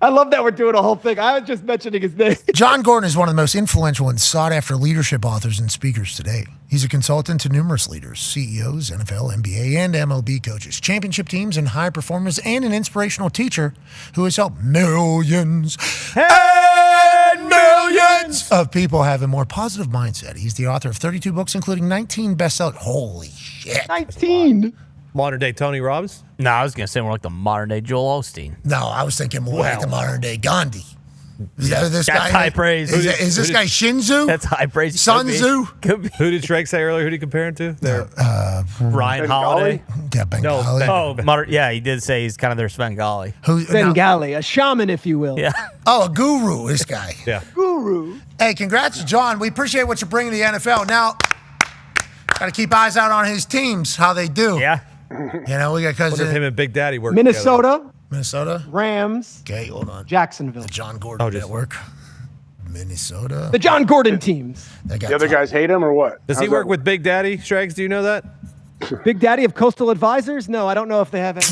I love that we're doing a whole thing. I was just mentioning his name. John Gordon is one of the most influential and sought-after leadership authors and speakers today. He's a consultant to numerous leaders, CEOs, NFL, NBA, and MLB coaches, championship teams, and high performers, and an inspirational teacher who has helped millions and millions of people have a more positive mindset. He's the author of 32 books, including 19 bestsellers. Holy shit. 19. Modern day Tony Robbins. No, I was gonna say more like the modern day Joel Osteen. No, I was thinking more like the modern-day Gandhi. Is that this That's guy? high praise. Is this guy Shinzu? That's high praise. Sun Tzu? Could be. Who did Treg say earlier? Who did he compare him to? Ryan Holiday. Yeah, Bengali. Yeah, he did say he's kind of their Svengali. Bengali, a shaman, if you will. Yeah. Oh, a guru, this guy. Yeah. Guru. Hey, congrats, John. We appreciate what you're bringing to the NFL. Now, got to keep eyes out on his teams, how they do. Yeah. You know, we got Wonder if cousin him and Big Daddy work Minnesota, Minnesota, Rams, Okay, hold on. Jacksonville. The John Gordon Network. Minnesota. The John Gordon teams. The other guys hate him or what? Does he work with Big Daddy, Shregs? Do you know that? Big Daddy of Coastal Advisors? No, I don't know if they have any.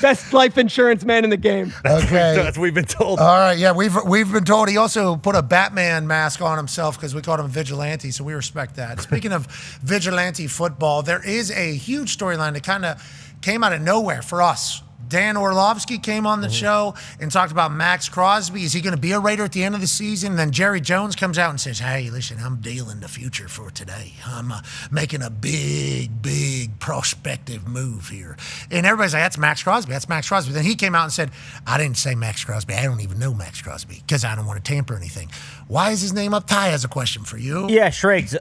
Best life insurance man in the game. Okay. That's what we've been told. All right, yeah, we've been told he also put a Batman mask on himself because we called him vigilante, so we respect that. Speaking of vigilante football, there is a huge storyline that kind of came out of nowhere for us. Dan Orlovsky came on the show and talked about Max Crosby. Is he going to be a Raider at the end of the season? And then Jerry Jones comes out and says, hey, listen, I'm dealing the future for today. I'm making a big prospective move here. And everybody's like, that's Max Crosby. That's Max Crosby. Then he came out and said, I didn't say Max Crosby. I don't even know Max Crosby because I don't want to tamper anything. Why is his name up? Ty has a question for you. Yeah, Shregs.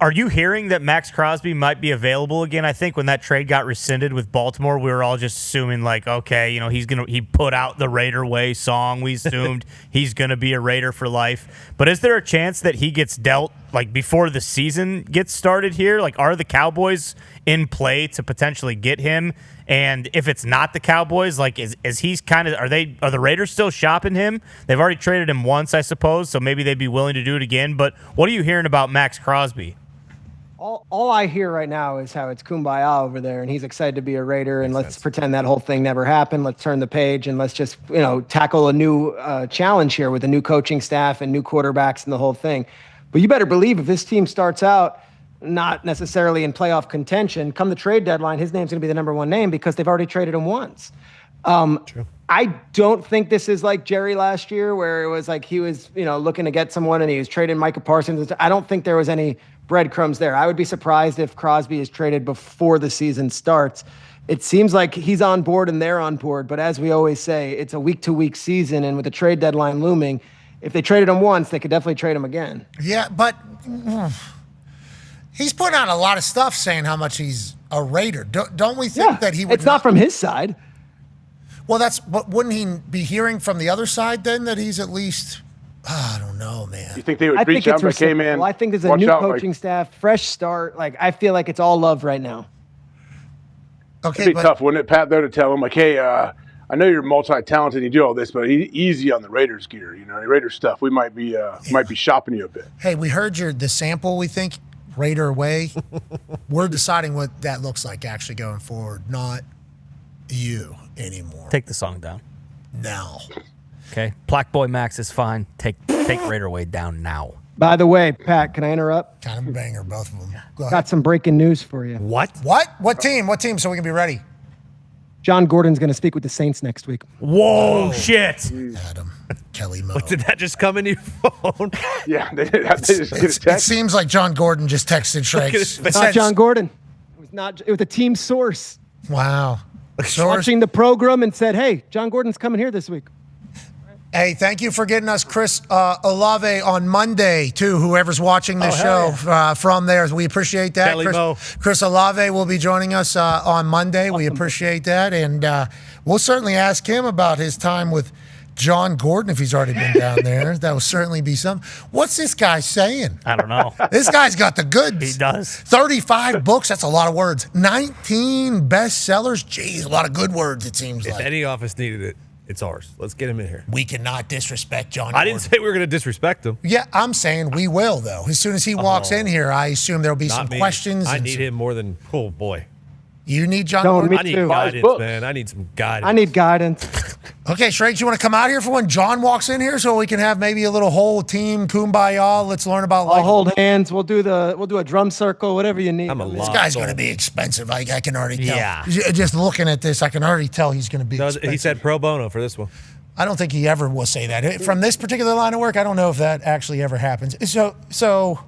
Are you hearing that Max Crosby might be available again? I think when that trade got rescinded with Baltimore, we were all just assuming like, okay, you know, he put out the Raider Way song. We assumed he's gonna be a Raider for life. But is there a chance that he gets dealt like before the season gets started here? Like, are the Cowboys in play to potentially get him? And if it's not the Cowboys, like is he's kind of are the Raiders still shopping him? They've already traded him once, I suppose, so maybe they'd be willing to do it again. But what are you hearing about Max Crosby? All I hear right now is how it's kumbaya over there, and he's excited to be a Raider, and let's pretend that whole thing never happened. Let's turn the page, and let's just, tackle a new challenge here with a new coaching staff and new quarterbacks and the whole thing. But you better believe if this team starts out not necessarily in playoff contention, come the trade deadline, his name's going to be the number one name because they've already traded him once. True. I don't think this is like Jerry last year where it was like he was, looking to get someone and he was trading Micah Parsons. I don't think there was any breadcrumbs there. I would be surprised if Crosby is traded before the season starts. It seems like he's on board and they're on board, but as we always say, it's a week-to-week season, and with the trade deadline looming, if they traded him once, they could definitely trade him again. Yeah, but he's putting out a lot of stuff saying how much he's a Raider. Don't we think that he would? It's not from his side. Well, but wouldn't he be hearing from the other side then that he's at least? I don't know, man. You think they would reach out if they came in? I think there's a new coaching staff, fresh start. Like, I feel like it's all love right now. Okay, it'd be tough, wouldn't it, Pat, though, to tell him, like, hey, I know you're multi-talented and you do all this, but easy on the Raiders gear, Raiders stuff. We might be shopping you a bit. Hey, we heard the sample, we think, Raider Way. We're deciding what that looks like actually going forward, not you anymore. Take the song down. Now. Okay. Black Boy Max is fine. Take Raider Way down now. By the way, Pat, can I interrupt? Kind of a banger, both of them. Go ahead. Got some breaking news for you. What? What team? What team so we can be ready? John Gordon's going to speak with the Saints next week. Whoa, shit. Adam, Kelly Moe. What, did that just come into your phone? Yeah, they just get a text. It seems like John Gordon just texted Shregs. It's not John Gordon. It was a team source. Wow. Watching the program and said, hey, John Gordon's coming here this week. Hey, thank you for getting us Chris Olave on Monday, too, whoever's watching this show from there. We appreciate that. Chris Olave will be joining us on Monday. We appreciate that. And we'll certainly ask him about his time with John Gordon if he's already been down there. That will certainly be something. What's this guy saying? I don't know. This guy's got the goods. He does. 35 books. That's a lot of words. 19 bestsellers. Jeez, a lot of good words, it seems If like. any office needed it, it's ours. Let's get him in here. We cannot disrespect John I didn't say we were going to disrespect him. Yeah, I'm saying we will, though. As soon as he walks in here, I assume there'll be Not some me. questions. I and need some- him more than, oh boy. You need John Don't, Gordon? me I need too. guidance, man. I need some guidance. I need guidance. Okay, Shrek, you want to come out here for when John walks in here so we can have maybe a little whole team kumbaya? Let's learn about life. I'll hold hands. We'll do a drum circle, whatever you need. This guy's going to be expensive. I can already tell. Yeah. Just looking at this, I can already tell he's going to be expensive. He said pro bono for this one. I don't think he ever will say that. From this particular line of work, I don't know if that actually ever happens. So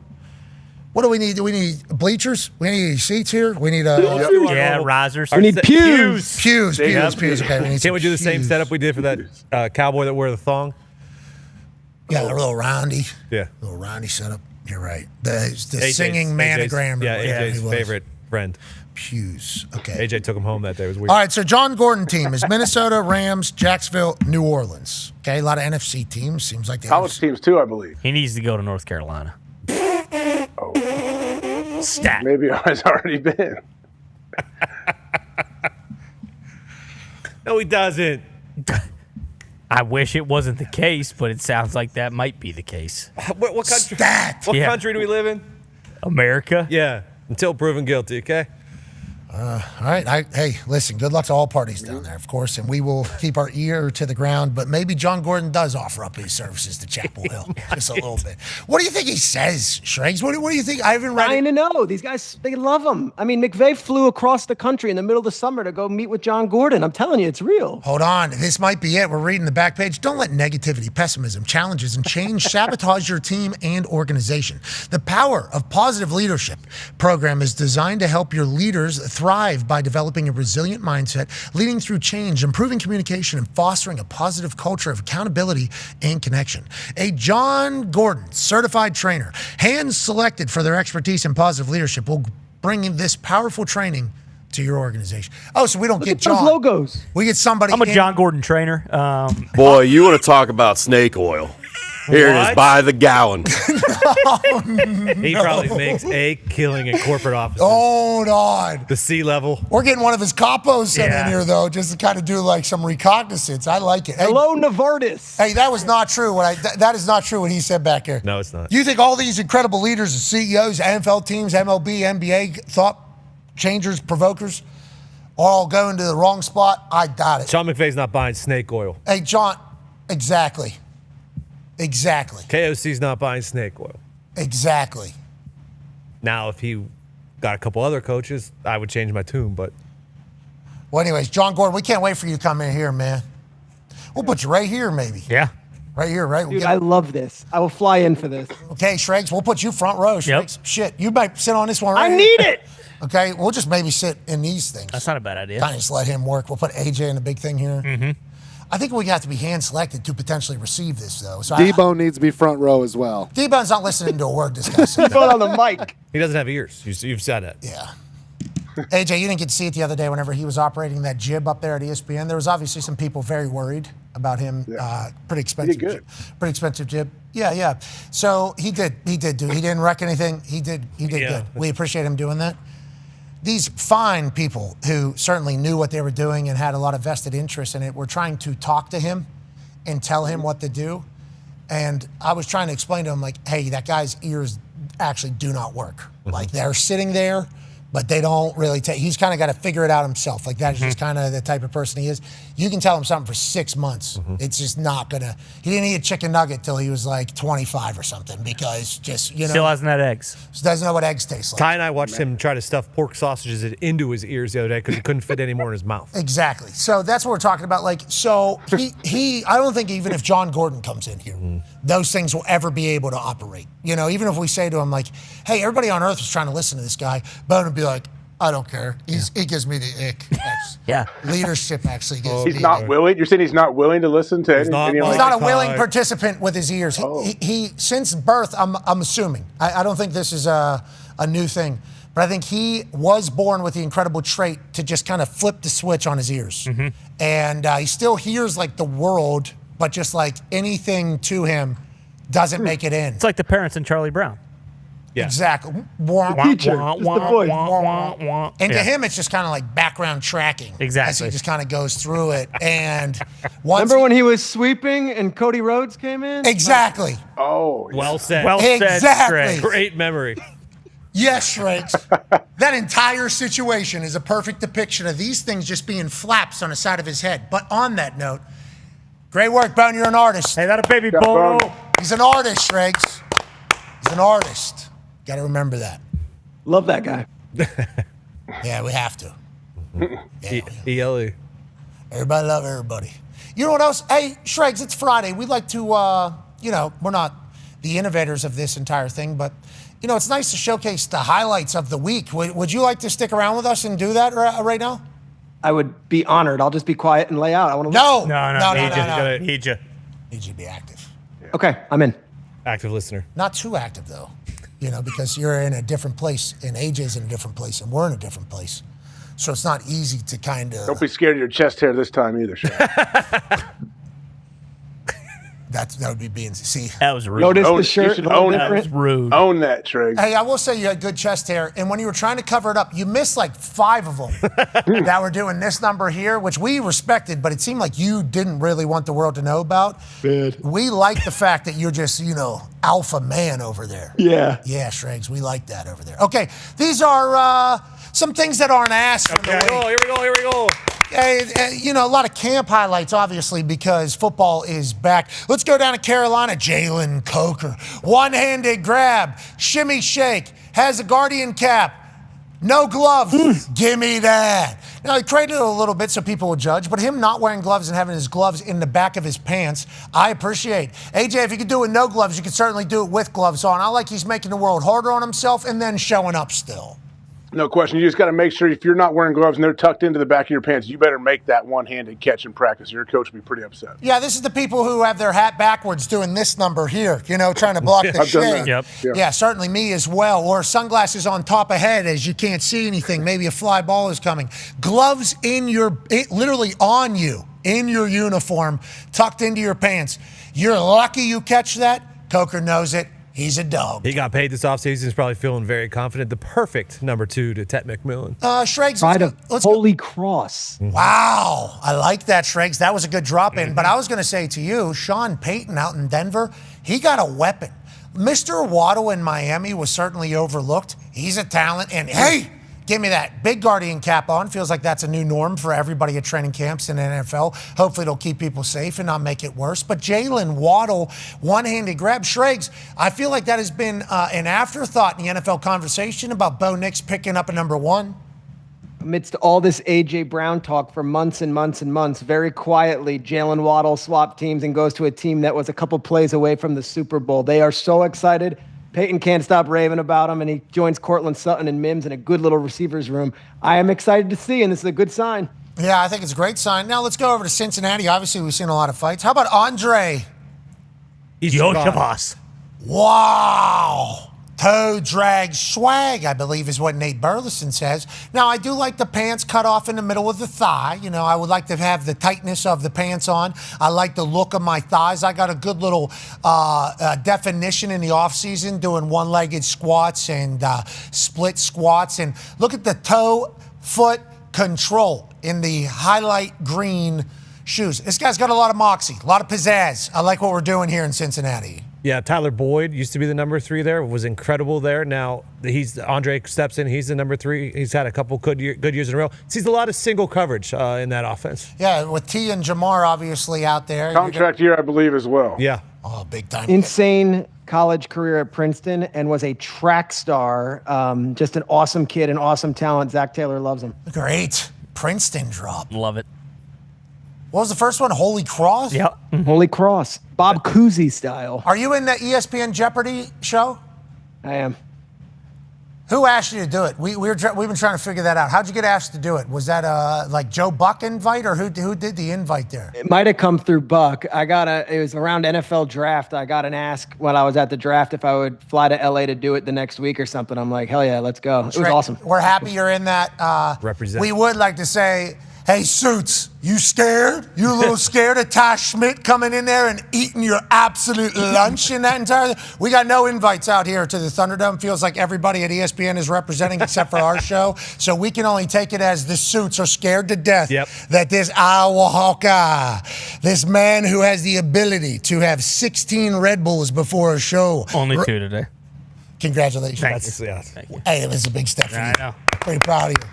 what do we need? Do we need bleachers? We need seats here? We need risers. We need pews. Pews. Okay, we need Can't we do the same setup we did for that cowboy that wore the thong? Yeah, a little roundy. Yeah. A little roundy setup. You're right. The AJ's singing manogram. Yeah, whatever AJ's he was. favorite friend. Pews. Okay. AJ took him home that day. It was weird. All right, so John Gordon team is Minnesota, Rams, Jacksonville, New Orleans. Okay, a lot of NFC teams. Seems like the College teams too, I believe. He needs to go to North Carolina. Stat. Maybe it's already been. No, he doesn't. I wish it wasn't the case, but it sounds like that might be the case. What country? Stat. What country do we live in? America? Yeah, until proven guilty. Okay. All right. Hey, listen, good luck to all parties down there, of course, and we will keep our ear to the ground, but maybe John Gordon does offer up his services to Chapel Hill just a little bit. What do you think he says, Shregs? What do you think? I haven't read Dying to know. These guys, they love him. I mean, McVay flew across the country in the middle of the summer to go meet with John Gordon. I'm telling you, it's real. Hold on. This might be it. We're reading the back page. Don't let negativity, pessimism, challenges, and change sabotage your team and organization. The Power of Positive Leadership program is designed to help your leaders thrive by developing a resilient mindset, leading through change, improving communication, and fostering a positive culture of accountability and connection. A John Gordon certified trainer, hand-selected for their expertise in positive leadership, will bring in this powerful training to your organization. Oh, so we don't get John. Those logos. We get somebody. I'm a John Gordon trainer. Boy, you want to talk about snake oil. Here it is by the gallon. He probably makes a killing in corporate offices. Hold on. The sea level. We're getting one of his capos sent in here, though, just to kind of do like some recognizance. I like it. Hey, Hello, Novartis. Hey, that was not true. That is not true what he said back here. No, it's not. You think all these incredible leaders, CEOs, NFL teams, MLB, NBA, thought changers, provokers, all going to the wrong spot? I doubt it. Sean McVay's not buying snake oil. Hey, John, exactly. KOC's not buying snake oil. Exactly. Now, if he got a couple other coaches, I would change my tune, but. Well, anyways, John Gordon, we can't wait for you to come in here, man. We'll put you right here, maybe. Yeah. Right here, right? Dude, I love this. I will fly in for this. Okay, Shregs, we'll put you front row, Shregs. Shit, you might sit on this one right I here. need it. Okay, we'll just maybe sit in these things. That's not a bad idea. Kind of just let him work. We'll put AJ in the big thing here. Mm-hmm. I think we have to be hand-selected to potentially receive this, though. So Debo needs to be front row as well. Debo's not listening to a word this guy said. Put on the mic. He doesn't have ears. You've said it. Yeah. AJ, you didn't get to see it the other day whenever he was operating that jib up there at ESPN. There was obviously some people very worried about him. Pretty expensive. He did good. Pretty expensive jib. Yeah. So he did do. He didn't wreck anything. He did good. We appreciate him doing that. These fine people who certainly knew what they were doing and had a lot of vested interest in it were trying to talk to him and tell him what to do. And I was trying to explain to him, like, hey, that guy's ears actually do not work. Like, they're sitting there, but they don't really take. He's kind of got to figure it out himself. Like, that is just kind of the type of person he is. You can tell him something for 6 months. It's just not going to. He didn't eat a chicken nugget till he was like 25 or something because just, Still hasn't had eggs. Doesn't know what eggs taste like. Ty and I watched him try to stuff pork sausages into his ears the other day because he couldn't fit any more in his mouth. Exactly. So that's what we're talking about. Like, so he I don't think even if John Gordon comes in here, those things will ever be able to operate. Even if we say to him, like, hey, everybody on earth is trying to listen to this guy, Bone would be like, I don't care. He gives me the ick. Yeah. Leadership actually gives me He's not willing. You're saying he's not willing to listen to He's any not a willing participant with his ears. He since birth, I'm assuming. I don't think this is a new thing, but I think he was born with the incredible trait to just kind of flip the switch on his ears. And he still hears like the world, but just like anything to him doesn't make it in. It's like the parents in Charlie Brown. Exactly. Teacher, And to him, it's just kind of like background tracking. Exactly. As he just kind of goes through it. And once Remember when he was sweeping and Cody Rhodes came in? Exactly. Oh, well said. Well said, Exactly. Greg. Great memory. Yes, Shrakes. That entire situation is a perfect depiction of these things just being flaps on the side of his head. But on that note, great work, Bone. You're an artist. Hey, that a baby Bono. He's an artist, Shrakes. He's an artist. Got to remember that. Love that guy. Yeah, we have to. ELE. Everybody love everybody. You know what else? Hey, Shrakes, it's Friday. We'd like to, we're not the innovators of this entire thing, but, it's nice to showcase the highlights of the week. Would you like to stick around with us and do that right now? I would be honored. I'll just be quiet and lay out. I want to. No. Need you. Need you to be active. Okay, I'm in. Active listener. Not too active, though, because you're in a different place, and AJ's in a different place, and we're in a different place. So it's not easy to kind of... Don't be scared of your chest hair this time either, Shane. That would be being... See? That was rude. Notice Own- the shirt. you should a little own that. different. That was rude. Own that, Triggs. Hey, I will say you had good chest hair, and when you were trying to cover it up, you missed like 5 of them that were doing this number here, which we respected, but it seemed like you didn't really want the world to know about. Bad. We like the fact that you're just, alpha man over there. Yeah. Yeah, Shregs, we like that over there. Okay, these are some things that aren't asked. Okay. Here we go. A lot of camp highlights, obviously, because football is back. Let's go down to Carolina. Jalen Coker. One-handed grab. Shimmy shake. Has a guardian cap. No gloves. Give me that. Now, he created it a little bit so people would judge, but him not wearing gloves and having his gloves in the back of his pants, I appreciate. AJ, if you could do it with no gloves, you could certainly do it with gloves on. I like he's making the world harder on himself and then showing up still. No question. You just got to make sure if you're not wearing gloves and they're tucked into the back of your pants, you better make that one-handed catch in practice. Your coach will be pretty upset. Yeah, this is the people who have their hat backwards doing this number here, trying to block the shade. Yep. Yeah, certainly me as well. Or sunglasses on top of head as you can't see anything. Maybe a fly ball is coming. Gloves literally on you, in your uniform, tucked into your pants. You're lucky you catch that. Coker knows it. He's a dog. He got paid this offseason. He's probably feeling very confident. The perfect number 2 to Tet McMillan. Shregs. Pride of Holy Cross. Wow. I like that, Shregs. That was a good drop in. But I was going to say to you, Sean Payton out in Denver, he got a weapon. Mr. Waddle in Miami was certainly overlooked. He's a talent. And hey, give me that. Big guardian cap on. Feels like that's a new norm for everybody at training camps in the NFL. Hopefully it'll keep people safe and not make it worse. But Jalen Waddle, one-handed grab. Shregs, I feel like that has been an afterthought in the NFL conversation about Bo Nix picking up a number 1. Amidst all this A.J. Brown talk for months and months and months, very quietly, Jalen Waddle swapped teams and goes to a team that was a couple plays away from the Super Bowl. They are so excited. Peyton can't stop raving about him, and he joins Cortland Sutton and Mims in a good little receivers room. I am excited to see, and this is a good sign. Yeah, I think it's a great sign. Now let's go over to Cincinnati. Obviously, we've seen a lot of fights. How about Andre? Chavas. Wow. Toe drag swag, I believe is what Nate Burleson says. Now, I do like the pants cut off in the middle of the thigh. I would like to have the tightness of the pants on. I like the look of my thighs. I got a good little definition in the offseason doing one-legged squats and split squats. And look at the toe-foot control in the highlight green shoes. This guy's got a lot of moxie, a lot of pizzazz. I like what we're doing here in Cincinnati. Yeah, Tyler Boyd used to be the number 3 there, was incredible there. Now Andre steps in, he's the number 3. He's had a couple good years in a row. Sees a lot of single coverage in that offense. Yeah, with T and Jamar obviously out there. Contract year, I believe, as well. Yeah. Oh, big time. Insane college career at Princeton and was a track star. Just an awesome kid, an awesome talent. Zach Taylor loves him. Great. Princeton drop. Love it. What was the first one? Holy Cross? Yeah. Holy Cross. Bob Cousy style. Are you in the ESPN Jeopardy show? I am. Who asked you to do it? We've been trying to figure that out. How'd you get asked to do it? Was that like Joe Buck invite, or who did the invite there? It might have come through Buck. It was around NFL draft. I got an ask when I was at the draft if I would fly to LA to do it the next week or something. I'm like, hell yeah, let's go. It was awesome. We're happy you're in that. Represent. We would like to say, hey, Suits, you scared? You a little scared of Ty Schmidt coming in there and eating your absolute lunch in that entire thing? We got no invites out here to the Thunderdome. Feels like everybody at ESPN is representing except for our show. So we can only take it as the Suits are scared to death that this Iowa Hawkeye, this man who has the ability to have 16 Red Bulls before a show. Only 2 today. Congratulations. Thank you. Hey, it was a big step for you. I know. Pretty proud of you.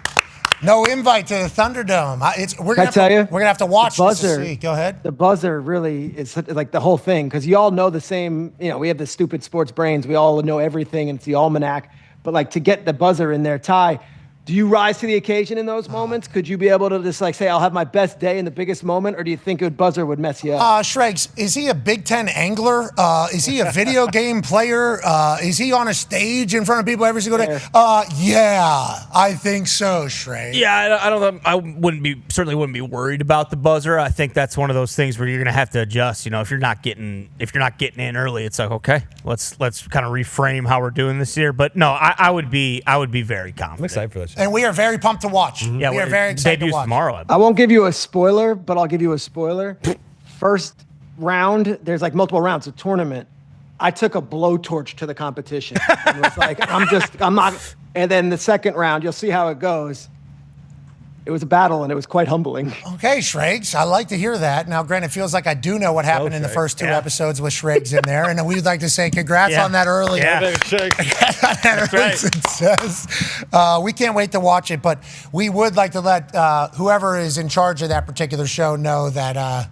No invite to the Thunderdome. We're gonna have to watch this to see. Go ahead. The buzzer really is like the whole thing, because you all know the same. We have the stupid sports brains. We all know everything, and it's the almanac. But like to get the buzzer in there, Ty, do you rise to the occasion in those moments? Could you be able to just like say, I'll have my best day in the biggest moment, or do you think a buzzer would mess you up? Shregs, is he a Big Ten angler? Is he a video game player? Is he on a stage in front of people every single day? Yeah, I think so, Shreg. Yeah, I don't know. I certainly wouldn't be worried about the buzzer. I think that's one of those things where you're going to have to adjust. If you're not getting in early, it's like, okay, let's kind of reframe how we're doing this here. But no, I would be very confident. I'm excited for this. And we are very pumped to watch. Mm-hmm. Yeah, we are very excited to watch. Tomorrow. I won't give you a spoiler, but I'll give you a spoiler. First round, there's like multiple rounds, a tournament. I took a blowtorch to the competition. And was like, I'm not. And then the second round, you'll see how it goes. It was a battle, and it was quite humbling. Okay, Shregs, I like to hear that. Now, granted, it feels like I do know what happened in the first 2 episodes with Shregs in there, and we'd like to say congrats on that early. Success. We can't wait to watch it, but we would like to let whoever is in charge of that particular show know that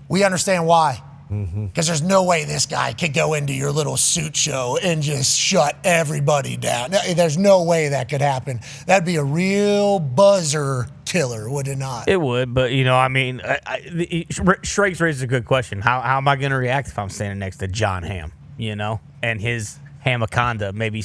we understand why. Because there's no way this guy could go into your little suit show and just shut everybody down. There's no way that could happen. That'd be a real buzzer killer, would it not? It would, but Shregs raises a good question. How am I going to react if I'm standing next to John Hamm, and his Hamaconda? Maybe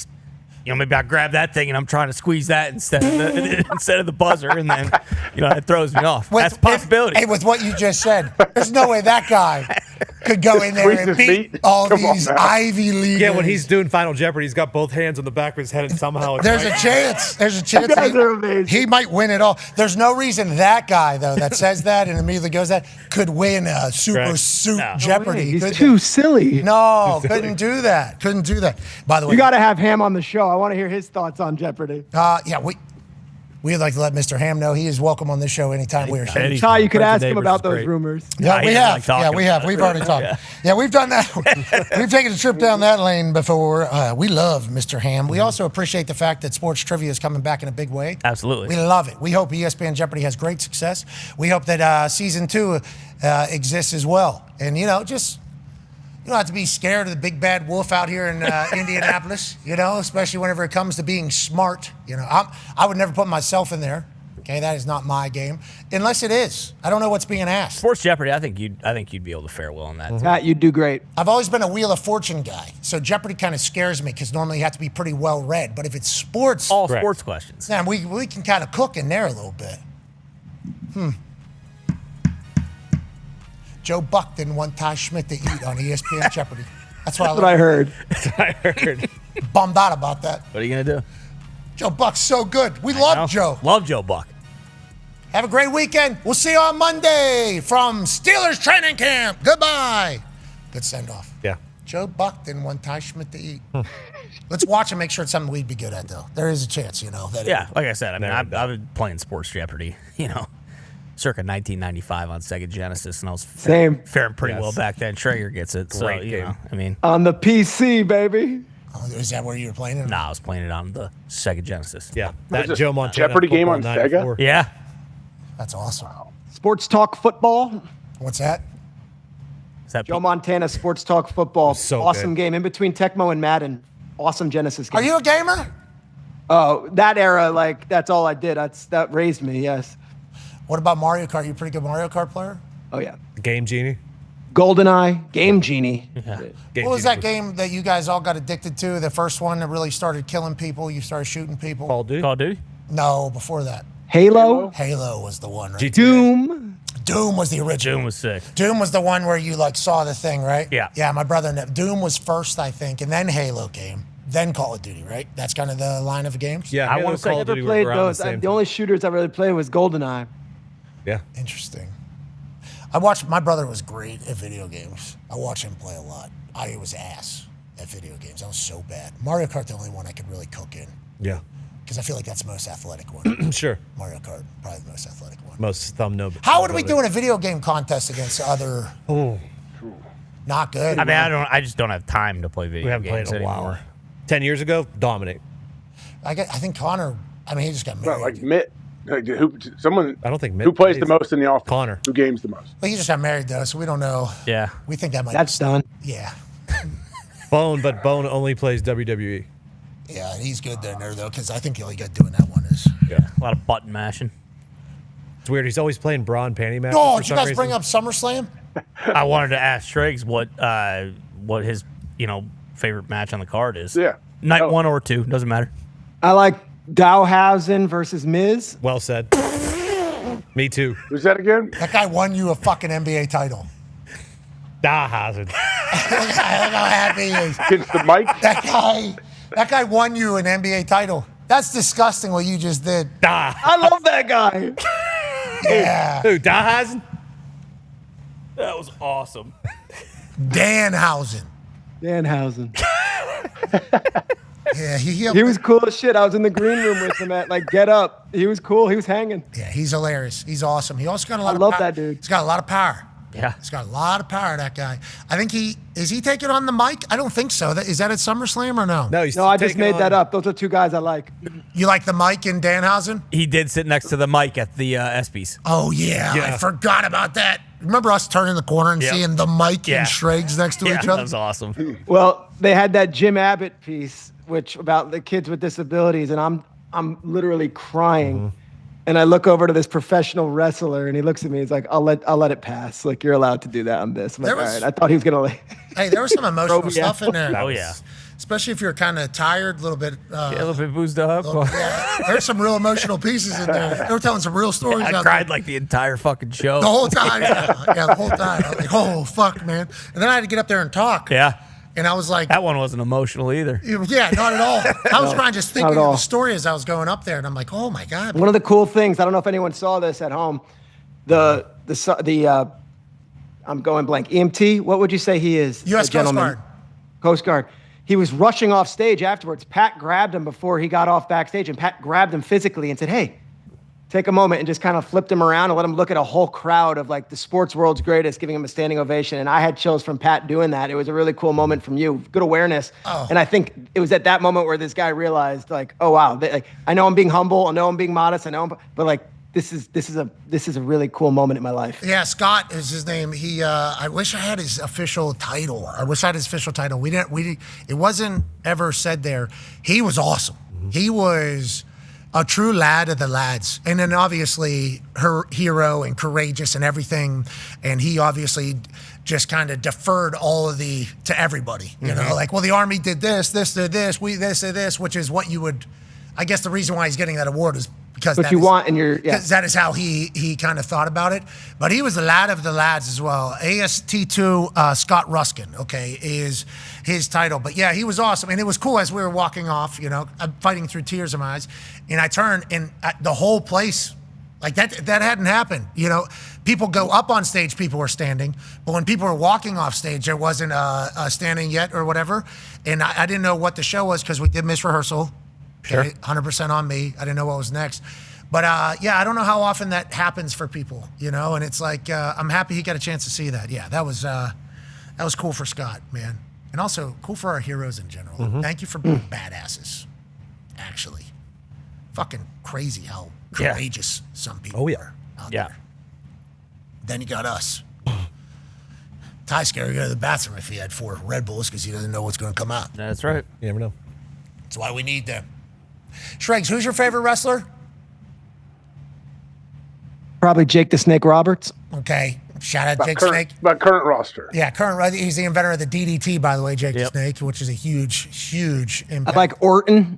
I grab that thing and I'm trying to squeeze that instead of the buzzer, and then it throws me off. That's a possibility. With what you just said, there's no way that guy could go in there and beat all these Ivy Leaguers. Yeah, when he's doing Final Jeopardy, he's got both hands on the back of his head, and somehow there's a chance. He might win it all. There's no reason that guy though that says that and immediately goes that could win a super suit Jeopardy. He's too silly. No, couldn't do that. Couldn't do that. By the way, you got to have Ham on the show. I want to hear his thoughts on Jeopardy. We'd like to let Mr. Ham know he is welcome on this show anytime we are. Ty, you could ask him about those rumors. Yeah, we have. We've already talked. Yeah, we've done that. We've taken a trip down that lane before. We love Mr. Ham. We also appreciate the fact that sports trivia is coming back in a big way. Absolutely. We love it. We hope ESPN Jeopardy has great success. We hope that season 2 exists as well. And, you don't have to be scared of the big bad wolf out here in Indianapolis, especially whenever it comes to being smart. I would never put myself in there. Okay, that is not my game, unless it is. I don't know what's being asked. Sports Jeopardy, I think you'd be able to fare well in that. Pat, you'd do great. I've always been a Wheel of Fortune guy, so Jeopardy kind of scares me because normally you have to be pretty well read. But if it's sports, all sports questions, then we can kind of cook in there a little bit. Joe Buck didn't want Ty Schmidt to eat on ESPN Jeopardy. That's what I heard. Bummed out about that. What are you going to do? Joe Buck's so good. We love Joe. Love Joe Buck. Have a great weekend. We'll see you on Monday from Steelers training camp. Goodbye. Good send-off. Yeah. Joe Buck didn't want Ty Schmidt to eat. Let's watch and make sure it's something we'd be good at, though. There is a chance, that like I said, I've been playing Sports Jeopardy, circa 1995 on Sega Genesis, and I was faring pretty well back then. Traeger gets it, Great game. On the PC, baby. Oh, is that where you were playing it? Nah, I was playing it on the Sega Genesis. Yeah, that Joe Montana Jeopardy game on Sega? Yeah. That's awesome. Sports Talk Football. What's that? Is that Joe Montana Sports Talk Football. So awesome good. game in between Tecmo and Madden. Awesome Genesis game. Are you a gamer? Oh, that era, that's all I did. That raised me, yes. What about Mario Kart? You a pretty good Mario Kart player? Oh, yeah. Game Genie. GoldenEye, Game Genie. What was that game that you guys all got addicted to? The first one that really started killing people. You started shooting people. Call of Duty. Call of Duty. No, before that. Halo. Halo was the one, right? Doom. Doom was the original. Doom was sick. Doom was the one where you like saw the thing, right? Yeah. Yeah, my brother. Doom was first, I think, and then Halo came, then Call of Duty, right? That's kind of the line of games. Yeah, I Halo want to say I Call of never Duty played were around those. the same The only shooters I really played was GoldenEye. Yeah. Interesting. I watched. My brother was great at video games. I watched him play a lot. I was ass at video games. I was so bad. Mario Kart, the only one I could really cook in. Yeah. Because I feel like that's the most athletic one. Sure. Mario Kart, probably the most athletic one. Most thumbnail. How would we do in a video game contest against other? Oh, not good. I mean, I just don't have time to play video we haven't games played in a while. anymore. 10 years ago, dominate. I think Connor. I mean, he just got married. Like Mitt. Someone. I don't think Mitt who plays the plays. most in the office. Connor. Who games the most? Well, he just got married though, so we don't know. Yeah. We think that might. That's done. Yeah. Bone, but Bone only plays WWE. Yeah, he's good there though, because I think all you got doing that one is. Yeah. A lot of button mashing. It's weird. He's always playing bra and panty matches. Oh, for did you some guys bring reason. up SummerSlam? I wanted to ask Triggs what his favorite match on the card is. Yeah. Night 1 or 2, doesn't matter. I like Dowhausen versus Miz. Well said. Me too. Who's that again? That guy won you a fucking NBA title. Dahn. Look how happy he is. Against the mic? That guy won you an NBA title. That's disgusting what you just did. I love that guy. Yeah. Who? Dahn? That was awesome. Danhausen. Danhausen. Yeah, he was cool as shit. I was in the green room with him at Get Up. He was cool. He was hanging. Yeah, he's hilarious. He's awesome. He also got a lot I of love power. that dude. He's got a lot of power. Yeah. He's got a lot of power, that guy. I think is he taking on the mic? I don't think so. Is that at SummerSlam or no? No, he's No, I just made that up. Those are two guys I like. You like the mic and Danhausen? He did sit next to the mic at the ESPYs. Oh, yeah. I forgot about that. Remember us turning the corner and seeing the mic and Shregs next to each other? That was awesome. Well, they had that Jim Abbott piece, which about the kids with disabilities, and I'm literally crying. Mm-hmm. And I look over to this professional wrestler, and he looks at me. He's like, "I'll let it pass. Like, you're allowed to do that on this." I'm like, all right. I thought he was gonna like. Hey, there was some emotional stuff in there. Oh yeah. Especially if you're kind of tired, a little bit. A little bit boozed up. There's some real emotional pieces in there. They were telling some real stories. I out cried there. like the entire fucking show. The whole time. Yeah, the whole time. I was like, oh fuck, man. And then I had to get up there and talk. Yeah. And I was like, that one wasn't emotional either. Yeah, not at all. I was crying just thinking Not at of all. the story as I was going up there, and I'm like, oh my god. One of the cool things, I don't know if anyone saw this at home, I'm going blank. EMT, what would you say he is? U.S. the gentleman? Coast Guard. Coast Guard. He was rushing off stage afterwards. Pat grabbed him before he got off backstage, and Pat grabbed him physically and said, hey, take a moment, and just kind of flipped him around and let him look at a whole crowd of like the sports world's greatest, giving him a standing ovation. And I had chills from Pat doing that. It was a really cool moment from you. Good awareness. Oh. And I think it was at that moment where this guy realized, like, oh wow, I know I'm being humble, I know I'm being modest, but like this is a really cool moment in my life. Yeah, Scott is his name. He, I wish I had his official title. It wasn't ever said there. He was awesome. He was a true lad of the lads. And then obviously her hero and courageous and everything. And he obviously just kind of deferred all of to everybody, you know, like, well, the Army did this did this, we this did this, which is what you would, I guess the reason why he's getting that award is because that is how he kind of thought about it. But he was the lad of the lads as well. AST2 Scott Ruskin, okay, is his title. But yeah, he was awesome. And it was cool as we were walking off, you know, I'm fighting through tears in my eyes. And I turned and the whole place, like that hadn't happened. You know, people go up on stage, people were standing. But when people were walking off stage, there wasn't standing yet or whatever. And I didn't know what the show was because we did miss rehearsal. Sure. 100% on me. I didn't know what was next. But yeah, I don't know how often that happens for people, you know, and it's like, I'm happy he got a chance to see that. Yeah, that was cool for Scott, man. And also cool for our heroes in general. Mm-hmm. Thank you for being badasses, actually. Fucking crazy how courageous some people are out there. Then you got us. Ty's scared to go to the bathroom if he had 4 Red Bulls because he doesn't know what's going to come out. That's right. You never know. That's why we need them. Shregs, who's your favorite wrestler? Probably Jake the Snake Roberts. Okay. Shout out About Jake current, Snake. About current roster. Yeah, he's the inventor of the DDT, by the way, Jake the Snake, which is a huge impact. I like Orton.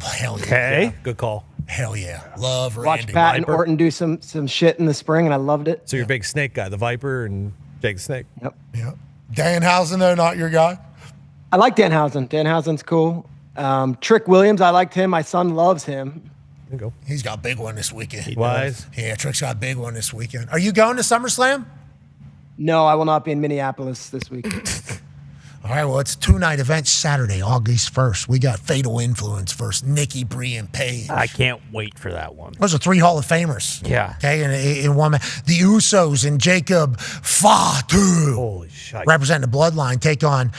Hell yeah. Okay. Yeah, good call. Hell yeah. Love Watch Randy. Pat and Viper. Orton do some shit in the spring, and I loved it. So you're a big snake guy, the Viper and Jake the Snake. Yep. Yep. Danhausen, though, not your guy? I like Danhausen. Danhausen's cool. Trick Williams, I liked him. My son loves him. There you go. He's got a big one this weekend. Wise. Yeah, Trick's got a big one this weekend. Are you going to SummerSlam? No, I will not be in Minneapolis this week. All right, well, it's a 2-night event Saturday, August 1st. We got Fatal Influence versus Nikki, Brie, and Paige. I can't wait for that one. Those are 3 Hall of Famers. Yeah. Okay, in one match. The Usos and Jacob Fatu. Holy shit. Representing the Bloodline take on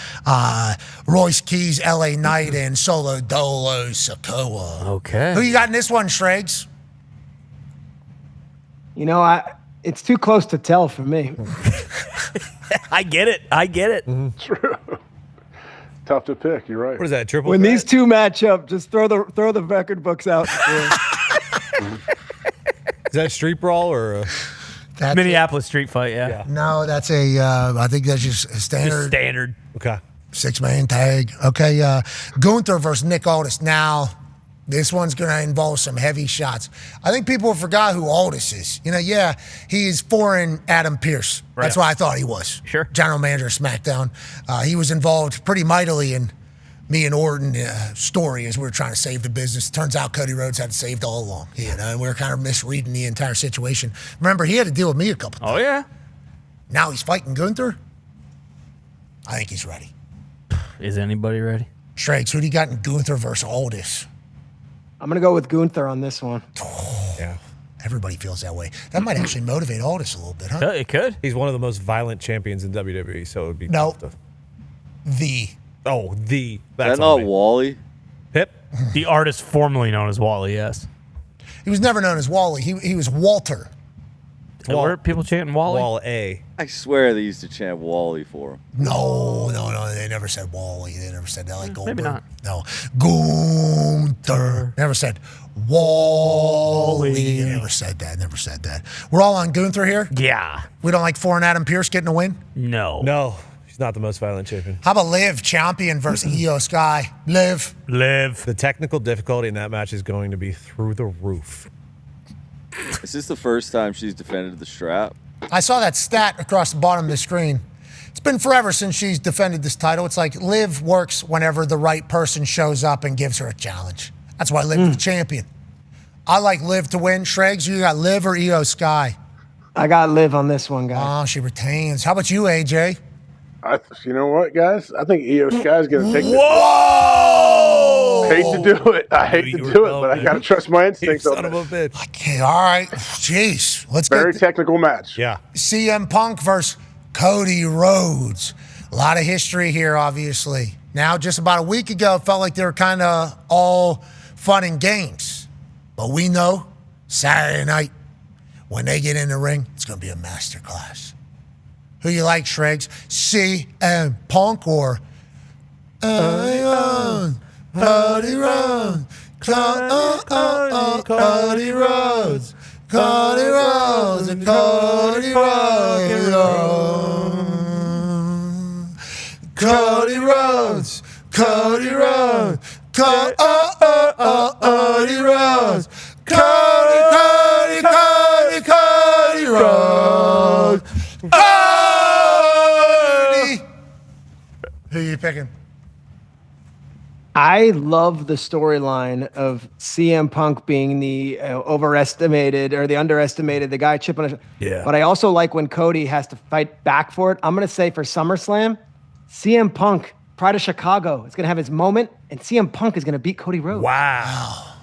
Royce Keys, LA Knight, and Solo Dolo Sikoa. Okay. Who you got in this one, Shregs? You know, it's too close to tell for me. I get it. True. Tough to pick. You're right. What is that, triple When threat? these two match up, just throw the record books out. Is that a street brawl or a... Minneapolis street fight, yeah. No, that's I think that's just a standard. Standard. Okay. 6-man tag. Okay, Gunther versus Nick Aldis. Now, this one's going to involve some heavy shots. I think people forgot who Aldis is. You know, yeah, he's foreign Adam Pearce. That's what I thought he was. Sure. General manager of SmackDown. He was involved pretty mightily in me and Orton story as we were trying to save the business. Turns out Cody Rhodes had it saved all along. You know, and we were kind of misreading the entire situation. Remember, he had to deal with me a couple times. Oh, yeah. Now he's fighting Gunther. I think he's ready. Is anybody ready? Shregs, who do you got in Gunther versus Aldis? I'm going to go with Gunther on this one. Yeah. Everybody feels that way. That might actually motivate Aldis a little bit, huh? It could. He's one of the most violent champions in WWE, so it would be No. tough to... The. Oh, the. Is That's that not on me. Wally? Pip? The artist formerly known as Wally, yes. He was never known as Wally. He was Walter. Were people chanting Wally? Wall A. I swear they used to chant Wally for him. No. They never said Wally. They never said that like Goldberg. Maybe not. No. Gunther. Never said Wally. They never said that. We're all on Gunther here? Yeah. We don't like foreign Adam Pearce getting a win? No. No, he's not the most violent champion. How about Liv, champion versus Io Sky? Liv. The technical difficulty in that match is going to be through the roof. Is this the first time she's defended the strap? I saw that stat across the bottom of the screen. It's been forever since she's defended this title. It's like Liv works whenever the right person shows up and gives her a challenge. That's why Liv is the champion. I like Liv to win. Shregs, you got Liv or Io Sky? I got Liv on this one, guys. Oh, she retains. How about you, AJ? You know what, guys? I think Io Sky's going to take this. Whoa! Hate to do it. I hate to do it, but I got to trust my instincts on Son of a this. bitch. Okay, all right. Jeez. Let's Very get technical match. Yeah. CM Punk versus Cody Rhodes. A lot of history here, obviously. Now, just about a week ago, it felt like they were kind of all fun and games. But we know Saturday night, when they get in the ring, it's going to be a masterclass. Who you like, Shregs? CM Punk or Cody Rhodes? Cody Rhodes. Cody Rhodes. Cody Rhodes and Cody Rhodes. Cody Rhodes. Cody Rhodes. Cody Rhodes. Cody Rhodes. Cody! Who are you picking? I love the storyline of CM Punk being the overestimated or the underestimated, the guy chipping on. Yeah. But I also like when Cody has to fight back for it. I'm going to say for SummerSlam, CM Punk, Pride of Chicago, is going to have his moment, and CM Punk is going to beat Cody Rhodes. Wow.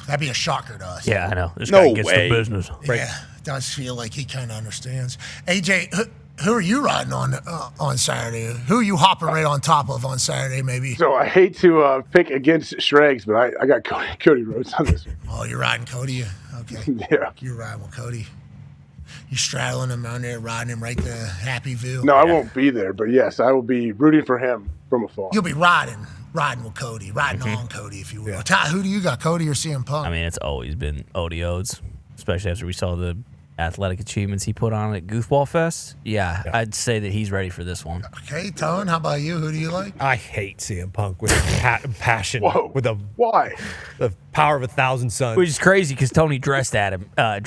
That'd be a shocker to us. Yeah, I know. This No guy gets way. the business. Yeah, it does feel like he kind of understands. AJ, who are you riding on Saturday? Who are you hopping right on top of on Saturday, maybe? So I hate to pick against Shregs, but I got Cody Rhodes on this one. Oh, you're riding Cody? Okay. Yeah. You're riding with Cody. You're straddling him on there, riding him right to Happyville. No, I won't be there, but yes, I will be rooting for him from afar. You'll be riding with Cody, riding on Cody, if you will. Ty, who do you got, Cody or CM Punk? I mean, it's always been Odio's, especially after we saw the athletic achievements he put on at Goofball Fest, I'd say that he's ready for this one. Okay, Tone, how about you? Who do you like? I hate CM Punk with passion. Whoa. With Why? The power of 1,000 suns. Which is crazy because Tony dressed as him at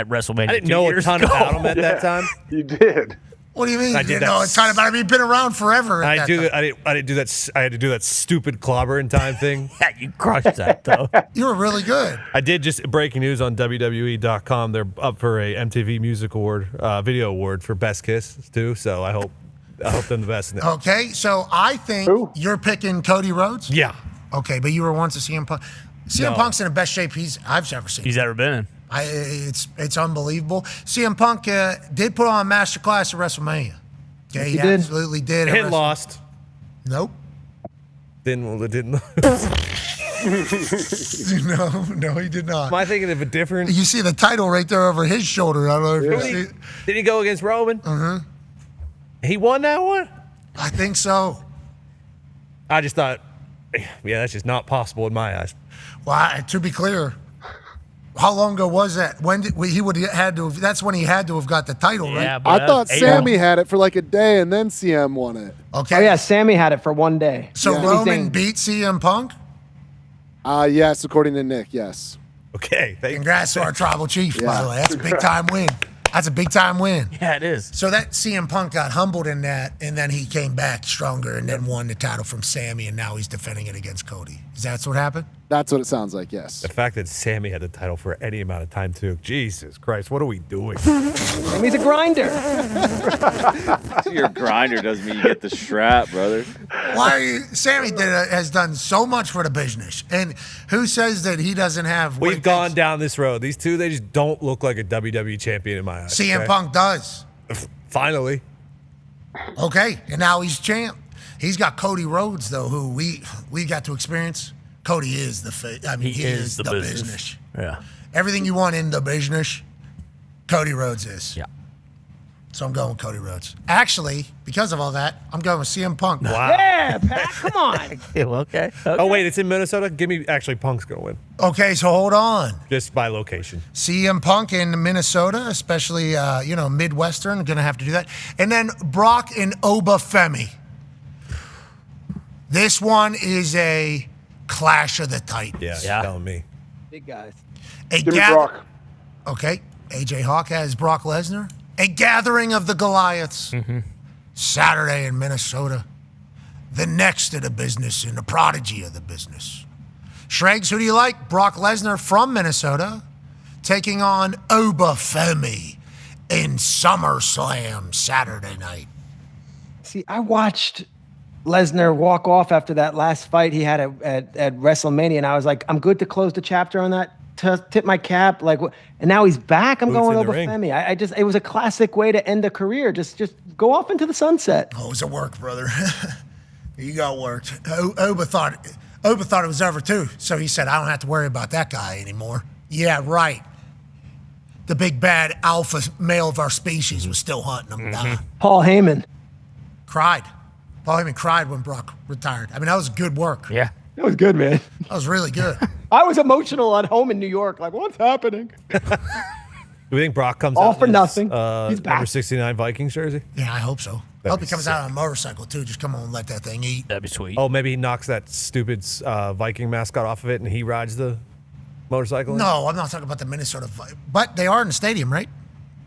WrestleMania. I didn't know a ton about him at that time. You did. What do you mean? I You did know, that. it's kind of about You've been around forever. at I that do. time. I didn't do that. I had to do that stupid clobbering time thing. Yeah, you crushed that though. You were really good. I did. Just breaking news on WWE.com. They're up for a MTV Music Award, Video Award for Best Kiss too. So I hope them the best. Okay, so I think you're picking Cody Rhodes. Yeah. Okay, but you were once a CM Punk. CM No. Punk's in the best shape I've ever seen. He's ever been in. It's unbelievable. CM Punk did put on a masterclass at WrestleMania. Okay, He he did. absolutely did. It lost. Nope. Didn't. No, he did not. Am I thinking of a different? You see the title right there over his shoulder. I don't know if you see it. Did he go against Roman? Mm-hmm. He won that one? I think so. I just thought, yeah, that's just not possible in my eyes. Well, to be clear, how long ago was that? When did he would had to? That's when he had to have got the title, right? I thought Sammy had it for like a day and then CM won it. Okay. Oh yeah, Sammy had it for one day. So Yeah. Roman Anything- beat CM Punk. Yes, according to Nick, yes. Okay. Congrats to our tribal chief, by Yeah. the way. That's a big time win. That's a big time win. Yeah, it is. So that CM Punk got humbled in that, and then he came back stronger and then won the title from Sammy, and now he's defending it against Cody. Is that what happened? That's what it sounds like, yes. The fact that Sammy had the title for any amount of time, too. Jesus Christ, what are we doing? Sammy's a grinder. Your grinder doesn't mean you get the strap, brother. Why are you, Sammy has done so much for the business, and who says that he doesn't have? We've gone down this road. These two, they just don't look like a WWE champion in my eyes. CM okay? Punk does. Finally. Okay, and now he's champ. He's got Cody Rhodes though, who we got to experience. Cody is he is the business. Yeah. Everything you want in the business, Cody Rhodes is. Yeah. So I'm going with Cody Rhodes. Actually, because of all that, I'm going with CM Punk. Wow. Yeah, Pat, come on. Okay. Oh, wait, it's in Minnesota? Give me, actually, Punk's going to win. Okay, so hold on. Just by location. CM Punk in Minnesota, especially, Midwestern, going to have to do that. And then Brock in Obafemi. This one is a clash of the Titans. Yeah, you're telling me. Big guys. Give me Brock. Okay, AJ Hawk has Brock Lesnar. A gathering of the Goliaths. Mm-hmm. Saturday in Minnesota. The next of the business and the prodigy of the business. Shregs, who do you like? Brock Lesnar from Minnesota taking on Obafemi in SummerSlam Saturday night. See, I watched Lesnar walk off after that last fight he had at WrestleMania, and I was like, I'm good to close the chapter on that. Tip my cap, and now he's back. I'm going over Femi. It was a classic way to end a career. Just go off into the sunset. Oh, it was a work, brother. You got worked. Oba thought it was over too, so he said, I don't have to worry about that guy anymore. Yeah, right. The big bad alpha male of our species was still hunting him down. Paul Heyman Cried. Paul Heyman cried when Brock retired. I mean, that was good work. Yeah. That was good, man. That was really good. I was emotional at home in New York. Like, what's happening? Do we think Brock comes All out for in nothing. His, He's back. number 69 Vikings jersey? Yeah, I hope so. I hope he comes out on a motorcycle too. Just come on and let that thing eat. That'd be sweet. Oh, maybe he knocks that stupid Viking mascot off of it and he rides the motorcycle? No, I'm not talking about the Minnesota. But they are in the stadium, right?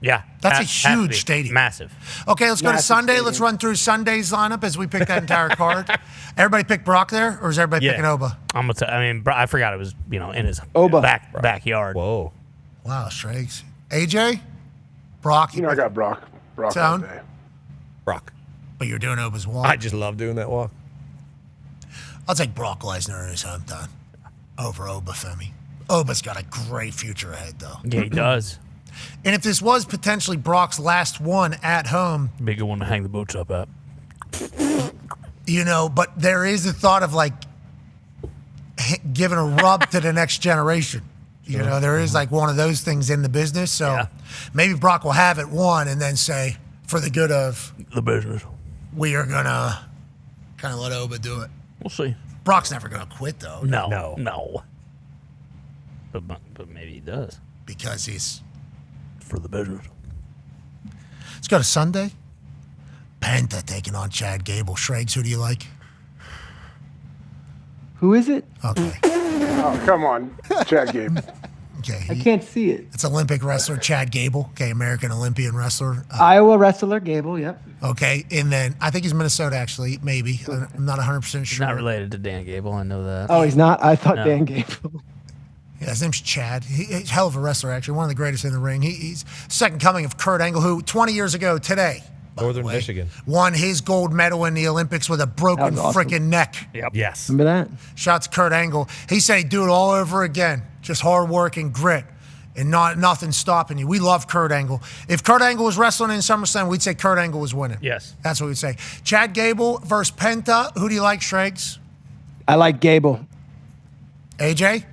Yeah. That's a Has to huge be. stadium. Massive. Okay, let's go to Massive Sunday. stadium. Let's run through Sunday's lineup as we pick that entire card. Everybody pick Brock there, or is everybody picking Oba? I forgot it was, in his Oba. backyard. Whoa. Wow, Strakes. AJ? Brock? I got Brock. Brock all Tone? day. Brock. But you're doing Oba's walk. I just love doing that walk. I'll take Brock Lesnar in his hometown over Obafemi. Oba's got a great future ahead, though. Yeah, he does. And if this was potentially Brock's last one at home, Bigger one to hang the boots up at. but there is the thought of giving a rub to the next generation. There is one of those things in the business. So maybe Brock will have it one and then say, for the good of the business, we are going to kind of let Oba do it. We'll see. Brock's never going to quit, though. No. But maybe he does. Because he's for the business. Let's go to Sunday. Penta taking on Chad Gable. Shregs, who do you like? Who is it? Okay. Oh, come on, Chad Gable. Okay. I can't see it. It's Olympic wrestler Chad Gable. Okay, American Olympian wrestler. Iowa wrestler Gable, yep. Okay, and then I think he's Minnesota, actually, maybe. I'm not 100% sure. He's not related to Dan Gable. I know that. Oh, he's not? I thought No. Dan Gable. Yeah, his name's Chad. He's a hell of a wrestler, actually. One of the greatest in the ring. He's second coming of Kurt Angle, who 20 years ago today Northern Michigan. won his gold medal in the Olympics with a broken That was awesome. freaking neck. Yep. Yes. Remember that? Shouts Kurt Angle. He said he'd do it all over again. Just hard work and grit and nothing stopping you. We love Kurt Angle. If Kurt Angle was wrestling in SummerSlam, we'd say Kurt Angle was winning. Yes. That's what we'd say. Chad Gable versus Penta. Who do you like, Shregs? I like Gable. AJ?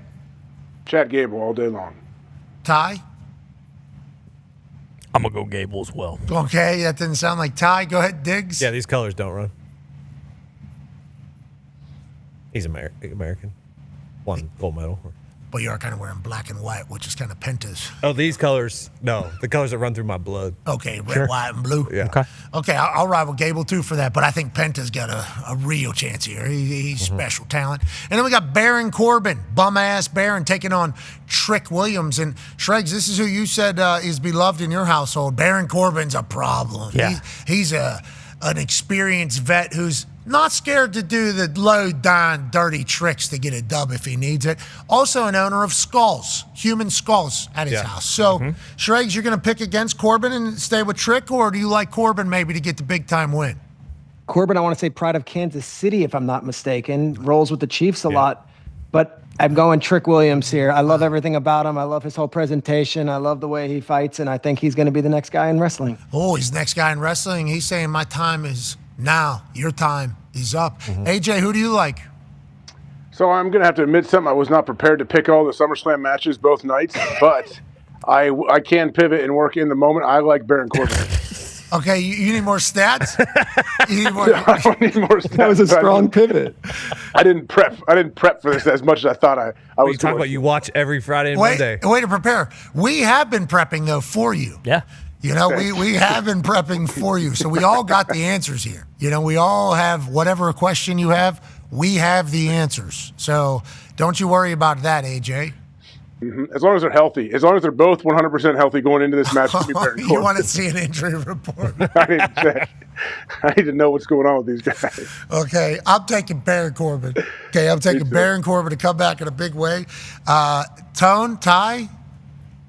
Chad Gable all day long. Ty? I'm going to go Gable as well. Okay, that didn't sound like Ty. Go ahead, Diggs. Yeah, these colors don't run. He's American. Won gold medal. But you are kind of wearing black and white, which is kind of Penta's. Oh, these colors? No, the colors that run through my blood. Okay, red, white, and blue. Yeah. Okay. Okay, I'll ride with Gable too for that, but I think Penta's got a real chance here. He's special talent. And then we got Baron Corbin, bum-ass Baron, taking on Trick Williams. And Shregs, this is who you said is beloved in your household. Baron Corbin's a problem. Yeah. He's an experienced vet who's not scared to do the low-down, dirty tricks to get a dub if he needs it. Also an owner of skulls, human skulls at his house. So, Shregs, you're going to pick against Corbin and stay with Trick, or do you like Corbin maybe to get the big-time win? Corbin, I want to say pride of Kansas City, if I'm not mistaken. Rolls with the Chiefs a lot. But I'm going Trick Williams here. I love everything about him. I love his whole presentation. I love the way he fights, and I think he's going to be the next guy in wrestling. Oh, he's the next guy in wrestling. He's saying my time is now. Your time is up. AJ, who do you like? So I'm going to have to admit something. I was not prepared to pick all the SummerSlam matches both nights, but I can pivot and work in the moment. I like Baron Corbin. Okay, you need more stats? You need more. I don't need more stats. That was a strong pivot. I didn't prep for this as much as I thought I was. You talk about you watch every Friday and Monday. Way to prepare. We have been prepping, though, for you. Yeah. You know, we have been prepping for you. So we all got the answers here. You know, we all have whatever question you have, we have the answers. So don't you worry about that, AJ. As long as they're healthy. As long as they're both 100% healthy going into this match. You want to see an injury report. I need to know what's going on with these guys. Okay, I'm taking Baron Corbin. Okay, I'm taking Baron Corbin to come back in a big way. Tone, Ty?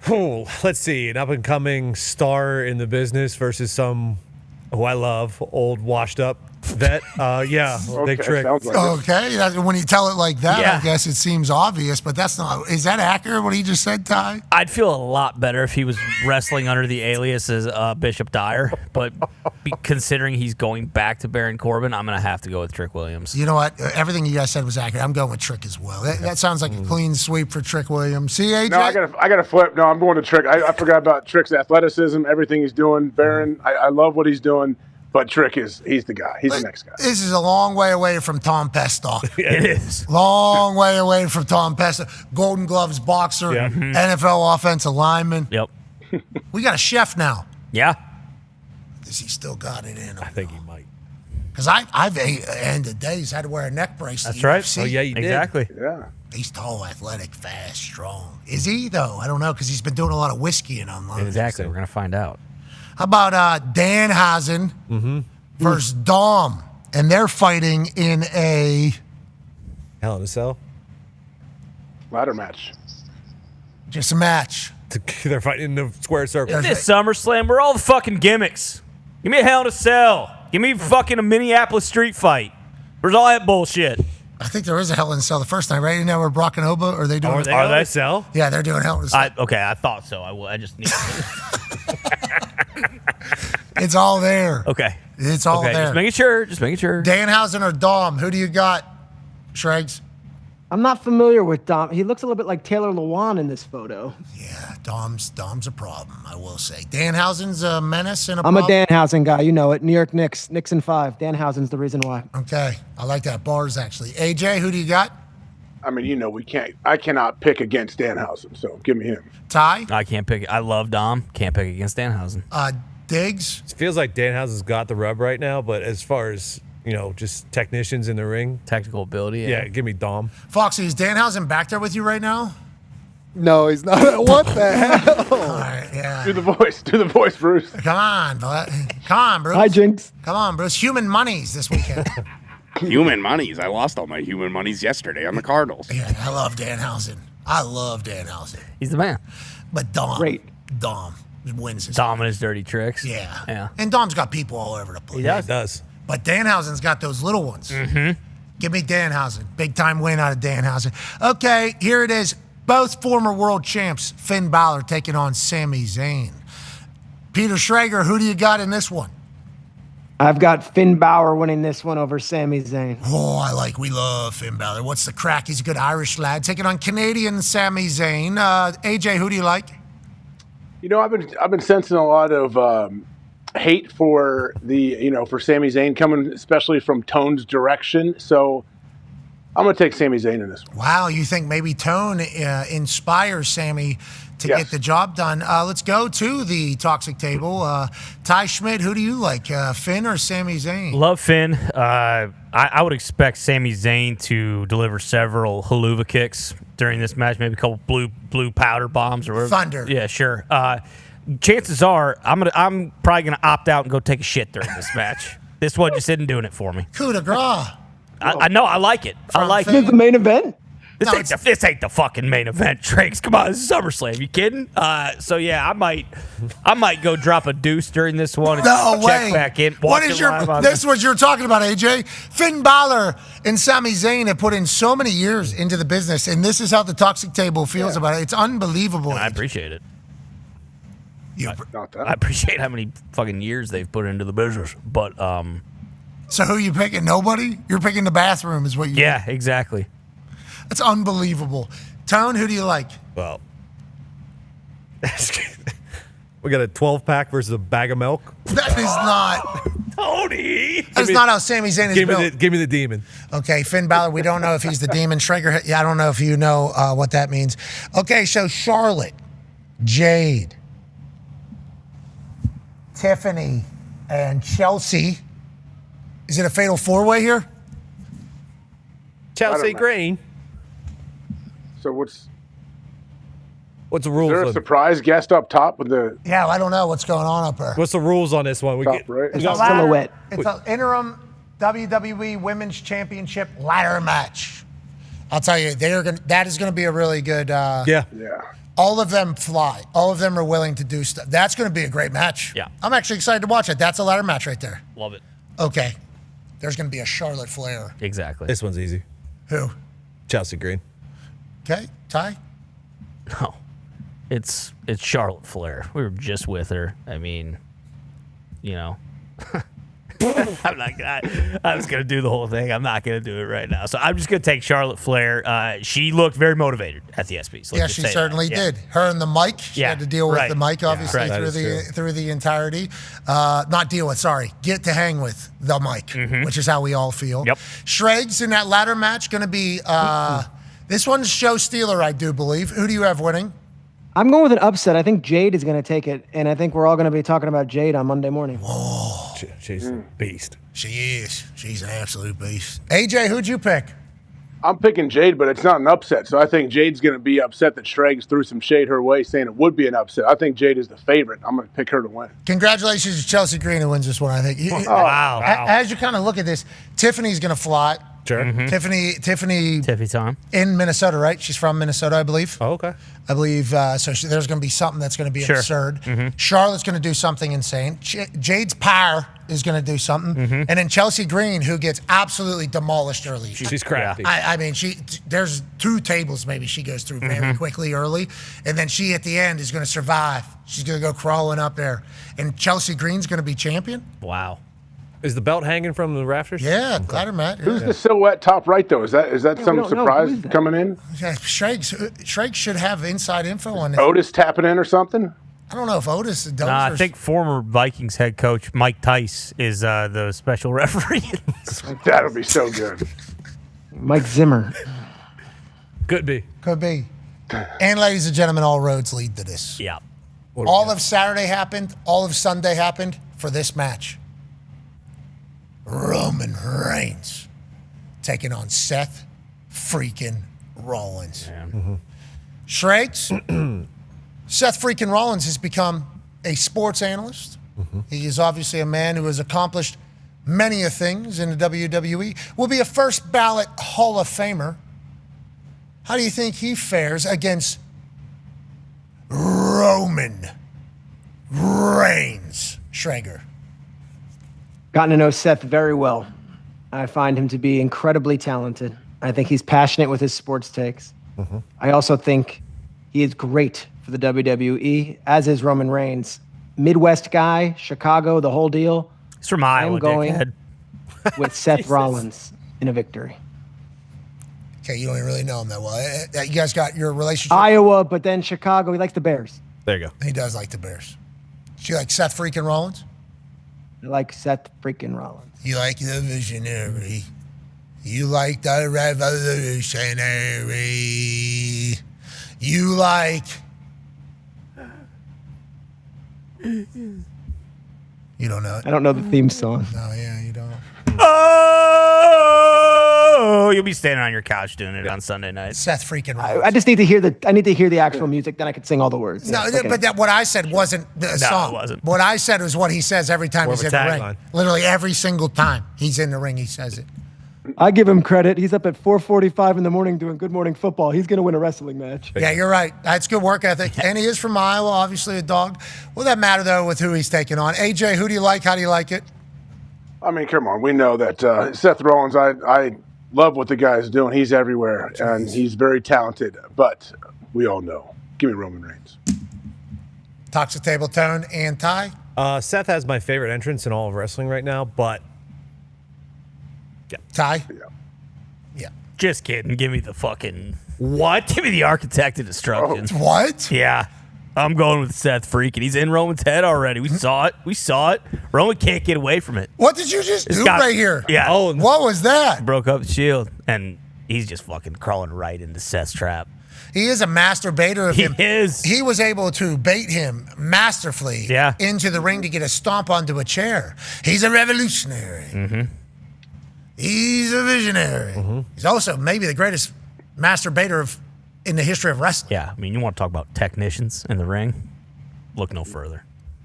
Oh, let's see. An up-and-coming star in the business versus some who I love, old, washed-up vet. Big Trick. Okay, when you tell it like that, I guess it seems obvious, but that's not. Is that accurate, what he just said, Ty? I'd feel a lot better if he was wrestling under the alias as Bishop Dyer, but considering he's going back to Baron Corbin, I'm going to have to go with Trick Williams. You know what? Everything you guys said was accurate. I'm going with Trick as well. That sounds like a clean sweep for Trick Williams. See, AJ? No, I got to flip. No, I'm going to Trick. I forgot about Trick's athleticism, everything he's doing. Baron, I love what he's doing. But Trick he's the guy. He's the next guy. This is a long way away from Tom Pestock. It is. Long way away from Tom Pestock. Golden Gloves boxer, NFL offensive lineman. Yep. We got a chef now. Yeah. Does he still got it in him? I think he might. Because I've ended days had to wear a neck bracelet. That's right. UFC. Oh, yeah, you did. Exactly. Yeah. He's tall, athletic, fast, strong. Is he, though? I don't know, because he's been doing a lot of whiskey and online. Exactly. We're going to find out. How about Danhausen versus Dahn? And they're fighting in a Hell in a Cell. Ladder match. Just a match. They're fighting in the square circle. In this SummerSlam, we're all the fucking gimmicks. Give me a Hell in a Cell. Give me fucking a Minneapolis street fight. Where's all that bullshit? I think there is a Hell in a Cell the first time, right? Isn't that where Brock and Oba, are they doing it? Are they Cell? Yeah, they're doing Hell in a Cell. Okay, I thought so. I just need It's all there. Okay. It's all there. Just making sure. Danhausen or Dom? Who do you got, Shregs? I'm not familiar with Dom. He looks a little bit like Taylor Lewan in this photo. Yeah, Dom's a problem, I will say. Danhausen's a menace and a I'm problem. a Danhausen guy. You know it. New York Knicks. Knicks in 5. Danhausen's the reason why. Okay, I like that. Bars, actually. AJ, who do you got? I mean, I cannot pick against Danhausen, so give me him. Ty? I can't pick. I love Dom. Can't pick against Danhausen. Diggs? It feels like Danhausen's got the rub right now, but as far as, just technicians in the ring. Technical ability. Yeah, give me Dom. Foxy, is Danhausen back there with you right now? No, he's not. What the hell? All right, yeah. Do the voice, Bruce. Come on, Bruce. Hi, Jinx. Come on, Bruce. Human monies this weekend. Human monies. I lost all my human monies yesterday on the Cardinals. Yeah, I love Danhausen. He's the man. But Dom. Great. Dom wins his. Dom and his dirty tricks. Yeah. Yeah. And Dom's got people all over the place. He does. He does. But Danhausen's got those little ones. Mm-hmm. Give me Danhausen. Big time win out of Danhausen. Okay, here it is. Both former world champs, Finn Balor taking on Sami Zayn. Peter Schrager, who do you got in this one? I've got Finn Balor winning this one over Sami Zayn. Oh, we love Finn Balor. What's the crack? He's a good Irish lad. Taking on Canadian Sami Zayn. AJ, who do you like? I've been sensing a lot of hate for for Sami Zayn coming, especially from Tone's direction. So I'm going to take Sami Zayn in this one. Wow, you think maybe Tone inspires Sami to get the job done. Let's go to the toxic table. Ty Schmidt, who do you like, Finn or Sami Zayn? Love Finn. I would expect Sami Zayn to deliver several haluva kicks during this match, maybe a couple blue powder bombs or whatever. Thunder. Yeah, sure. Chances are I'm probably gonna opt out and go take a shit during this match. This one just isn't doing it for me. Coup de grace. I know. I like it. I like This is the main event. This ain't the fucking main event, Trakes. Come on, this is SummerSlam. You kidding? So yeah, I might go drop a deuce during this one and check back in. This is what you're talking about, AJ. Finn Balor and Sami Zayn have put in so many years into the business, and this is how the toxic table feels about it. It's unbelievable. And I appreciate it. Not that. I appreciate how many fucking years they've put into the business, but So who you picking? Nobody? You're picking the bathroom, is what you? Yeah, exactly. That's unbelievable. Tone, who do you like? Well, we got a 12-pack versus a bag of milk. That is not. Tony. That's not how Sami Zayn is built. Give me the demon. Okay, Finn Balor, we don't know if he's the demon. Schrager, I don't know if you know what that means. Okay, so Charlotte, Jade, Tiffany, and Chelsea. Is it a fatal four-way here? Chelsea Green. So what's the rules? Is there a surprise guest up top with the? Yeah, I don't know what's going on up there. What's the rules on this one? It's a silhouette. It's an interim WWE Women's Championship ladder match. I'll tell you, that is going to be a really good. Yeah. All of them fly. All of them are willing to do stuff. That's going to be a great match. Yeah. I'm actually excited to watch it. That's a ladder match right there. Love it. Okay. There's going to be a Charlotte Flair. Exactly. This one's easy. Who? Chelsea Green. Okay, Ty? No. It's Charlotte Flair. We were just with her. I mean, I was going to do the whole thing. I'm not going to do it right now. So I'm just going to take Charlotte Flair. She looked very motivated at the ESPYs. Yeah, she certainly did. Her and the mic. She had to deal with the mic, obviously, through the entirety. Not deal with, sorry. Get to hang with the mic, which is how we all feel. Yep. Schrags in that ladder match going to be, this one's show stealer, I do believe. Who do you have winning? I'm going with an upset. I think Jade is going to take it, and I think we're all going to be talking about Jade on Monday morning. Whoa. She's a beast. She is. She's an absolute beast. AJ, who'd you pick? I'm picking Jade, but it's not an upset. So I think Jade's going to be upset that Schrags threw some shade her way, saying it would be an upset. I think Jade is the favorite. I'm going to pick her to win. Congratulations to Chelsea Green, who wins this one, I think. Wow. As you kind of look at this, Tiffany's going to fly. Sure. Tiffany time in Minnesota, right? She's from Minnesota, I believe. Oh, okay. I believe so. There's going to be something that's going to be absurd. Charlotte's going to do something insane. Jade's power is going to do something, and then Chelsea Green, who gets absolutely demolished early. She's crafty. I mean, there's 2 tables maybe she goes through very quickly early, and then she at the end is going to survive. She's going to go crawling up there, and Chelsea Green's going to be champion. Wow. Is the belt hanging from the rafters? Yeah, ladder match. Who's the silhouette top right, though? Is that some surprise coming in? Yeah, Shrake should have inside info on this. Otis tapping in or something? I don't know if Otis does. I think former Vikings head coach Mike Tice is the special referee. That'll be so good. Mike Zimmer. Could be. Could be. And ladies and gentlemen, all roads lead to this. Yeah. All of Saturday happened. All of Sunday happened for this match. Roman Reigns taking on Seth freaking Rollins. Shrakes, Seth freaking Rollins has become a sports analyst. He is obviously a man who has accomplished many of things in the WWE. Will be a first ballot Hall of Famer. How do you think he fares against Roman Reigns? Schrager. Gotten to know Seth very well. I find him to be incredibly talented. I think he's passionate with his sports takes. I also think he is great for the WWE, as is Roman Reigns. Midwest guy, Chicago, the whole deal. He's from Iowa, I'm going dickhead. with Seth Rollins in a victory. Okay, you don't even really know him that well. You guys got your relationship? Iowa, but then Chicago. He likes the Bears. There you go. He does like the Bears. Do you like Seth freaking Rollins? I like Seth freaking Rollins. You like the visionary. You like the revolutionary. You like... You don't know it? I don't know the theme song. No, yeah, you don't. Oh, you'll be standing on your couch doing it on Sunday night. Seth freaking Rollins. I just need to hear the actual music, then I could sing all the words. No, Yeah, okay. but what I said wasn't the song. it wasn't. What I said was what he says every time More he's of in a the ring. tagline. Literally every single time he's in the ring, he says it. I give him credit. He's up at 4:45 in the morning doing Good Morning Football. He's going to win a wrestling match. Yeah, you're right. That's good work ethic. And he is from Iowa, obviously a dog. Will that matter, though, with who he's taking on? AJ, who do you like? How do you like it? I mean, come on. We know that Seth Rollins, I love what the guy's doing. He's everywhere, and he's very talented. But we all know. Give me Roman Reigns. Toxic Table Tone and Ty. Seth has my favorite entrance in all of wrestling right now, but Ty? Yeah. Just kidding. Give me the fucking... What? Give me the Architect of Destruction. What? Yeah. I'm going with Seth freaking. He's in Roman's head already. We saw it. Roman can't get away from it. What did you just do right here? Yeah. Oh, what was that? Broke up the Shield, and he's just fucking crawling right into Seth's trap. He is a master baiter of him. He is. He was able to bait him masterfully into the ring to get a stomp onto a chair. He's a revolutionary. Mm-hmm. He's a visionary. He's also maybe the greatest master baiter in the history of wrestling. Yeah, I mean, you want to talk about technicians in the ring? Look no further.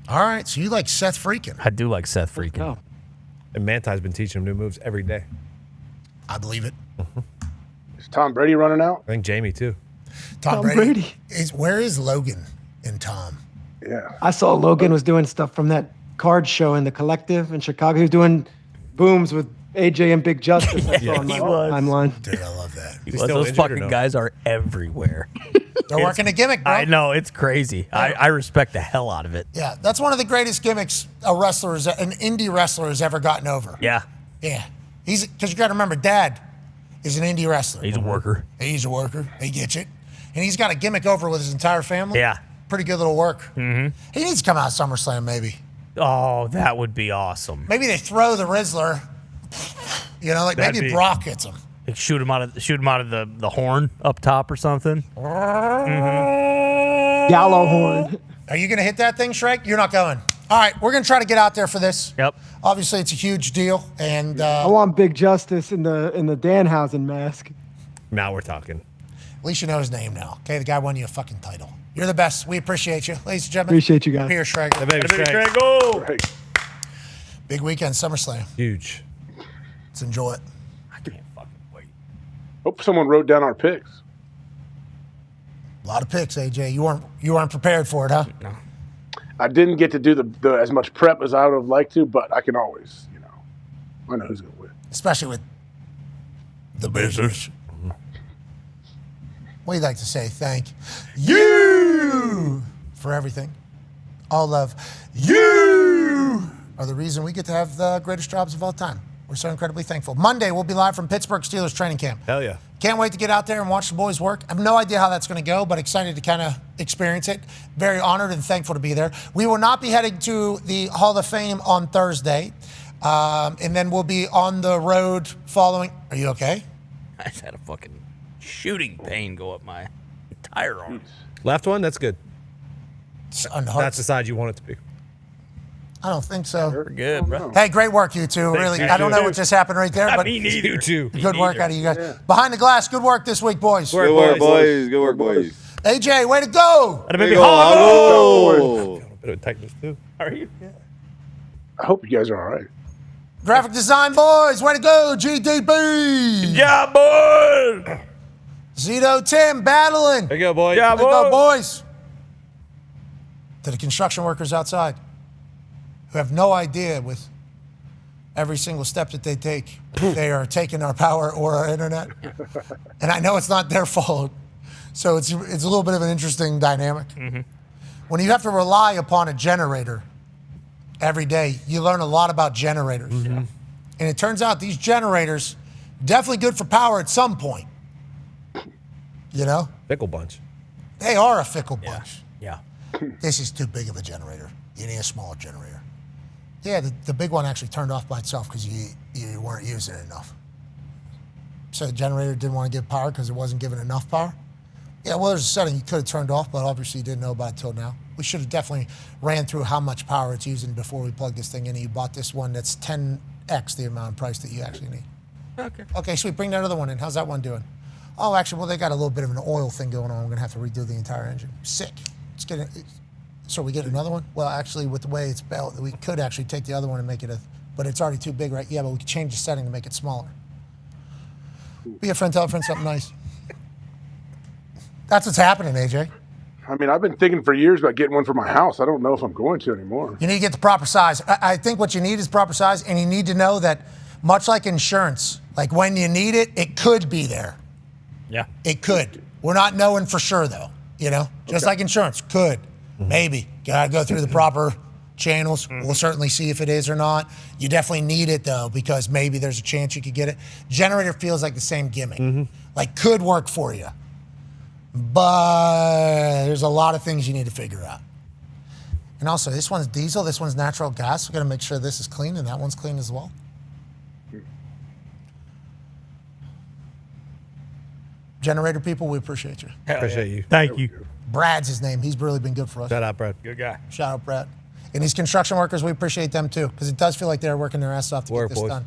All right, so you like Seth freaking. I do like Seth freaking. Oh. And Manti's been teaching him new moves every day. I believe it. Is Tom Brady running out? I think Jamie, too. Tom Brady. Where is Logan and Tom? Yeah. I saw Logan was doing stuff from that card show in the Collective in Chicago. He was doing booms with AJ and Big Justice. I saw on my timeline. Dude, I love that. Those fucking guys are everywhere. They're working a gimmick, bro. I know, it's crazy. I respect the hell out of it. Yeah, that's one of the greatest gimmicks an indie wrestler has ever gotten over. Yeah. Yeah. Because you got to remember, Dad is an indie wrestler. He's a worker. He's a worker. He gets it. And he's got a gimmick over with his entire family. Yeah. Pretty good little work. Mm-hmm. He needs to come out of SummerSlam, maybe. Oh, that would be awesome. Maybe they throw the Rizzler. You know, like maybe Brock gets him. Like shoot him out of the horn up top or something. Gallow horn. Are you going to hit that thing, Shrek? You're not going. All right, we're going to try to get out there for this. Yep. Obviously, it's a huge deal, and I want Big Justice in the Danhausen mask. Now we're talking. At least you know his name now. Okay, the guy won you a fucking title. You're the best. We appreciate you, ladies and gentlemen. Appreciate you guys. Pierre Schrager. Hey, baby, Schrager. Go. Big weekend, SummerSlam. Huge. Let's enjoy it. I can't fucking wait. Hope someone wrote down our picks. A lot of picks, AJ. You weren't prepared for it, huh? No. I didn't get to do the as much prep as I would have liked to, but I can always, I know who's going to win. Especially with the business. What do you like to say? Thank you for everything. All of you are the reason we get to have the greatest jobs of all time. We're so incredibly thankful. Monday, we'll be live from Pittsburgh Steelers training camp. Hell yeah. Can't wait to get out there and watch the boys work. I have no idea how that's going to go, but excited to kind of experience it. Very honored and thankful to be there. We will not be heading to the Hall of Fame on Thursday, and then we'll be on the road following. Are you okay? I just had a fucking shooting pain go up my entire arm. Left one, that's good. Unheard. That's the side you want it to be. I don't think so. We're good, bro. Hey, great work, you two. Thanks, Really, you I don't too. know what just happened right there, but Me neither. You too. good work out of you guys. Behind the glass, good work this week, boys. Good work, boys. Good work, boys. AJ, way to go. Let me Oh. A bit of tightness too. How are you? I hope you guys are all right. Graphic design boys, way to go. GDB. Yeah, boy. Zito, Tim, battling. There you go, boy. Yeah, Way to go, boys. To the construction workers outside who have no idea with every single step that they take, they are taking our power or our internet. And I know it's not their fault. So it's a little bit of an interesting dynamic. When you have to rely upon a generator every day, you learn a lot about generators. And it turns out these generators, definitely good for power at some point. You know? Fickle bunch. They are a fickle bunch. Yeah. This is too big of a generator. You need a smaller generator. Yeah, the big one actually turned off by itself because you weren't using it enough. So the generator didn't want to give power because it wasn't giving enough power? Yeah, well, there's a setting you could have turned off, but obviously you didn't know about it till now. We should have definitely ran through how much power it's using before we plugged this thing in, and you bought this one that's 10x the amount of price that you actually need. Okay, sweet. Bring that other one in. How's that one doing? Oh, actually, well, they got a little bit of an oil thing going on. I'm going to have to redo the entire engine. Sick. Let's get it. So we get another one? Well, actually, with the way it's built, we could actually take the other one and make it but it's already too big, right? Yeah, but we could change the setting to make it smaller. Be a friend, tell a friend something nice. That's what's happening, AJ. I mean, I've been thinking for years about getting one for my house. I don't know if I'm going to anymore. You need to get the proper size. I think what you need is proper size, and you need to know that, much like insurance, like when you need it, it could be there. Yeah. It could. We're not knowing for sure, though. You know, just like insurance, could, maybe. Gotta go through the proper channels. We'll certainly see if it is or not. You definitely need it, though, because maybe there's a chance you could get it. Generator feels like the same gimmick. Like, could work for you. But there's a lot of things you need to figure out. And also, this one's diesel, this one's natural gas. We've got to make sure this is clean and that one's clean as well. Generator people, we appreciate you. Appreciate you. Thank you. Brad's his name. He's really been good for us. Shout out, Brad. Good guy. Shout out, Brad. And these construction workers, we appreciate them too, because it does feel like they're working their ass off to get this done.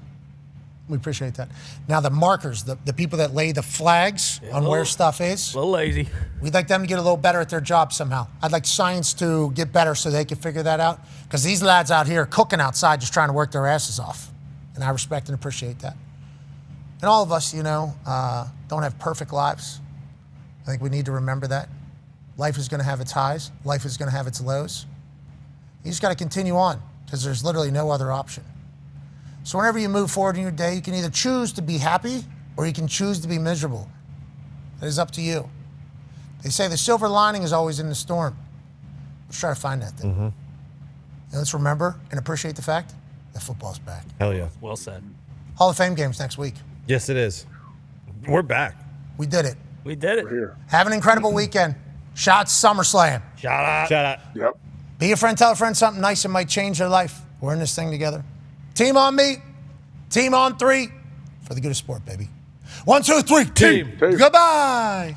We appreciate that. Now, the markers, the people that lay the flags on where stuff is. A little lazy. We'd like them to get a little better at their job somehow. I'd like science to get better so they can figure that out, because these lads out here are cooking outside just trying to work their asses off. And I respect and appreciate that. And all of us, you know, don't have perfect lives. I think we need to remember that. Life is going to have its highs. Life is going to have its lows. You just got to continue on, because there's literally no other option. So whenever you move forward in your day, you can either choose to be happy or you can choose to be miserable. It is up to you. They say the silver lining is always in the storm. Let's try to find that thing. And let's remember and appreciate the fact that football's back. Hell yeah. Well said. Hall of Fame games next week. Yes, it is. We're back. We did it. We did it. We're here. Have an incredible weekend. Shout out to SummerSlam. Shout out. Shout out. Yep. Be a friend, tell a friend something nice that might change their life. We're in this thing together. Team on me. Team on three. For the good of sport, baby. 1, 2, 3. Team. Goodbye.